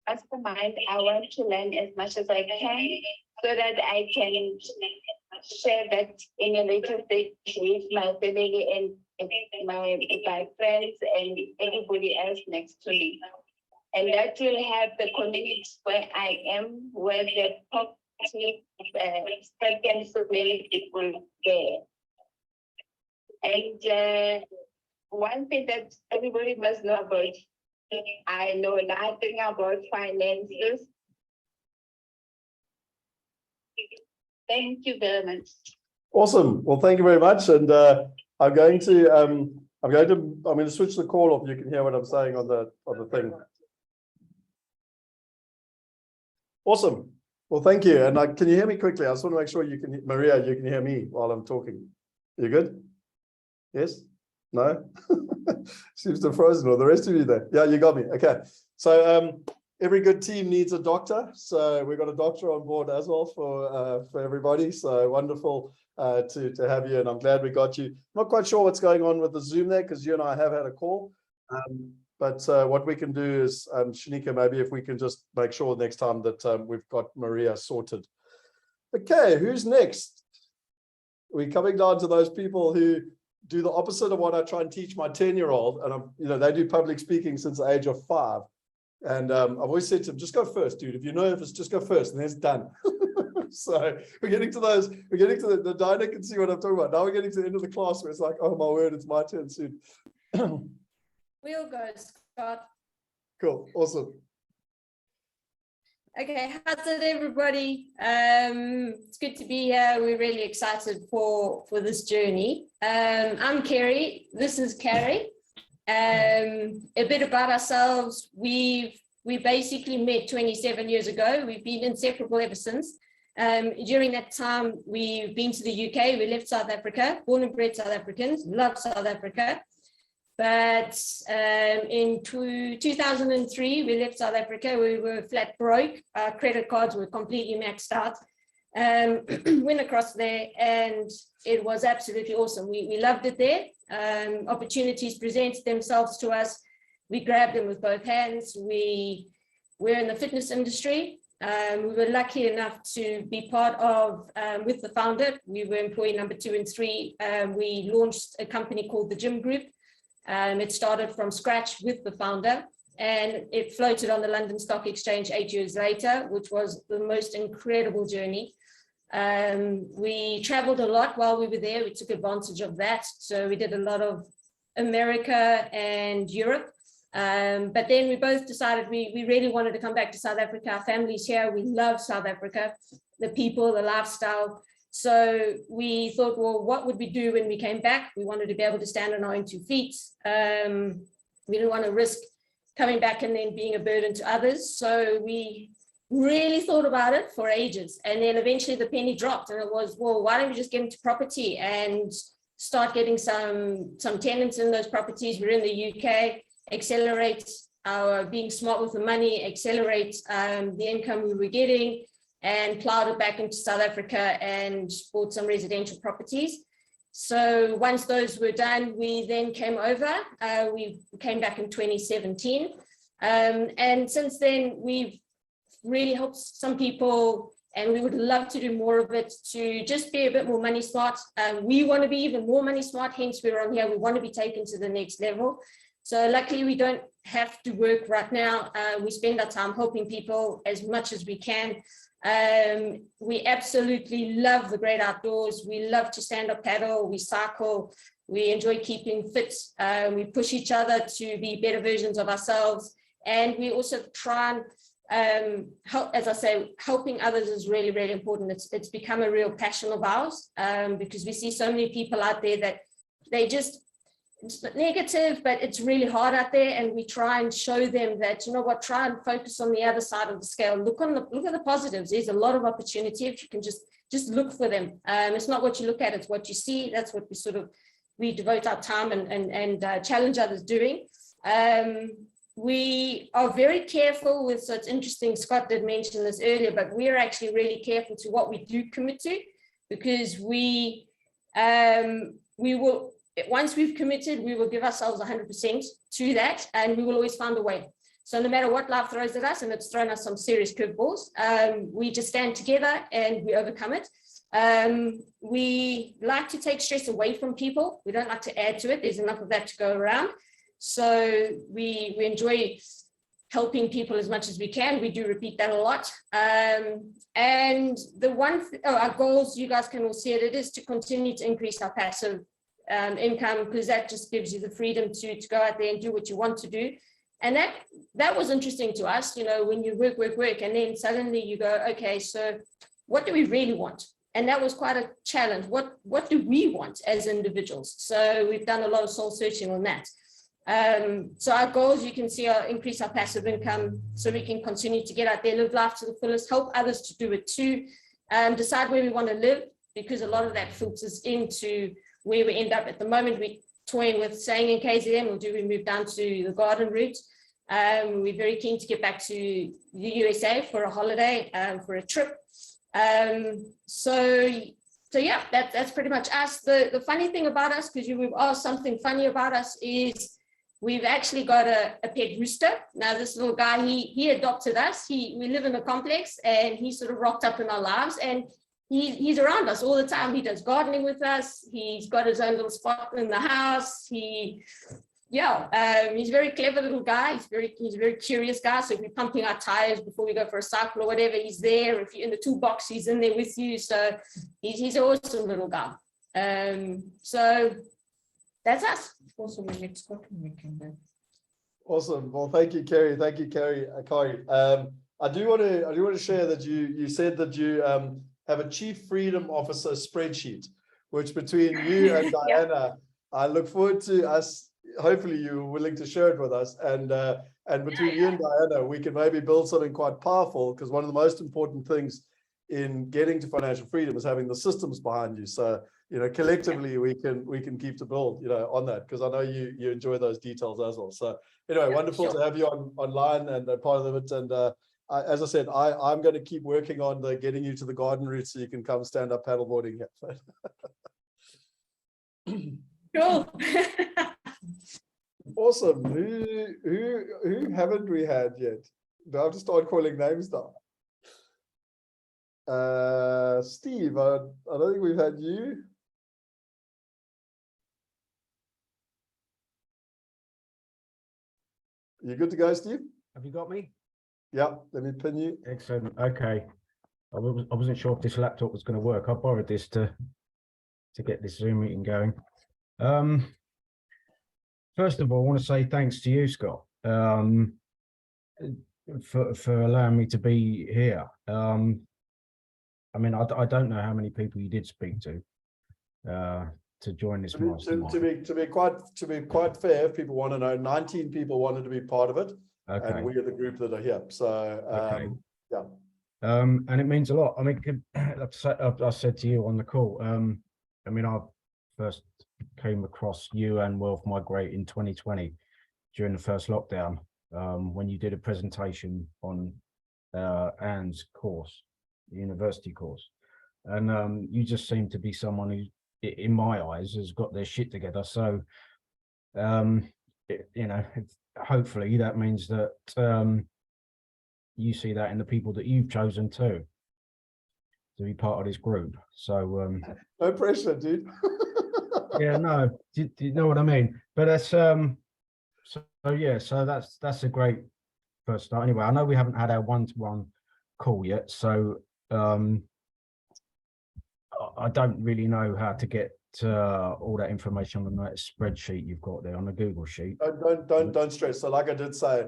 mastermind, I want to learn as much as I can so that I can share that in a later stage with my family and my friends and everybody else next to me. And that will help the communities where I am, where the poverty stricken so many people there. And one thing that everybody must know about, I know nothing about finances. Thank you very much. Awesome. Well, thank you very much. And I'm going to switch the call off. You can hear what I'm saying on the thing. Awesome. Well, thank you. And can you hear me quickly? I just want to make sure you can, Maria, you can hear me while I'm talking. You good? Yes? No? Seems to have frozen. Or the rest of you there? Yeah, you got me. Okay. So every good team needs a doctor. So we've got a doctor on board as well for everybody. So wonderful to have you. And I'm glad we got you. Not quite sure what's going on with the Zoom there because you and I have had a call. But what we can do is, Shanika, maybe if we can just make sure next time that we've got Maria sorted. Okay, who's next? We're coming down to those people who do the opposite of what I try and teach my 10-year-old. And they do public speaking since the age of 5. And I've always said to them, just go first, dude. If you're nervous, just go first, and then it's done. So we're getting to the Diana can see what I'm talking about. Now we're getting to the end of the class where it's like, oh my word, it's my turn soon. We'll go, Scott. Cool, awesome. Okay, how's it, everybody? It's good to be here. We're really excited for this journey. I'm Kerry. This is Carrie. A bit about ourselves. We basically met 27 years ago. We've been inseparable ever since. During that time, we've been to the UK. We left South Africa, born and bred South Africans, love South Africa. But in 2003, we left South Africa. We were flat broke. Our credit cards were completely maxed out. Went across there, and it was absolutely awesome. We loved it there. Opportunities presented themselves to us. We grabbed them with both hands. We're in the fitness industry. We were lucky enough to be part of, with the founder, we were employee number 2 and 3. We launched a company called the Gym Group. It started from scratch with the founder, and it floated on the London Stock Exchange 8 years later, which was the most incredible journey. We traveled a lot while we were there. We took advantage of that. So we did a lot of America and Europe. But then we both decided we really wanted to come back to South Africa. Our family's here. We love South Africa, the people, the lifestyle. So we thought, well, what would we do when we came back? We wanted to be able to stand on our own 2 feet. We didn't want to risk coming back and then being a burden to others. So we really thought about it for ages. And then eventually the penny dropped, and it was, well, why don't we just get into property and start getting some tenants in those properties? We're in the UK, accelerate our being smart with the money, accelerate the income we were getting, and plowed it back into South Africa and bought some residential properties. So once those were done, we then came over. We came back in 2017. And since then, we've really helped some people, and we would love to do more of it, to just be a bit more money smart. We want to be even more money smart, hence we're on here. We want to be taken to the next level. So luckily, we don't have to work right now. We spend our time helping people as much as we can. We absolutely love the great outdoors. We love to stand up paddle, we cycle, we enjoy keeping fit. We push each other to be better versions of ourselves. And we also try and help, as I say, helping others is really, really important. It's become a real passion of ours, because we see so many people out there that they just, it's negative, but it's really hard out there, and we try and show them that, you know what, try and focus on the other side of the scale. Look at the positives. There's a lot of opportunity if you can just look for them. It's not what you look at, it's what you see. That's what we devote our time and challenge others doing. We are very careful with, so it's interesting, Scott did mention this earlier, but we're actually really careful to what we do commit to, because we will, once we've committed, we will give ourselves 100% to that, and we will always find a way. So no matter what life throws at us, and it's thrown us some serious curveballs, we just stand together and we overcome it. We like to take stress away from people. We don't like to add to it. There's enough of that to go around. So we enjoy helping people as much as we can. We do repeat that a lot. And our goals, you guys can all see it, it is to continue to increase our passive income, because that just gives you the freedom to go out there and do what you want to do. And that was interesting to us, you know, when you work, and then suddenly you go, okay, so what do we really want? And that was quite a challenge. What do we want as individuals? So we've done a lot of soul searching on that. So our goals, you can see, are increase our passive income so we can continue to get out there, live life to the fullest, help others to do it too, decide where we want to live, because a lot of that filters into where we end up. At the moment, we're toying with staying in KZN, or do we move down to the garden route? We're very keen to get back to the USA for a holiday, for a trip. So yeah, that's pretty much us. The funny thing about us, because you asked something funny about us, is we've actually got a pet rooster. Now, this little guy, he adopted us. We live in a complex, and he sort of rocked up in our lives, and he's around us all the time. He does gardening with us. He's got his own little spot in the house. He's a very clever little guy. He's a very curious guy. So if we're pumping our tires before we go for a cycle or whatever, he's there. If you're in the toolbox, he's in there with you. So he's an awesome little guy. So that's us. Also, my next question we can do. Awesome. Well, thank you, Kerry. Thank you, Kari. I do want to share that you said that you have a Chief Freedom Officer spreadsheet, which between you and Diana, I look forward to us. Hopefully, you're willing to share it with us, and between you and Diana, we can maybe build something quite powerful. Because one of the most important things in getting to financial freedom is having the systems behind you. So, collectively we can keep to build, on that, because I know you enjoy those details as well. So anyway, wonderful to have you online and part of it. And as I said, I'm going to keep working on getting you to the garden route so you can come stand up paddleboarding here. Cool. Awesome. Who haven't we had yet? Do I have to start calling names now? Steve, I don't think we've had you. You good to go, Steve? Have you got me? Yeah, let me pin you. Excellent. Okay. I wasn't sure if this laptop was going to work. I borrowed this to get this Zoom meeting going. First of all, I want to say thanks to you, Scott, for allowing me to be here. I mean, I don't know how many people you did speak to join this mastermind. To be quite fair, if people want to know, 19 people wanted to be part of it, okay, and we are the group that are here. So okay. yeah. And it means a lot. I mean, I said to you on the call. I mean, I first came across you and Wealth Migrate in 2020 during the first lockdown, when you did a presentation on Anne's course, the university course, and you just seem to be someone who, in my eyes, has got their shit together. So hopefully that means that you see that in the people that you've chosen to be part of this group. So no pressure, dude. yeah, no, do you know what I mean? But that's so that's a great first start. Anyway, I know we haven't had our one-to-one call yet, so I don't really know how to get all that information on that spreadsheet you've got there on the Google sheet. Don't stress. So like I did say,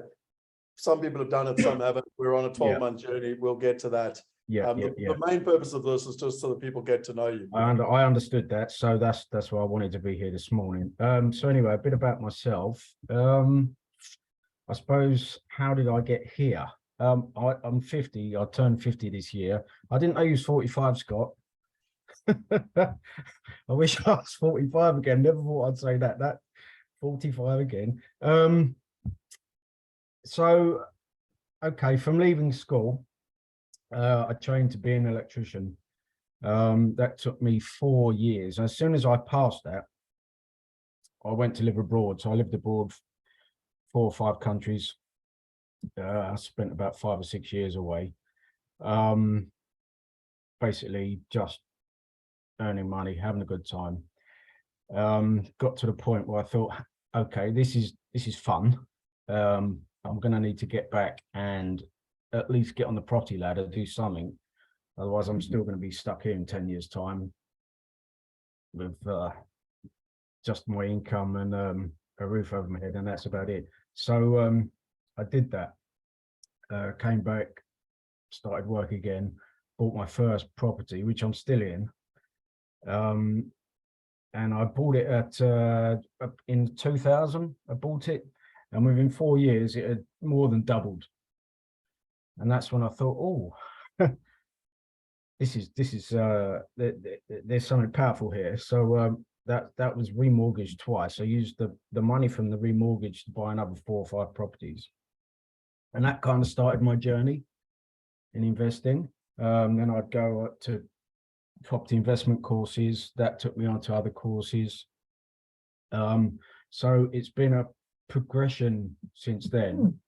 some people have done it, some haven't. We're on a 12-month journey. We'll get to that. The main purpose of this is just so that people get to know you. I understood that, so that's why I wanted to be here this morning. So anyway, a bit about myself. I suppose, how did I get here? I'm 50. I turned 50 this year. I didn't know you was 45, Scott. I wish I was 45 again. Never thought I'd say that 45 again. So okay, from leaving school, I trained to be an electrician. That took me 4 years. As soon as I passed that, I went to live abroad. So I lived abroad 4 or 5 countries. I spent about 5 or 6 years away, basically just earning money, having a good time. Got to the point where I thought, okay, this is fun. I'm going to need to get back and at least get on the property ladder, do something. Otherwise, I'm still going to be stuck here in 10 years' time with just my income and a roof over my head, and that's about it. So I did that, came back, started work again, bought my first property, which I'm still in. And I bought it at in 2000. I bought it, and within 4 years, it had more than doubled. And that's when I thought, oh, this is there's something powerful here. So that was remortgaged twice. I used the money from the remortgage to buy another 4 or 5 properties, and that kind of started my journey in investing. Then I'd go up to property investment courses. That took me on to other courses. So it's been progression since then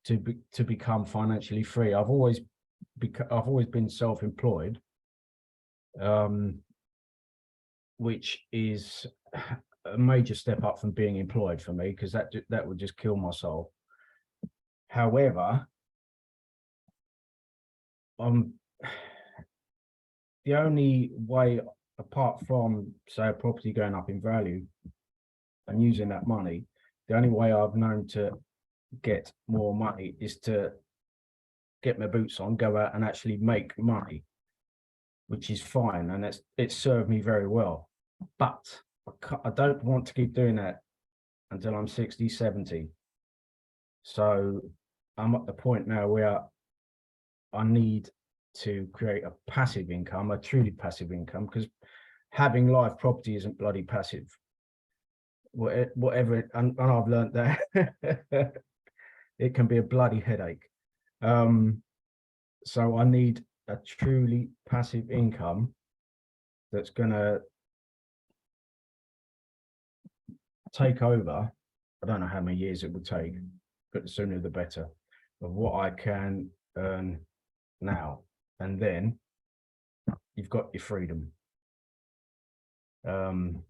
to become financially free. I've always been self-employed, which is a major step up from being employed for me, because that would just kill my soul. However, the only way, apart from, say, a property going up in value and using that money, the only way I've known to get more money is to get my boots on, go out and actually make money, which is fine, and it's served me very well. But I don't want to keep doing that until I'm 60, 70. So I'm at the point now where I need to create a passive income, a truly passive income, because having live property isn't bloody passive. Whatever, and I've learned that it can be a bloody headache. So I need a truly passive income that's gonna take over. I don't know how many years it will take, but the sooner the better, of what I can earn now. And then you've got your freedom. And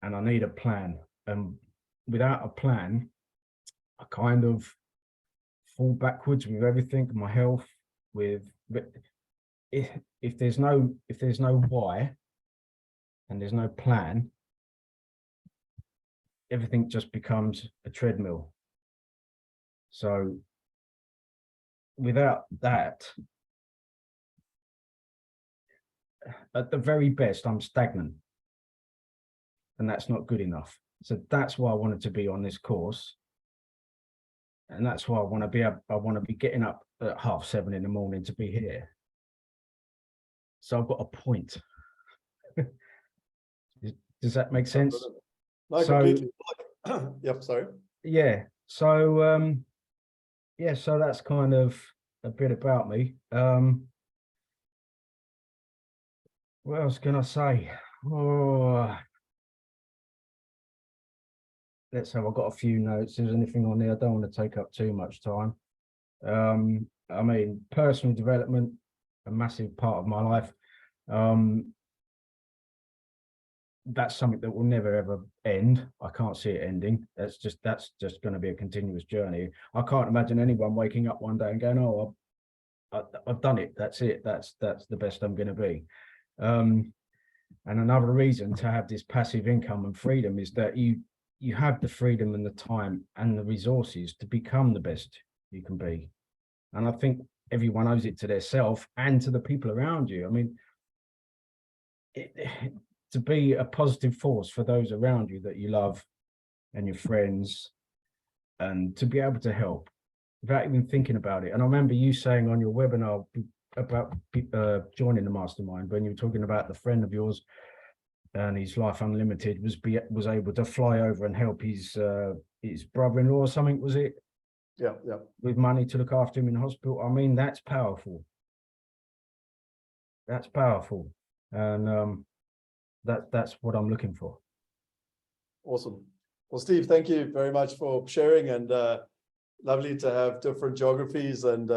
I need a plan. And without a plan, I kind of fall backwards with everything, my health, if there's no why and there's no plan, everything just becomes a treadmill. So without that, at the very best, I'm stagnant, and that's not good enough. So that's why I wanted to be on this course, and that's why I want to be getting up at 7:30 in the morning to be here. So I've got a point. Does that make sense? No, So, completely. Yep, sorry. Yeah. So yeah, so that's kind of a bit about me. What else can I say? Oh, let's have, I've got a few notes. Is there anything on there? I don't want to take up too much time. I mean, personal development, a massive part of my life. That's something that will never ever end. I can't see it ending. That's just going to be a continuous journey. I can't imagine anyone waking up one day and going, "Oh, I've done it. That's it. That's the best I'm going to be." And another reason to have this passive income and freedom is that you have the freedom and the time and the resources to become the best you can be. And I think everyone owes it to their self and to the people around you. I mean, to be a positive force for those around you that you love and your friends, and to be able to help without even thinking about it. And I remember you saying on your webinar about joining the mastermind, when you were talking about the friend of yours and his Life Unlimited was able to fly over and help his brother-in-law or something, was it? Yeah. With money to look after him in hospital. I mean, that's powerful. That's powerful. And that's what I'm looking for. Awesome. Well, Steve, thank you very much for sharing, and lovely to have different geographies, and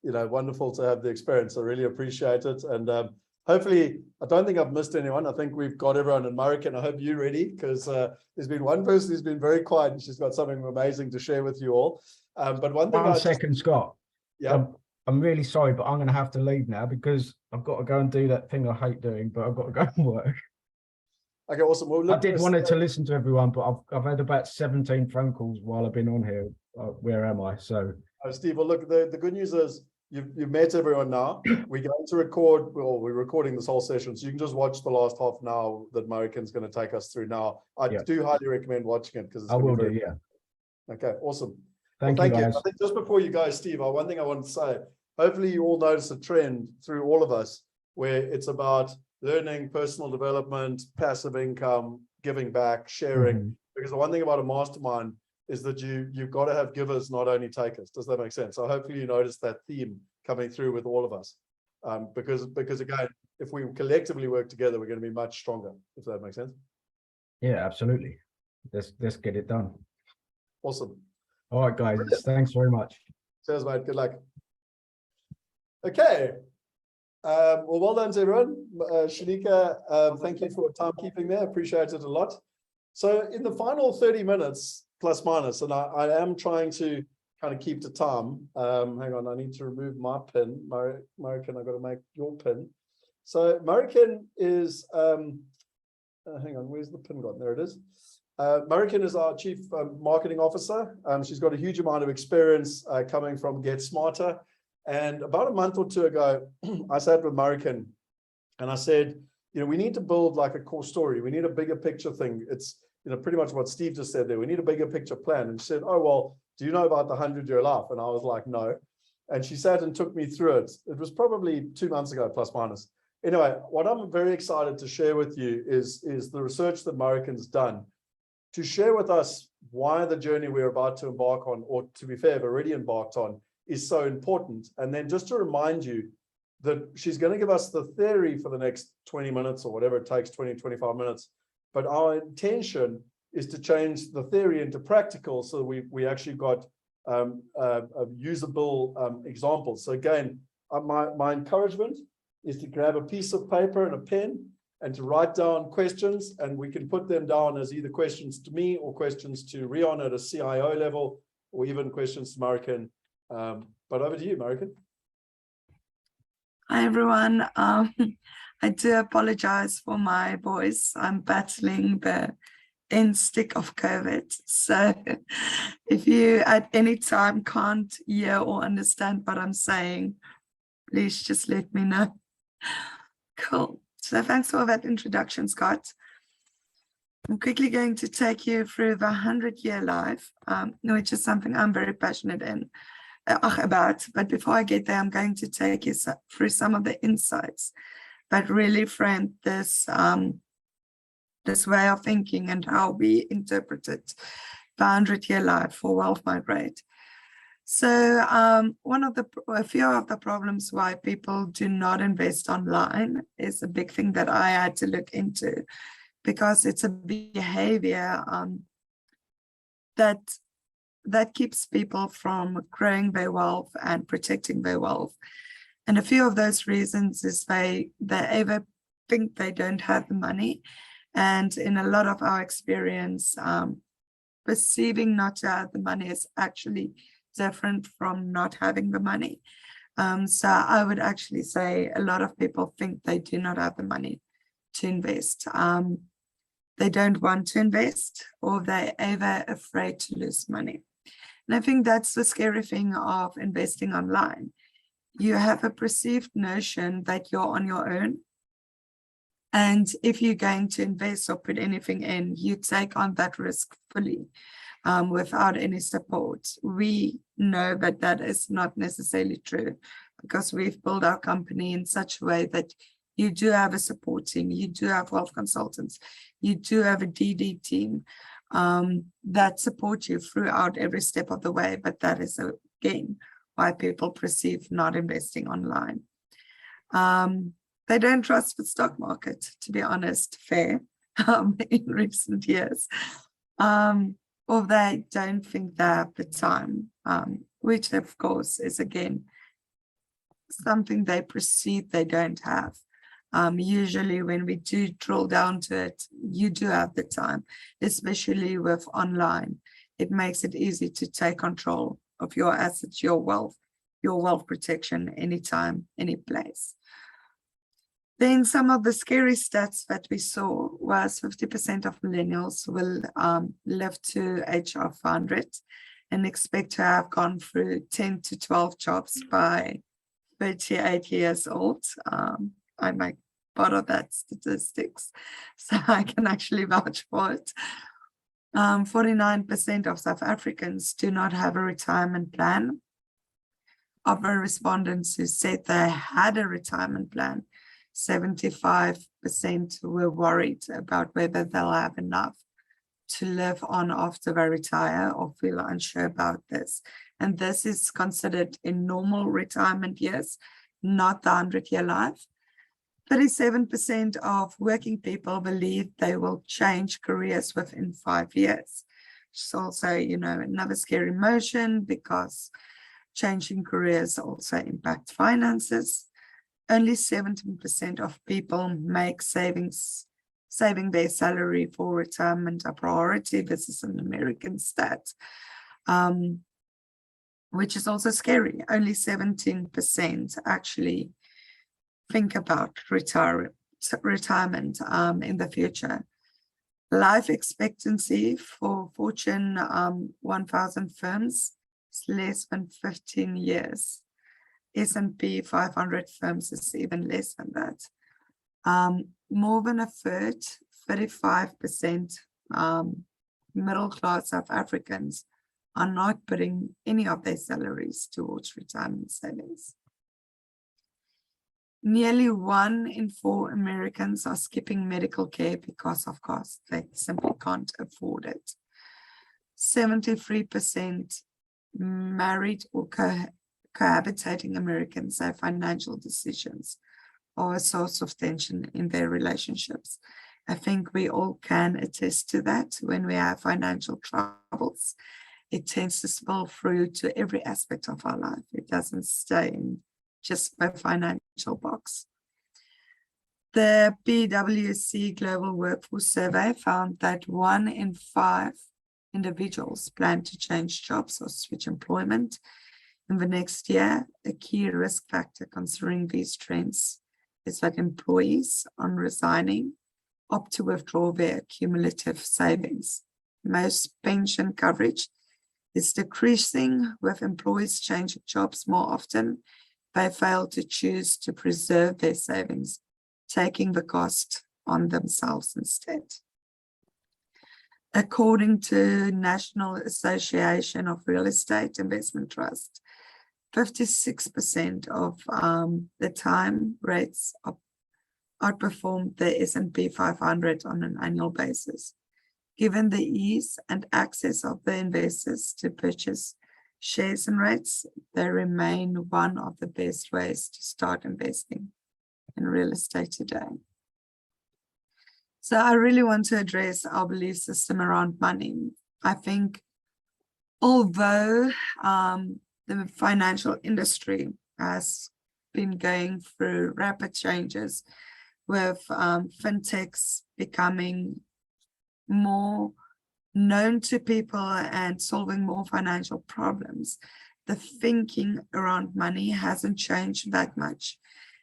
wonderful to have the experience. I really appreciate it. And hopefully, I don't think I've missed anyone. I think we've got everyone in Marek, and I hope you're ready, because there's been one person who's been very quiet, and she's got something amazing to share with you all. But one thing. 1 second, Scott. Yeah. I'm really sorry, but I'm going to have to leave now because I've got to go and do that thing I hate doing, but I've got to go and work. Okay, awesome. Well, look, I did wanted to listen to everyone, but I've had about 17 phone calls while I've been on here. Where am I? So, Steve, well, look, the good news is you've met everyone now. We're going to record, well, we're recording this whole session, so you can just watch the last half an hour that Marikan's going to take us through now. I do highly recommend watching it, because it's going to be very Okay, awesome. Thank you, guys. I think just before you guys, Steve, one thing I want to say, hopefully you all notice a trend through all of us where it's about learning, personal development, passive income, giving back, sharing. Because the one thing about a mastermind is that you've got to have givers, not only takers. Does that make sense? So hopefully you notice that theme coming through with all of us. Because again, if we collectively work together, we're going to be much stronger, if that makes sense. Yeah, absolutely. Let's get it done. Awesome. All right, guys. Thanks very much. Cheers, mate. Good luck. Okay. Well done to everyone. Shanika, thank you for timekeeping there. Appreciate it a lot. So in the final 30 minutes, plus minus, and I am trying to kind of keep to time. Hang on, I need to remove my pin. Marican, I've got to make your pin. So Marican is, hang on, where's the pin gone? There it is. Marican is our Chief Marketing Officer. She's got a huge amount of experience coming from Get Smarter. And about a month or two ago, I sat with Marican and I said, we need to build like a core story. We need a bigger picture thing. It's, pretty much what Steve just said there. We need a bigger picture plan. And she said, oh, well, do you know about the 100-year life? And I was like, no. And she sat and took me through it. It was probably 2 months ago, plus minus. Anyway, what I'm very excited to share with you is the research that Marican's done to share with us why the journey we're about to embark on, or to be fair, have already embarked on, is so important. And then just to remind you that she's going to give us the theory for the next 20 minutes or whatever it takes, 20, 25 minutes. But our intention is to change the theory into practical, so we actually got usable examples. So again, my encouragement is to grab a piece of paper and a pen and to write down questions, and we can put them down as either questions to me or questions to Rion at a CIO level, or even questions to Marican. But over to you, Marican. Hi, everyone. I do apologize for my voice. I'm battling the end stick of COVID. So if you at any time can't hear or understand what I'm saying, please just let me know. Cool. So thanks for that introduction, Scott. I'm quickly going to take you through the 100-year life, which is something I'm very passionate about. But before I get there, I'm going to take you through some of the insights that really frame this, this way of thinking and how we interpreted the 100-year life for Wealth Migrate. So a few of the problems why people do not invest online is a big thing that I had to look into, because it's a behavior that keeps people from growing their wealth and protecting their wealth. And a few of those reasons is they either think they don't have the money, and in a lot of our experience, perceiving not to have the money is actually different from not having the money. So I would actually say a lot of people think they do not have the money to invest. They don't want to invest, or they're either afraid to lose money. And I think that's the scary thing of investing online. You have a perceived notion that you're on your own. And if you're going to invest or put anything in, you take on that risk fully. Without any support. We know that that is not necessarily true, because we've built our company in such a way that you do have a support team, you do have wealth consultants, you do have a DD team that support you throughout every step of the way. But that is again why people perceive not investing online. They don't trust the stock market, to be honest, fair, in recent years. Or they don't think they have the time, which of course is again something they perceive they don't have. Usually when we do drill down to it, you do have the time, especially with online. It makes it easy to take control of your assets, your wealth protection, anytime, any place. Then some of the scary stats that we saw was 50% of millennials will live to age of 100 and expect to have gone through 10 to 12 jobs by 38 years old. I make part of that statistics, so I can actually vouch for it. 49% of South Africans do not have a retirement plan. Of the respondents who said they had a retirement plan, 75% were worried about whether they'll have enough to live on after they retire, or feel unsure about this. And this is considered in normal retirement years, not the 100-year life. 37% of working people believe they will change careers within 5 years. It's also, you know, another scary emotion because changing careers also impact finances. Only 17% of people make saving their salary for retirement a priority. This is an American stat, which is also scary. Only 17% actually think about retirement in the future. Life expectancy for Fortune 1000 firms is less than 15 years. S&P 500 firms is even less than that. More than a third, 35%, middle class South Africans are not putting any of their salaries towards retirement savings. Nearly 1 in 4 Americans are skipping medical care because of cost. They simply can't afford it. 73% married or cohabitating Americans say financial decisions are a source of tension in their relationships. I think we all can attest to that. When we have financial troubles, it tends to spill through to every aspect of our life. It doesn't stay in just the financial box. The PwC Global Workforce Survey found that 1 in 5 individuals plan to change jobs or switch employment in the next year. A key risk factor considering these trends is that employees, on resigning, opt to withdraw their cumulative savings. Most pension coverage is decreasing, with employees changing jobs more often. They fail to choose to preserve their savings, taking the cost on themselves instead. According to National Association of Real Estate Investment Trust, 56% of the time rates outperformed the S&P 500 on an annual basis. Given the ease and access of the investors to purchase shares and rates, they remain one of the best ways to start investing in real estate today. So I really want to address our belief system around money. I think although the financial industry has been going through rapid changes with fintechs becoming more known to people and solving more financial problems, the thinking around money hasn't changed that much.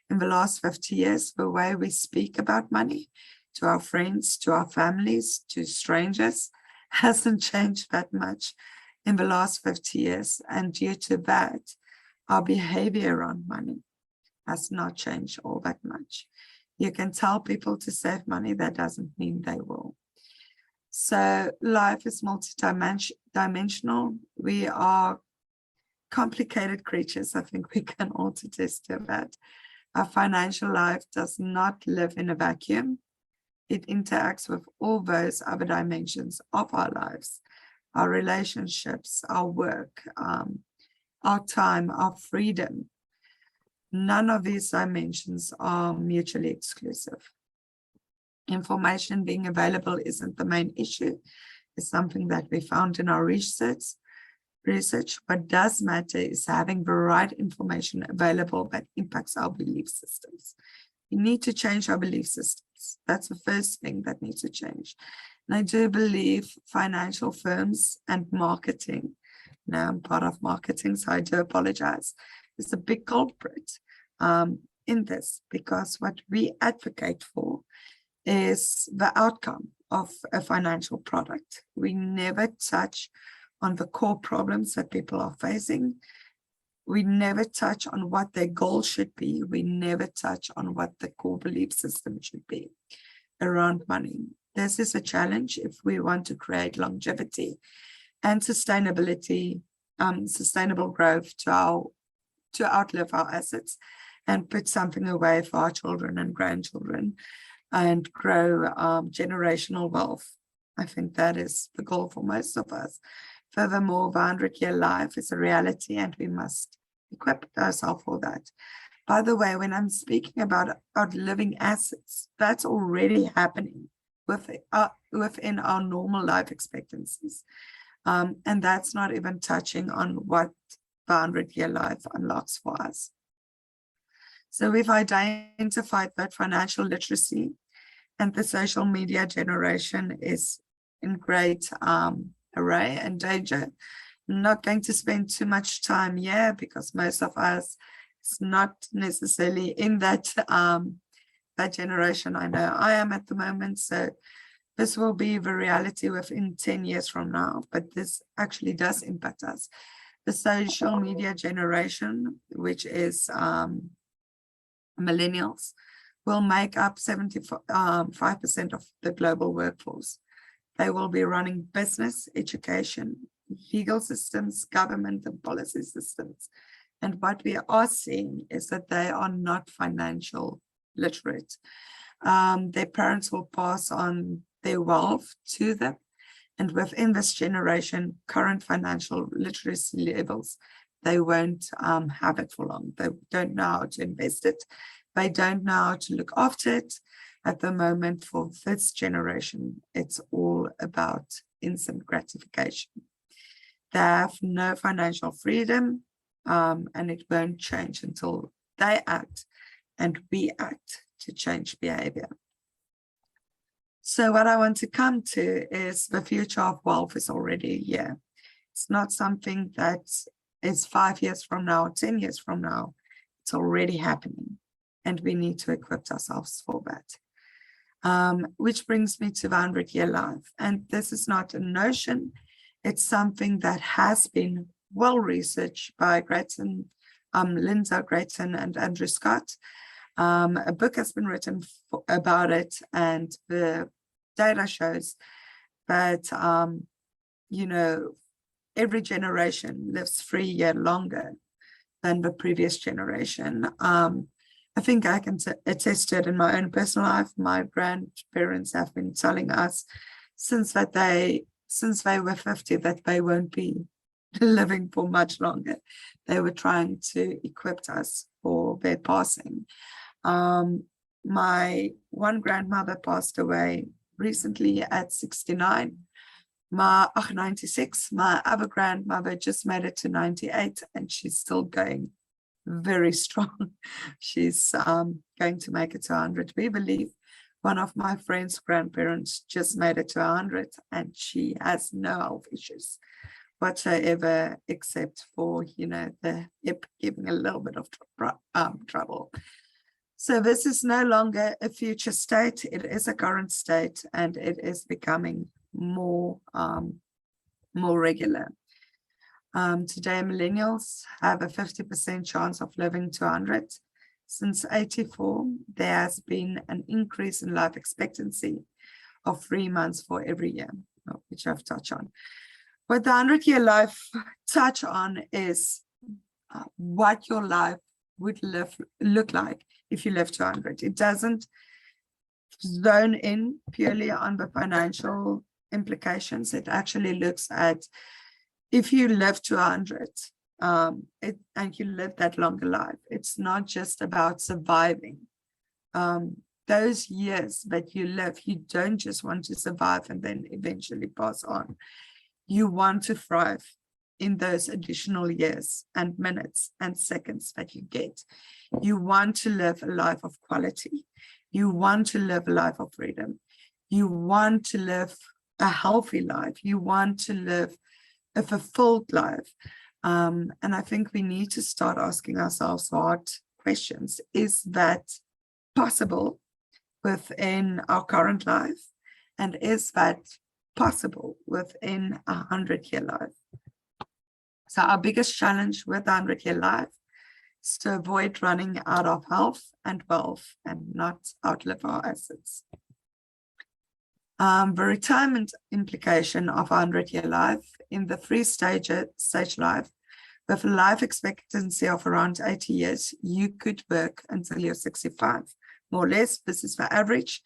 In the last 50 years, the way we speak about money to our friends, to our families, to strangers, hasn't changed that much in the last 50 years. And due to that, our behavior around money has not changed all that much. You can tell people to save money, that doesn't mean they will. So life is multi-dimensional. We are complicated creatures. I think we can all attest to that. Our financial life does not live in a vacuum. It interacts with all those other dimensions of our lives, our relationships, our work, our time, our freedom. None of these dimensions are mutually exclusive. Information being available isn't the main issue. It's something that we found in our research. What does matter is having the right information available that impacts our belief systems. We need to change our belief systems. That's the first thing that needs to change. And I do believe financial firms and marketing, now I'm part of marketing, so I do apologize, is a big culprit in this, because what we advocate for is the outcome of a financial product. We never touch on the core problems that people are facing. We never touch on what their goal should be. We never touch on what the core belief system should be around money. This is a challenge if we want to create longevity and sustainability, sustainable growth to outlive our assets and put something away for our children and grandchildren and grow generational wealth. I think that is the goal for most of us. Furthermore, the 100-year life is a reality and we must equip ourselves for that. By the way, when I'm speaking about outliving assets, that's already happening within our normal life expectancies. And that's not even touching on what the 100-year life unlocks for us. So we've identified that financial literacy and the social media generation is in great array and danger. I'm not going to spend too much time here because most of us is not necessarily in that that generation. I know I am at the moment, so this will be the reality within 10 years from now, but this actually does impact us. The social media generation, which is millennials, will make up 75% of the global workforce. They will be running business, education, legal systems, government and policy systems. And what we are seeing is that they are not financial literate. Their parents will pass on their wealth to them. And within this generation, current financial literacy levels, they won't have it for long. They don't know how to invest it. They don't know how to look after it. At the moment, for this generation, it's all about instant gratification. They have no financial freedom, and it won't change until they act and we act to change behavior. So what I want to come to is the future of wealth is already here. It's not something that is 5 years from now, 10 years from now. It's already happening, and we need to equip ourselves for that. Which brings me to the 100-year life. And this is not a notion. It's something that has been well researched by Linda Grayson and Andrew Scott. A book has been written about it, and the data shows that, you know, every generation lives 3 years longer than the previous generation. I think I can attest to it in my own personal life. My grandparents have been telling us since they were 50 that they won't be living for much longer. They were trying to equip us for their passing. My one grandmother passed away recently at 69. 96. My other grandmother just made it to 98, and she's still going very strong. She's going to make it to 100. We believe one of my friend's grandparents just made it to 100, and she has no health issues whatsoever, except for, you know, the hip giving a little bit of trouble. So this is no longer a future state. It is a current state, and it is becoming more regular. Today, millennials have a 50% chance of living to 100. Since 84, there has been an increase in life expectancy of 3 months for every year, which I've touched on. What the 100-year life touch on is what your life would look like if you live to 100. It doesn't zone in purely on the financial implications. It actually looks at if you live to 100 and you live that longer life, it's not just about surviving. Those years that you live, you don't just want to survive and then eventually pass on. You want to thrive in those additional years and minutes and seconds that you get. You want to live a life of quality. You want to live a life of freedom. You want to live a healthy life. You want to live a fulfilled life. And I think we need to start asking ourselves hard questions. Is that possible within our current life? And is that possible within a 100-year life? So our biggest challenge with the 100-year life is to avoid running out of health and wealth and not outlive our assets. The retirement implication of a 100-year life in the stage life, with a life expectancy of around 80 years, you could work until you're 65, more or less. This is the average,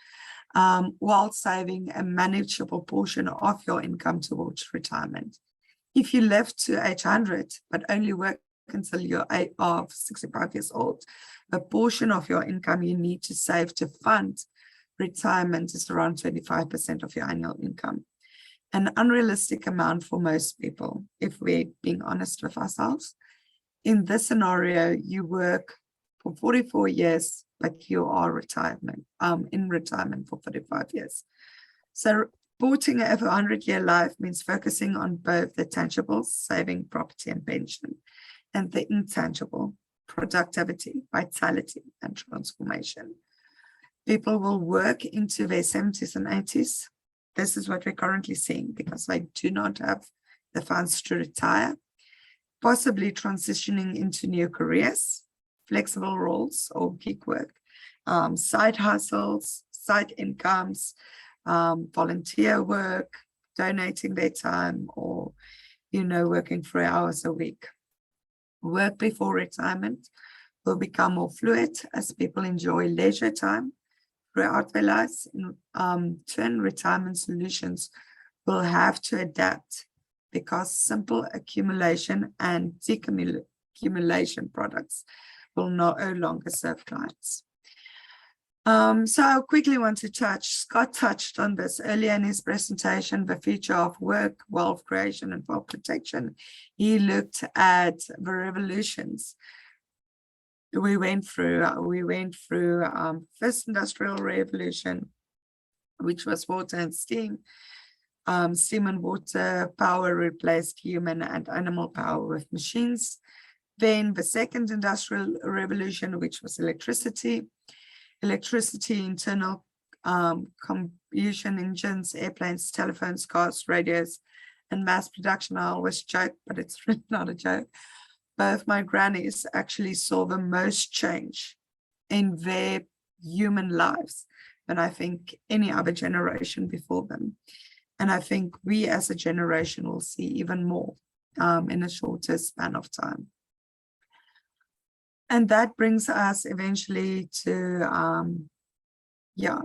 while saving a manageable portion of your income towards retirement. If you live to age 100, but only work until you're 65 years old, the portion of your income you need to save to fund retirement is around 25% of your annual income. an unrealistic amount for most people, if we're being honest with ourselves. In this scenario, you work for 44 years, but you are in retirement for 45 years. So reporting over 100-year life means focusing on both the tangible, saving, property, and pension, and the intangible, productivity, vitality, and transformation. People will work into their 70s and 80s. This is what we're currently seeing because they do not have the funds to retire, possibly transitioning into new careers, flexible roles or gig work, side hustles, side incomes, volunteer work, donating their time, or, working 3 hours a week. Work before retirement will become more fluid as people enjoy leisure time throughout their lives. In turn, retirement solutions will have to adapt because simple accumulation and decumulation products will no longer serve clients. So I quickly want to Scott touched on this earlier in his presentation, the future of work, wealth creation, and wealth protection. He looked at the revolutions we went through. First industrial revolution, which was water and steam. Steam and water power replaced human and animal power with machines. Then the second industrial revolution, which was electricity, internal combustion engines, airplanes, telephones, cars, radios, and mass production. I always joke, but it's really not a joke. Both my grannies actually saw the most change in their human lives than I think any other generation before them. And I think we as a generation will see even more in a shorter span of time. And that brings us eventually to,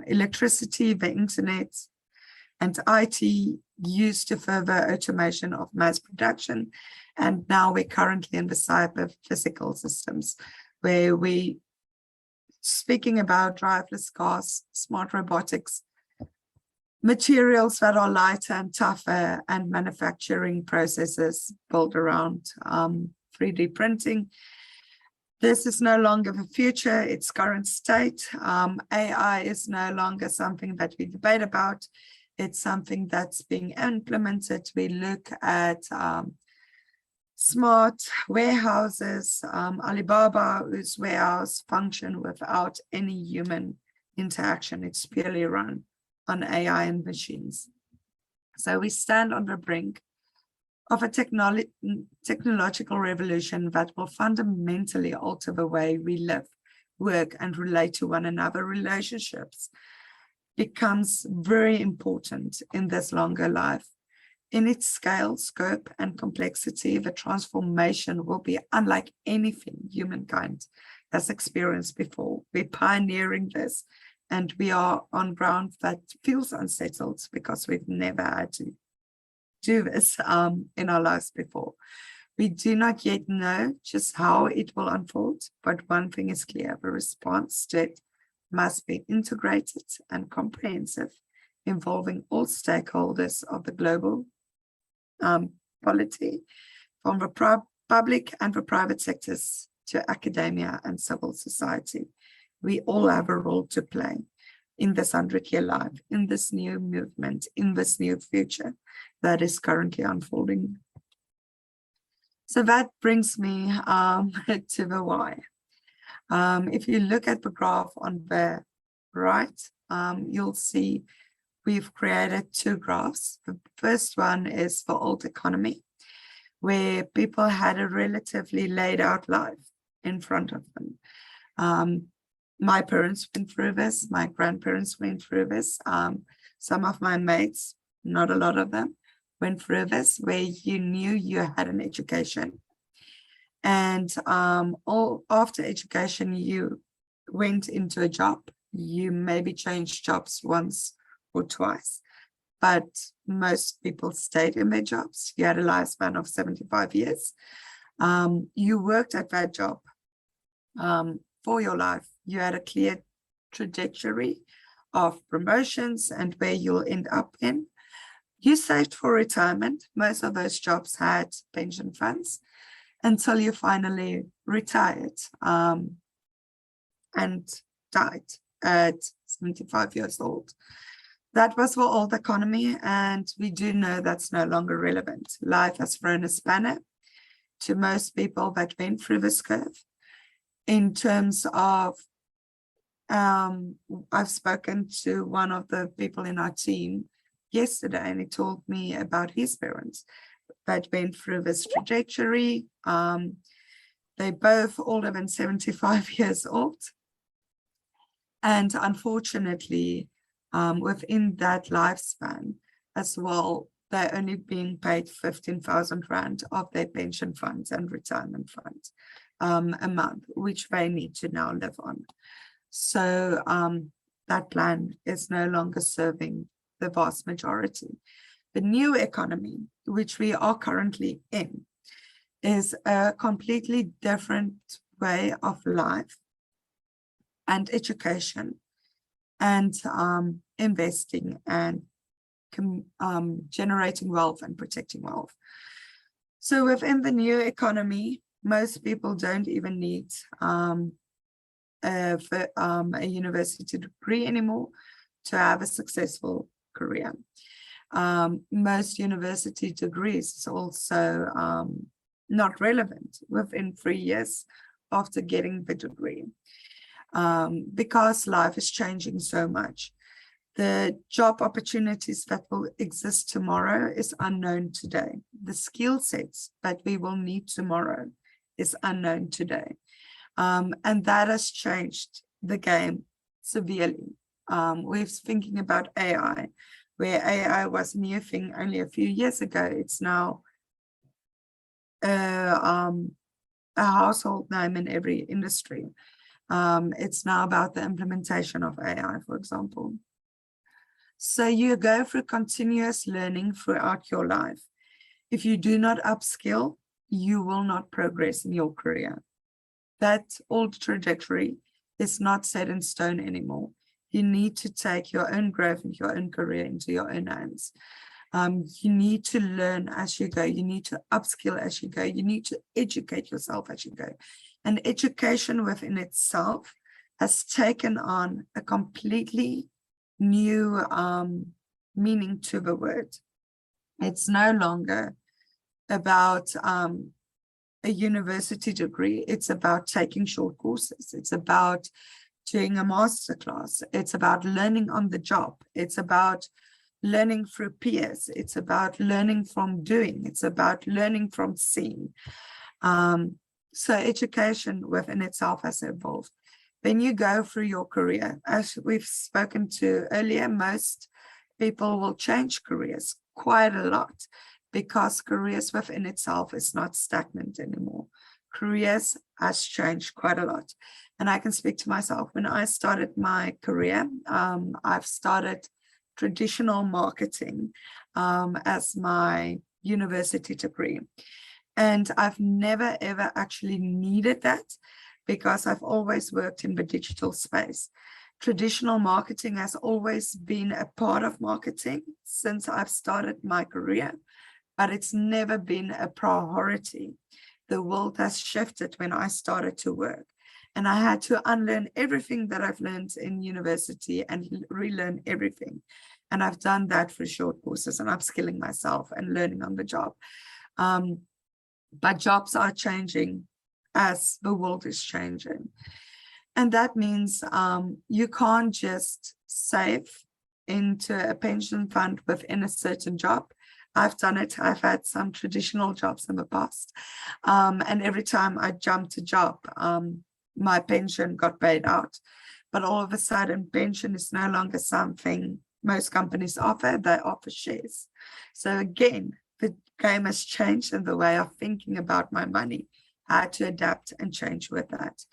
electricity, the internet, and IT used to further automation of mass production. And now we're currently in the cyber physical systems, where we speaking about driverless cars, smart robotics, materials that are lighter and tougher, and manufacturing processes built around 3D printing. This is no longer the future, it's current state. AI is no longer something that we debate about. It's something that's being implemented. We look at smart warehouses, Alibaba, whose warehouse function without any human interaction. It's purely run on AI and machines. So we stand on the brink of a technological revolution that will fundamentally alter the way we live, work, and relate to one another. Relationships becomes very important in this longer life. In its scale, scope, and complexity, the transformation will be unlike anything humankind has experienced before. We're pioneering this, and we are on ground that feels unsettled because we've never had to do this in our lives before. We do not yet know just how it will unfold, but one thing is clear: the response to it must be integrated and comprehensive, involving all stakeholders of the global polity, from the public and the private sectors to academia and civil society. We all have a role to play in this 100-year life, in this new movement, in this new future that is currently unfolding. So that brings me to the why. If you look at the graph on the right, you'll see we've created two graphs. The first one is for old economy, where people had a relatively laid out life in front of them. My parents went through this, my grandparents went through this. Some of my mates, not a lot of them, went through this, where you knew you had an education. And all after education, you went into a job. You maybe changed jobs once or twice, but most people stayed in their jobs. You had a lifespan of 75 years. You worked at that job for your life. You had a clear trajectory of promotions and where you'll end up in. You saved for retirement. Most of those jobs had pension funds until you finally retired and died at 75 years old. That was for old economy, and we do know that's no longer relevant. Life has thrown a spanner to most people that went through this curve. In terms of, I've spoken to one of the people in our team yesterday, and he told me about his parents that went through this trajectory. They both older than 75 years old. And unfortunately, within that lifespan as well, they're only being paid 15,000 Rand of their pension funds and retirement funds a month, which they need to now live on. So that plan is no longer serving the vast majority. The new economy, which we are currently in, is a completely different way of life and education and investing and generating wealth and protecting wealth. So within the new economy, most people don't even need a university degree anymore to have a successful career. Most university degrees is also not relevant within 3 years after getting the degree, because life is changing so much. The job opportunities that will exist tomorrow is unknown today. The skill sets that we will need tomorrow is unknown today. And that has changed the game severely. We're thinking about AI, where AI was a new thing only a few years ago. It's now a household name in every industry. It's now about the implementation of AI, for example. So you go through continuous learning throughout your life. If you do not upskill, you will not progress in your career. That old trajectory is not set in stone anymore. You need to take your own growth and your own career into your own hands. You need to learn as you go. You need to upskill as you go. You need to educate yourself as you go. And education within itself has taken on a completely new meaning to the word. It's no longer about a university degree. It's about taking short courses. It's about doing a masterclass. It's about learning on the job. It's about learning through peers. It's about learning from doing. It's about learning from seeing. So education within itself has evolved. When you go through your career, as we've spoken to earlier, most people will change careers quite a lot because careers within itself is not stagnant anymore. Careers has changed quite a lot. And I can speak to myself. When I started my career, I've started traditional marketing as my university degree. And I've never, ever actually needed that because I've always worked in the digital space. Traditional marketing has always been a part of marketing since I've started my career, but it's never been a priority. The world has shifted when I started to work, and I had to unlearn everything that I've learned in university and relearn everything. And I've done that for short courses and upskilling myself and learning on the job. But jobs are changing as the world is changing. And that means you can't just save into a pension fund within a certain job. I've done it. I've had some traditional jobs in the past. And every time I jumped a job, my pension got paid out. But all of a sudden, pension is no longer something most companies offer. They offer shares. So again, the game has changed in the way of thinking about my money. I had to adapt and change with that.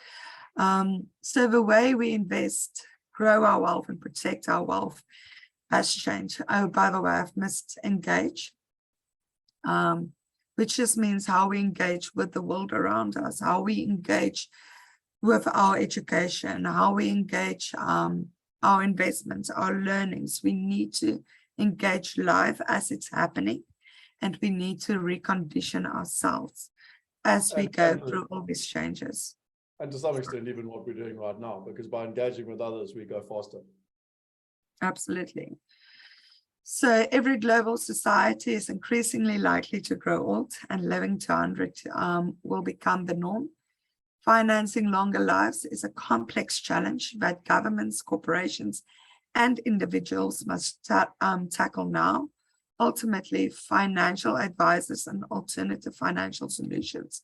So the way we invest, grow our wealth and protect our wealth has changed. Oh, by the way, I've missed engage, which just means how we engage with the world around us, how we engage with our education, how we engage our investments, our learnings. We need to engage live as it's happening, and we need to recondition ourselves as we go through all these changes. And to some extent, even what we're doing right now, because by engaging with others, we go faster. Absolutely. So every global society is increasingly likely to grow old, and living to 100 will become the norm. Financing longer lives is a complex challenge that governments, corporations, and individuals must tackle now. Ultimately, financial advisors and alternative financial solutions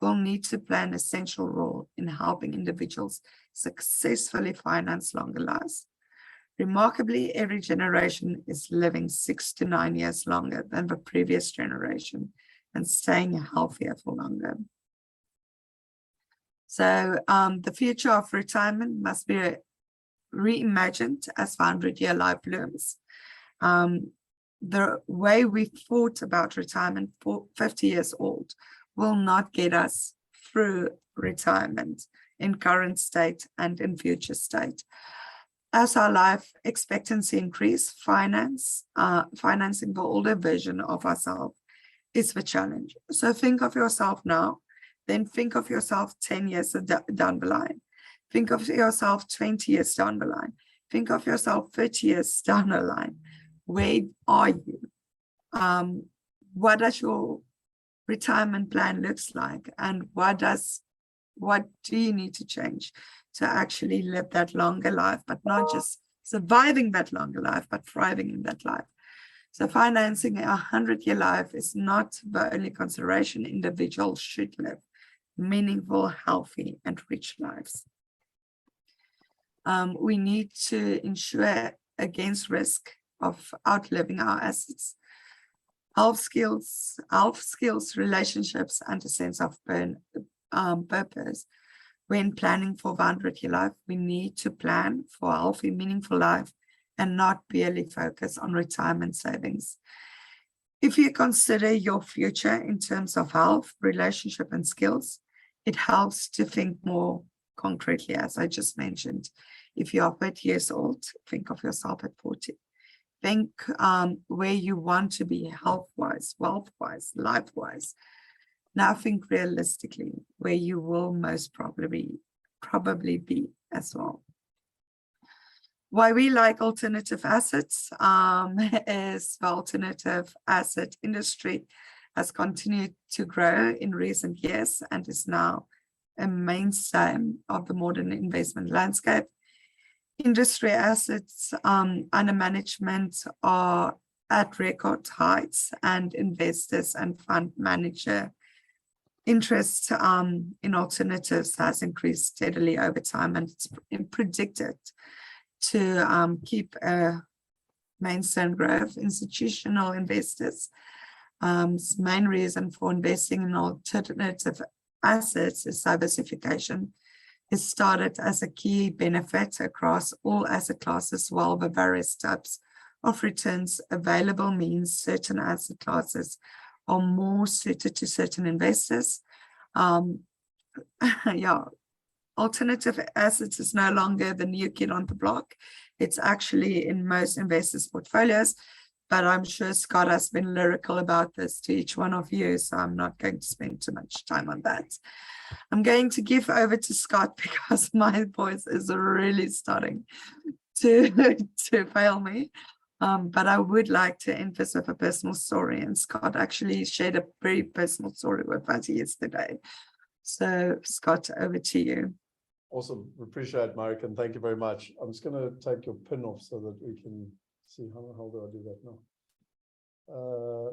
will need to play an essential role in helping individuals successfully finance longer lives. Remarkably, every generation is living 6 to 9 years longer than the previous generation and staying healthier for longer. So the future of retirement must be reimagined as the 100-year life looms. The way we thought about retirement for 50 years old will not get us through retirement in current state and in future state. As our life expectancy increase, financing the older version of ourselves is the challenge. So think of yourself now, then think of yourself 10 years down the line. Think of yourself 20 years down the line. Think of yourself 30 years down the line. Where are you? What does your retirement plan looks like? And what do you need to change to actually live that longer life, but not just surviving that longer life, but thriving in that life? So financing a 100-year life is not the only consideration. Individuals should live meaningful, healthy, and rich lives. We need to ensure against risk of outliving our assets. Health skills, relationships, and a sense of purpose. When planning for the 100-year life, we need to plan for a healthy, meaningful life and not merely focus on retirement savings. If you consider your future in terms of health, relationship, and skills, it helps to think more concretely, as I just mentioned. If you are 30 years old, think of yourself at 40. Think where you want to be health-wise, wealth-wise, life-wise. Now think realistically where you will most probably be as well. Why we like alternative assets is the alternative asset industry has continued to grow in recent years and is now a mainstay of the modern investment landscape. Industry assets under management are at record heights, and investors and fund manager interest in alternatives has increased steadily over time, and it's predicted to keep a mainstay growth. Institutional investors' main reason for investing in alternative assets is diversification. It started as a key benefit across all asset classes, while the various types of returns available means certain asset classes are more suited to certain investors. Alternative assets is no longer the new kid on the block. It's actually in most investors' portfolios, but I'm sure Scott has been lyrical about this to each one of you, so I'm not going to spend too much time on that. I'm going to give over to Scott because my voice is really starting to fail me. But I would like to end this with a personal story, and Scott actually shared a very personal story with us yesterday. So Scott, over to you. Awesome. Appreciate it, Marek, and thank you very much. I'm just going to take your pin off so that we can see how do I do that now?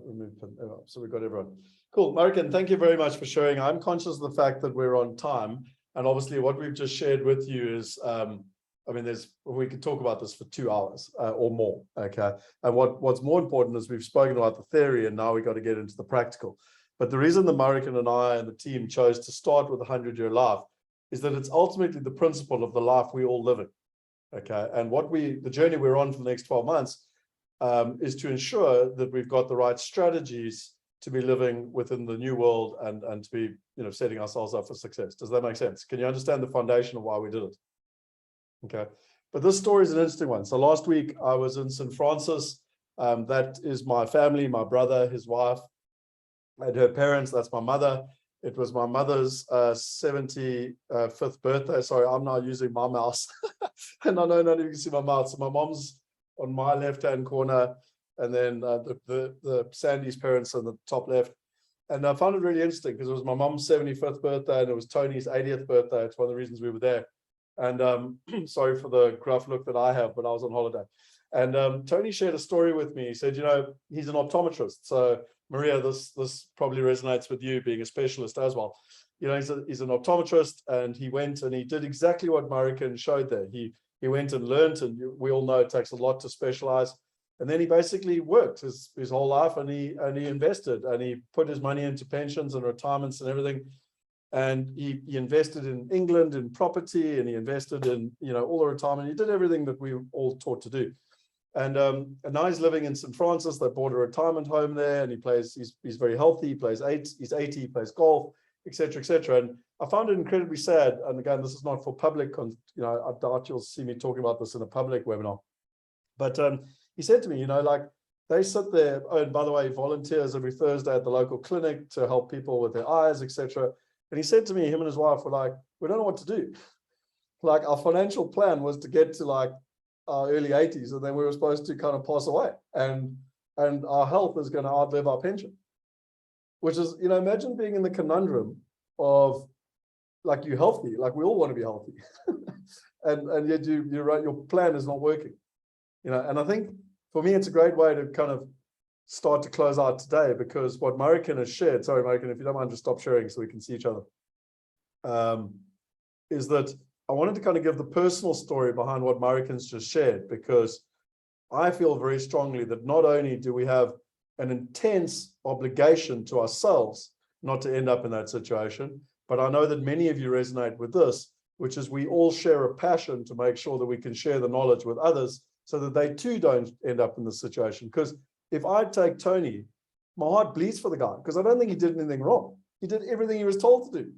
Remove pin. So we've got everyone. Cool. Marek, thank you very much for sharing. I'm conscious of the fact that we're on time, and obviously what we've just shared with you is we could talk about this for 2 hours or more, okay? And what's more important is we've spoken about the theory, and now we've got to get into the practical. But the reason that Marek and I and the team chose to start with a 100-year life is that it's ultimately the principle of the life we all live in, okay? And the journey we're on for the next 12 months is to ensure that we've got the right strategies to be living within the new world and to be, setting ourselves up for success. Does that make sense? Can you understand the foundation of why we did it? Okay, but this story is an interesting one. So last week I was in St. Francis That is my family, my brother, his wife, and her parents. That's my mother. It was my mother's 75th birthday. Sorry, I'm now using my mouse. And I know none of you can see my mouse. So my mom's on my left-hand corner, and then the Sandy's parents on the top left. And I found it really interesting because it was my mom's 75th birthday and it was Tony's 80th birthday. It's one of the reasons we were there. And sorry for the gruff look that I have, but I was on holiday. And Tony shared a story with me. He said, you know, he's an optometrist. So Maria, this probably resonates with you being a specialist as well. You know, he's an optometrist, and he went and he did exactly what Marikan showed there. He went and learned, and we all know it takes a lot to specialize. And then he basically worked his whole life, and he invested, and he put his money into pensions and retirements and everything. And he invested in England in property, and he invested in, you know, all the retirement. He did everything that we were all taught to do. And now he's living in St. Francis. They bought a retirement home there, and he's very healthy. He plays he's 80, he plays golf, etc., etc. And I found it incredibly sad. And again, this is not for public, you know, I doubt you'll see me talking about this in a public webinar. But he said to me, you know, like, they sit there, oh, and by the way, volunteers every Thursday at the local clinic to help people with their eyes, etc. And he said to me, him and his wife were like, we don't know what to do. Like, our financial plan was to get to like our early 80s, and then we were supposed to kind of pass away, and our health is going to outlive our pension. Which is, you know, imagine being in the conundrum of, like, you're healthy, like we all want to be healthy, and yet you're right, your plan is not working. You know, and I think for me, it's a great way to kind of start to close out today, because what Marikan has shared, sorry, Marikan, if you don't mind, just stop sharing so we can see each other, is that I wanted to kind of give the personal story behind what Marikan's just shared, because I feel very strongly that not only do we have an intense obligation to ourselves not to end up in that situation, but I know that many of you resonate with this, which is we all share a passion to make sure that we can share the knowledge with others so that they too don't end up in this situation. Because if I take Tony, my heart bleeds for the guy, because I don't think he did anything wrong. He did everything he was told to do.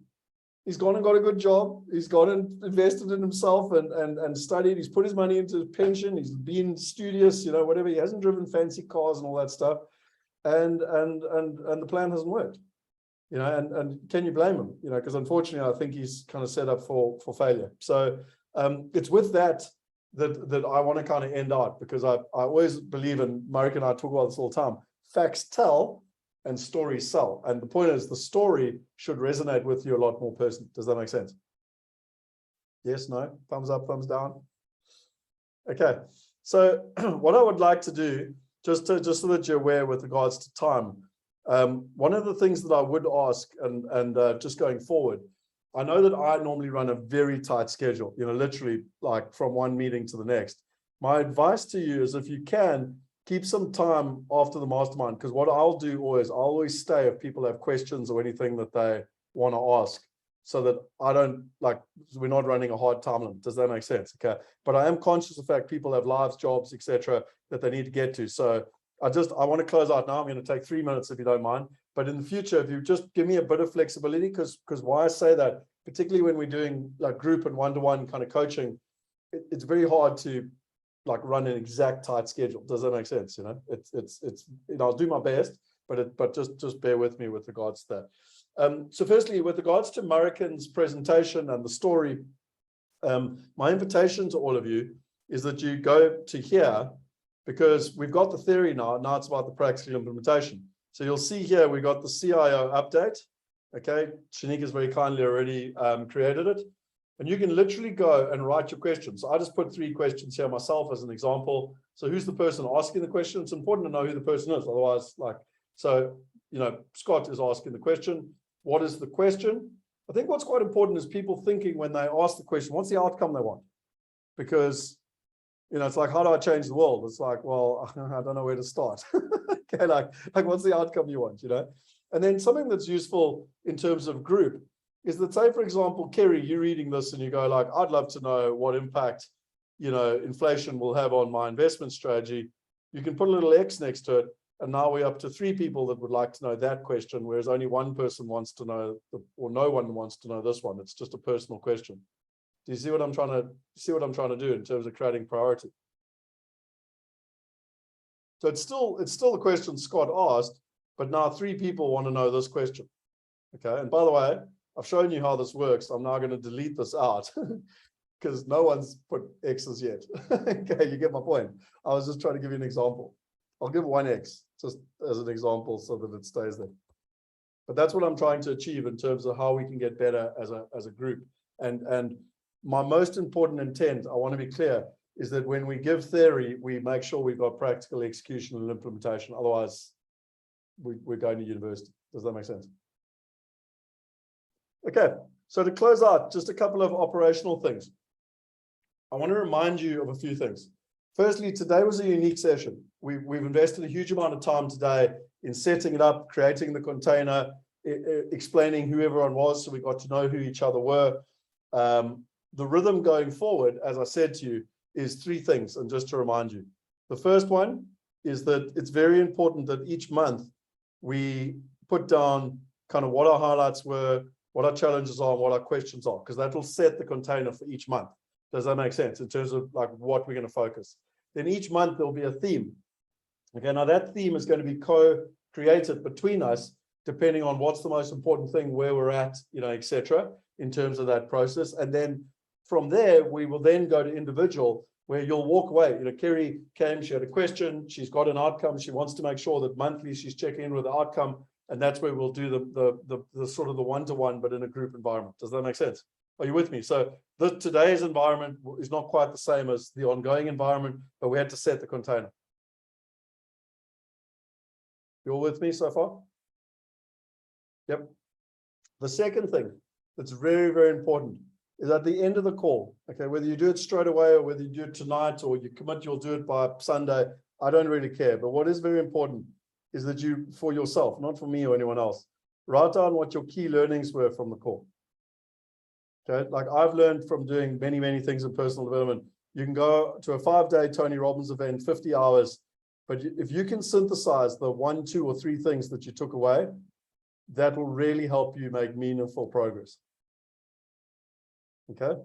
He's gone and got a good job. He's gone and invested in himself and studied. He's put his money into his pension. He's been studious, you know, whatever. He hasn't driven fancy cars and all that stuff. And the plan hasn't worked, you know, and can you blame him? You know, because unfortunately, I think he's kind of set up for failure. So it's with that I want to kind of end out, because I always believe, in Marikan and I talk about this all the time, facts tell and stories sell. And the point is, the story should resonate with you a lot more personally. Does that make sense? Yes, no, thumbs up, thumbs down. Okay, so what I would like to do, just so that you're aware with regards to time, one of the things that I would ask, and just going forward, I know that I normally run a very tight schedule, you know, literally like from one meeting to the next. My advice to you is, if you can, keep some time after the mastermind, because what I'll do I'll always stay if people have questions or anything that they want to ask, so that I don't, like, we're not running a hard time limit. Does that make sense? Okay. But I am conscious of the fact people have lives, jobs, etc., that they need to get to. So I want to close out now. I'm going to take 3 minutes if you don't mind. But in the future, if you just give me a bit of flexibility, because why I say that, particularly when we're doing like group and one-to-one kind of coaching, it's very hard to like run an exact tight schedule. Does that make sense? You know, it's you know, I'll do my best, but just bear with me with regards to that. So firstly, with regards to Marikan's presentation and the story, my invitation to all of you is that you go to here, because we've got the theory now it's about the practical implementation. So you'll see here, we got the CIO update. Okay, Shanika's very kindly already created it. And you can literally go and write your questions. So I just put 3 questions here myself as an example. So who's the person asking the question? It's important to know who the person is. Otherwise, like, so, you know, Scott is asking the question. What is the question? I think what's quite important is people thinking when they ask the question, what's the outcome they want? Because, you know, it's like, how do I change the world? It's like, well, I don't know where to start. Okay, like what's the outcome you want, you know? And then something that's useful in terms of group is that, say, for example, Kerry, you're reading this and you go like, I'd love to know what impact, you know, inflation will have on my investment strategy. You can put a little X next to it. And now we're up to 3 people that would like to know that question, whereas only one person wants to know, or no one wants to know this one. It's just a personal question. Do you see what I'm trying to do in terms of creating priority? So it's still the question Scott asked, but now 3 people want to know this question. Okay, and by the way, I've shown you how this works. I'm now going to delete this out because no one's put X's yet. Okay, you get my point. I was just trying to give you an example. I'll give 1 X just as an example so that it stays there. But that's what I'm trying to achieve in terms of how we can get better as a group. And my most important intent, I want to be clear, is that when we give theory, we make sure we've got practical execution and implementation. Otherwise, we're going to university. Does that make sense? Okay, so to close out, just a couple of operational things. I want to remind you of a few things. Firstly, today was a unique session. We've invested a huge amount of time today in setting it up, creating the container, explaining who everyone was, so we got to know who each other were. The rhythm going forward, as I said to you, is 3 things, and just to remind you. The first one is that it's very important that each month we put down kind of what our highlights were, what our challenges are, and what our questions are, because that will set the container for each month. Does that make sense in terms of like what we're going to focus? Then each month there'll be a theme. Okay, now that theme is going to be co-created between us, depending on what's the most important thing, where we're at, etc., in terms of that process. And then from there, we will then go to individual, where you'll walk away. Kerry came, she had a question, she's got an outcome, she wants to make sure that monthly she's checking in with the outcome, and that's where we'll do the sort of the one-to-one, but in a group environment. Does that make sense? Are you with me? So today's environment is not quite the same as the ongoing environment, but we had to set the container. You all with me so far? Yep. The second thing that's very, very important is at the end of the call, okay, whether you do it straight away or whether you do it tonight or you commit you'll do it by Sunday, I don't really care. But what is very important is that you, for yourself, not for me or anyone else, write down what your key learnings were from the call. Okay, like I've learned from doing many, many things in personal development. You can go to a 5-day Tony Robbins event, 50 hours, but if you can synthesize the 1, 2, or 3 things that you took away, that will really help you make meaningful progress. Okay.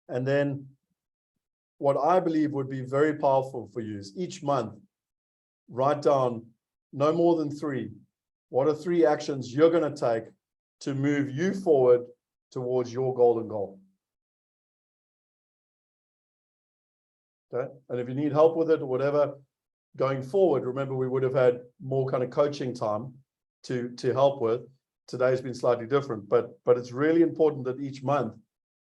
And then what I believe would be very powerful for you is each month, write down no more than 3. What are 3 actions you're going to take to move you forward towards your golden goal? Okay. And if you need help with it or whatever, going forward, remember we would have had more kind of coaching time to help with. Today's been slightly different, but it's really important that each month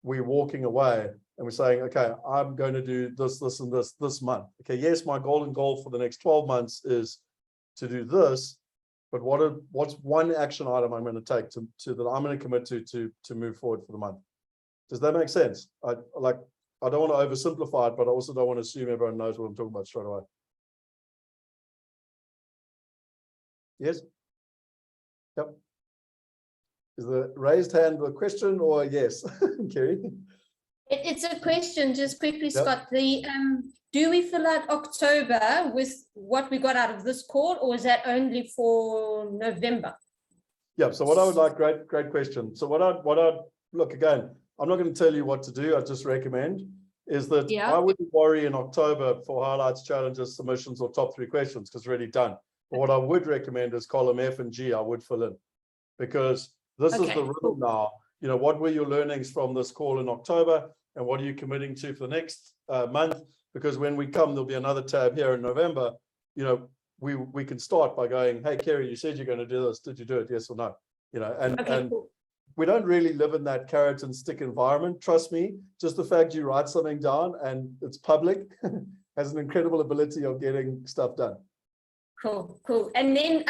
we're walking away and we're saying, okay, I'm going to do this, this, and this month. Okay, yes, my golden goal for the next 12 months is to do this, but what's one action item I'm going to take to that I'm going to commit to move forward for the month? Does that make sense? I don't want to oversimplify it, but I also don't want to assume everyone knows what I'm talking about straight away. Yes? Yep. Is the raised hand a question or a yes? Kerry? It's a question, just quickly, Scott. Do we fill out October with what we got out of this call, or is that only for November? Yeah, so what I would like, great question. So what I'd look, again, I'm not going to tell you what to do, I just recommend is that I wouldn't worry in October for highlights, challenges, submissions, or top 3 questions, because it's already done. But what I would recommend is column F and G, I would fill in, because this is the rhythm now. What were your learnings from this call in October, and what are you committing to for the next month? Because when we come, there'll be another tab here in November. We can start by going, hey, Kerry, you said you're going to do this. Did you do it? Yes or no? And we don't really live in that carrot and stick environment. Trust me, just the fact you write something down and it's public has an incredible ability of getting stuff done. Cool. And then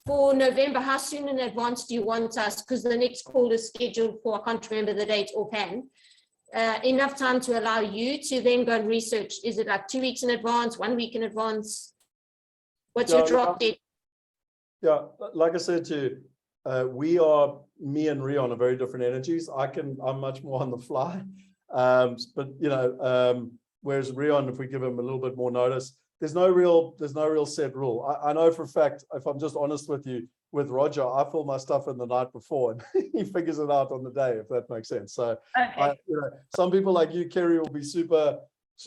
for November, how soon in advance do you want us? Because the next call is scheduled for, I can't remember the date offhand. Enough time to allow you to then go and research. Is it like 2 weeks in advance, 1 week in advance? What's your drop date? Yeah, like I said to you, me and Rion are very different energies. I'm much more on the fly. Whereas Rion, if we give him a little bit more notice, there's no real set rule. I know for a fact, if I'm just honest with you, with Roger, I fill my stuff in the night before and he figures it out on the day, if that makes sense. So some people like you, Kerry, will be super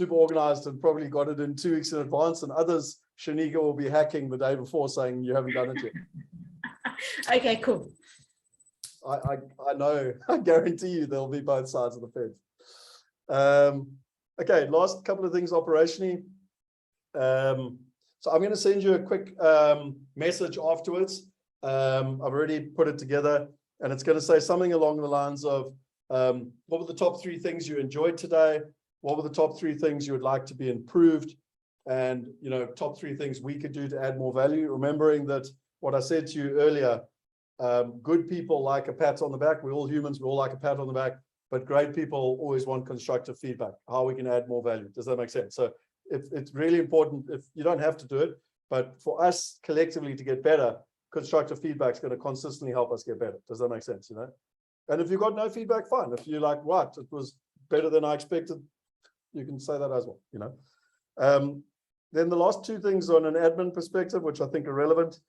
organized and probably got it in 2 weeks in advance, and others Shanika will be hacking the day before saying you haven't done it yet. Okay, cool. I know, I guarantee you there'll be both sides of the fence. Okay, last couple of things operationally. So I'm going to send you a quick message afterwards. I've already put it together, and it's going to say something along the lines of, what were the top 3 things you enjoyed today? What were the top 3 things you would like to be improved? And, you know, top 3 things we could do to add more value, remembering that what I said to you earlier, good people like a pat on the back. We're all humans, we all like a pat on the back, but great people always want constructive feedback, how we can add more value. Does that make sense? So it's really important. If you don't have to do it, but for us collectively to get better, constructive feedback is going to consistently help us get better. Does that make sense? You know, and if you've got no feedback, fine. If you're like, what, it was better than I expected, you can say that as well, you know. Then the last 2 things on an admin perspective, which I think are relevant,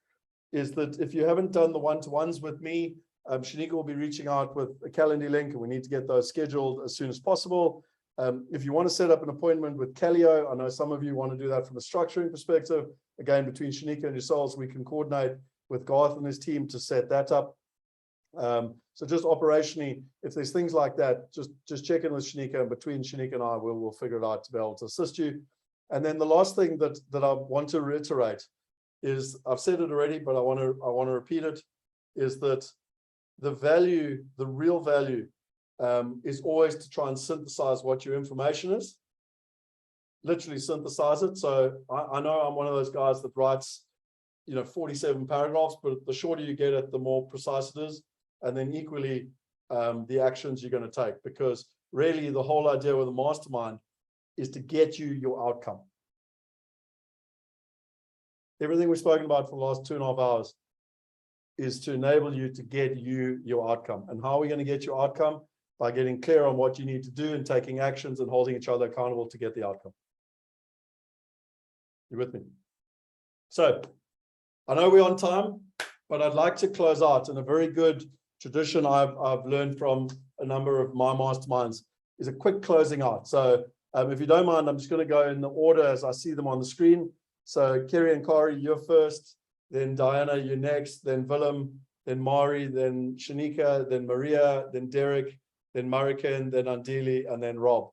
is that if you haven't done the one-to-ones with me, Shanika will be reaching out with a calendar link, and we need to get those scheduled as soon as possible. If you want to set up an appointment with Calio, I know some of you want to do that from a structuring perspective. Again, between Shanika and yourselves, we can coordinate with Garth and his team to set that up. So just operationally, if there's things like that, just check in with Shanika, and between Shanika and I, we'll figure it out to be able to assist you. And then the last thing that I want to reiterate is, I've said it already, but I want to repeat it, is that the value, the real value, is always to try and synthesize what your information is. Literally synthesize it. So I know I'm one of those guys that writes, you know, 47 paragraphs, but the shorter you get it, the more precise it is. And then equally, the actions you're going to take, because really the whole idea with the mastermind is to get you your outcome. Everything we've spoken about for the last 2.5 hours is to enable you to get you your outcome. And how are we going to get your outcome? By getting clear on what you need to do and taking actions and holding each other accountable to get the outcome. You with me? So I know we're on time, but I'd like to close out in a very good tradition I've learned from a number of my masterminds, is a quick closing out. So if you don't mind, I'm just going to go in the order as I see them on the screen. So Kerry and Kari, you're first, then Diana, you're next, then Willem, then Mari, then Shanika, then Maria, then Derek, then Marikan, then Andili, and then Rob.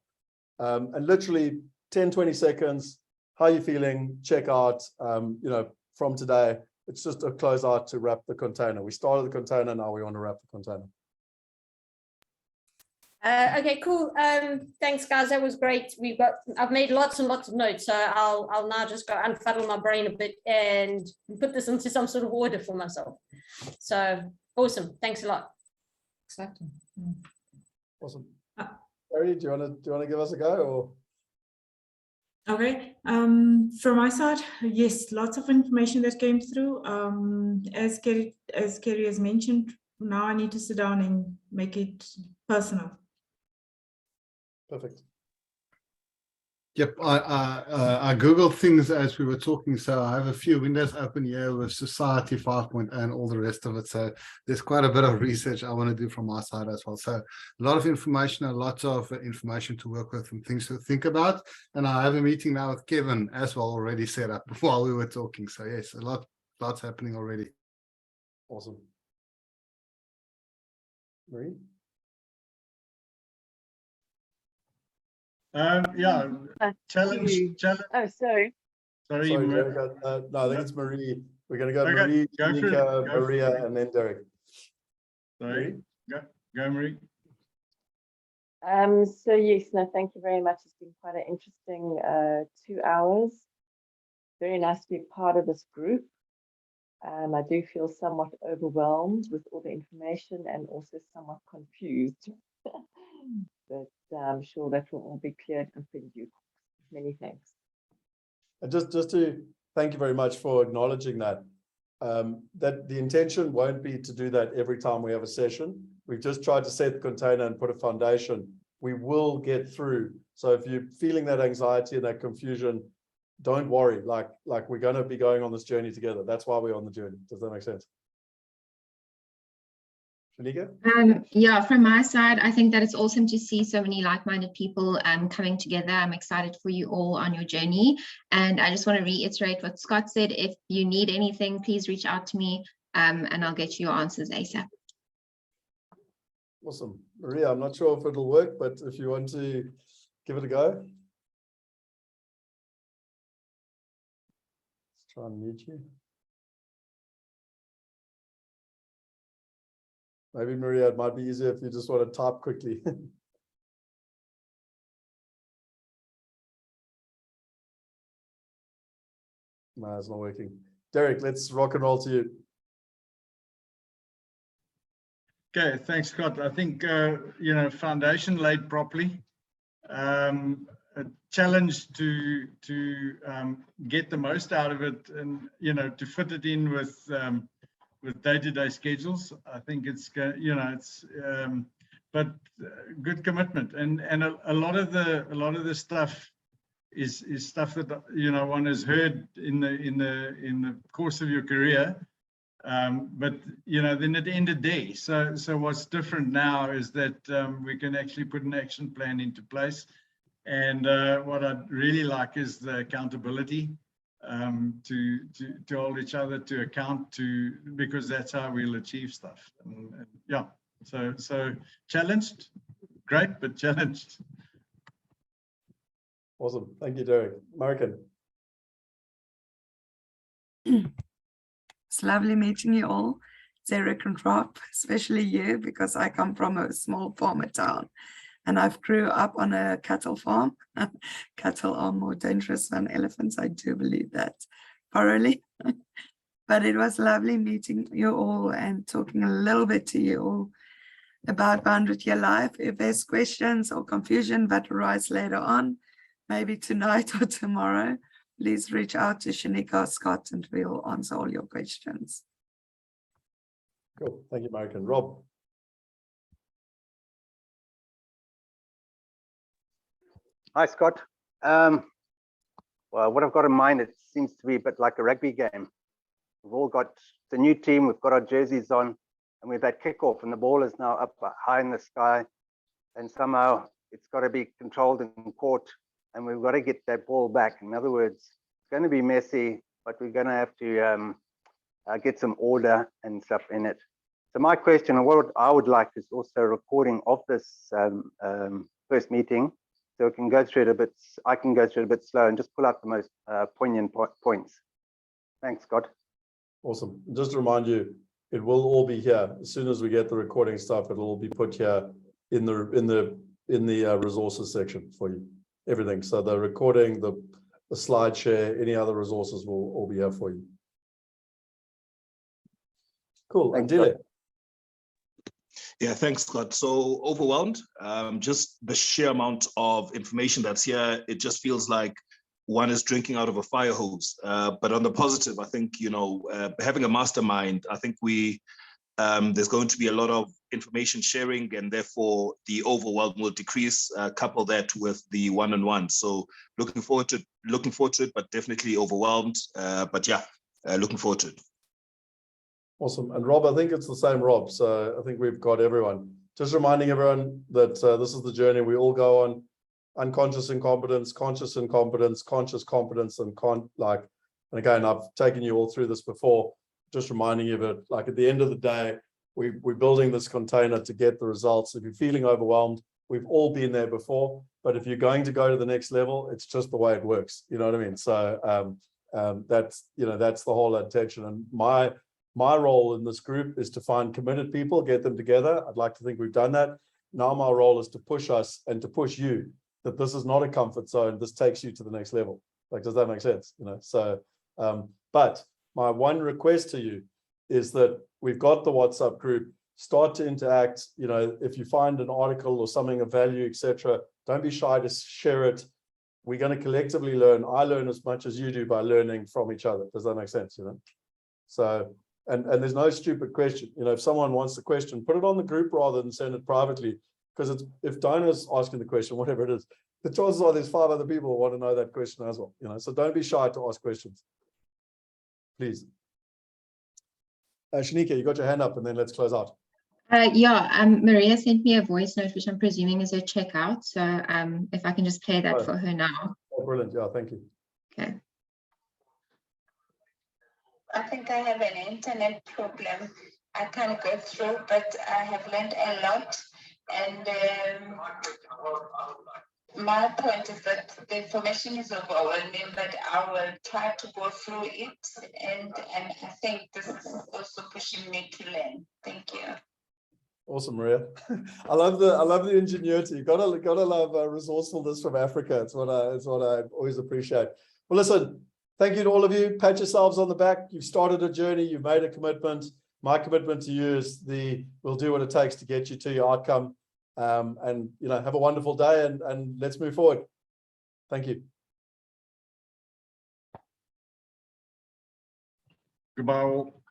And literally 10, 20 seconds, how are you feeling? Check out, you know, from today. It's just a close out to wrap the container. We started the container, now we want to wrap the container. Okay, cool. Thanks, guys. That was great. I've made lots and lots of notes, so I'll now just go unfuddle my brain a bit and put this into some sort of order for myself. So awesome. Thanks a lot. Exciting. Awesome. Kerry, do you want to give us a go, or? Okay, from my side, yes, lots of information that came through. As Kerry has mentioned, now I need to sit down and make it personal. Perfect. Yep, I Googled things as we were talking, so I have a few windows open here with Society 5.0 and all the rest of it. So there's quite a bit of research I want to do from my side as well. So a lot of information, a lot of information to work with and things to think about. And I have a meeting now with Kevin as well already set up while we were talking. So yes, lots happening already. Awesome. Marie? Yeah, challenge. Oh, sorry. Sorry, no, I think it's Marie. We're going to go Okay, Marie, go for it, Shanika, go for Maria, it. and then Derek. Sorry, go Marie. So yes, no, thank you very much. It's been quite an interesting 2 hours. Very nice to be part of this group. I do feel somewhat overwhelmed with all the information and also somewhat confused. But I'm sure that will all be cleared up in due course. Many thanks. And just to thank you very much for acknowledging that. That the intention won't be to do that every time we have a session. We've just tried to set the container and put a foundation. We will get through. So if you're feeling that anxiety and that confusion, don't worry. Like we're going to be going on this journey together. That's why we're on the journey. Does that make sense? Shanika? Yeah, from my side, I think that it's awesome to see so many like-minded people coming together. I'm excited for you all on your journey. And I just want to reiterate what Scott said. If you need anything, please reach out to me and I'll get you your answers ASAP. Awesome. Maria, I'm not sure if it'll work, but if you want to give it a go. Let's try and mute you. Maybe, Maria, it might be easier if you just want to type quickly. No, it's not working. Derek, let's rock and roll to you. Okay, thanks, Scott. I think, foundation laid properly. A challenge to get the most out of it and, to fit it in with day-to-day schedules. I think it's, but good commitment. And a lot of the stuff is stuff that, one has heard in the course of your career. But then at the end of the day, so what's different now is that we can actually put an action plan into place. And what I'd really like is the accountability to hold each other to account, because that's how we'll achieve stuff. And yeah, so challenged, great, but challenged. Awesome. Thank you, Derek. American. It's lovely meeting you all, Derek and Rob, especially you, because I come from a small farmer town and I've grew up on a cattle farm. Cattle are more dangerous than elephants. I do believe that thoroughly. But it was lovely meeting you all and talking a little bit to you all about 100-year life. If there's questions or confusion that arise later on, maybe tonight or tomorrow, please reach out to Shanika or Scott and we'll answer all your questions. Cool. Thank you, American. Rob. Hi, Scott. Well, what I've got in mind, it seems to be a bit like a rugby game. We've all got the new team, we've got our jerseys on, and we've had kickoff, and the ball is now up high in the sky, and somehow it's got to be controlled and caught, and we've got to get that ball back. In other words, it's going to be messy, but we're going to have to get some order and stuff in it. So my question, and what I would like, is also a recording of this first meeting, so we can go through it a bit. I can go through it a bit slow and just pull out the most poignant points. Thanks, Scott. Awesome. Just to remind you, it will all be here as soon as we get the recording stuff. It'll all be put here in the resources section for you. Everything. So the recording, the slide share, any other resources will all be here for you. Cool. And Dile. Yeah, thanks, Scott. So overwhelmed, just the sheer amount of information that's here, it just feels like one is drinking out of a fire hose. But on the positive, I think, having a mastermind, I think there's going to be a lot of information sharing, and therefore the overwhelm will decrease. Couple that with the one-on-one. So looking forward to it, but definitely overwhelmed. But yeah, looking forward to it. Awesome. And Rob, I think it's the same, Rob. So I think we've got everyone. Just reminding everyone that this is the journey we all go on. Unconscious incompetence, conscious incompetence, conscious competence, and again, I've taken you all through this before. Just reminding you that, like, at the end of the day, we're building this container to get the results. If you're feeling overwhelmed, we've all been there before. But if you're going to go to the next level, it's just the way it works. You know what I mean? So that's the whole intention. And my role in this group is to find committed people, get them together. I'd like to think we've done that. Now my role is to push us and to push you, that this is not a comfort zone. This takes you to the next level. Like, does that make sense? So, but my one request to you is that we've got the WhatsApp group. Start to interact. If you find an article or something of value, etc., don't be shy to share it. We're going to collectively learn. I learn as much as you do by learning from each other. Does that make sense? So, and there's no stupid question. If someone wants the question, put it on the group rather than send it privately. Because if Dinah's asking the question, whatever it is, the chances are there's 5 other people who want to know that question as well. So don't be shy to ask questions, please. Shanika, you got your hand up, and then let's close out. Maria sent me a voice note, which I'm presuming is her checkout. So if I can just play that for her now. Oh, brilliant. Yeah, thank you. Okay. I think I have an internet problem. I can't go through, but I have learned a lot. And my point is that the information is overwhelming, but I will try to go through it. And I think this is also pushing me to learn. Thank you. Awesome, Maria. I love the ingenuity. You gotta love resourcefulness from Africa. It's what I always appreciate. Well, listen, thank you to all of you. Pat yourselves on the back. You've started a journey. You've made a commitment. My commitment to you is we'll do what it takes to get you to your outcome. And have a wonderful day and let's move forward. Thank you. Goodbye all.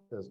Cheers.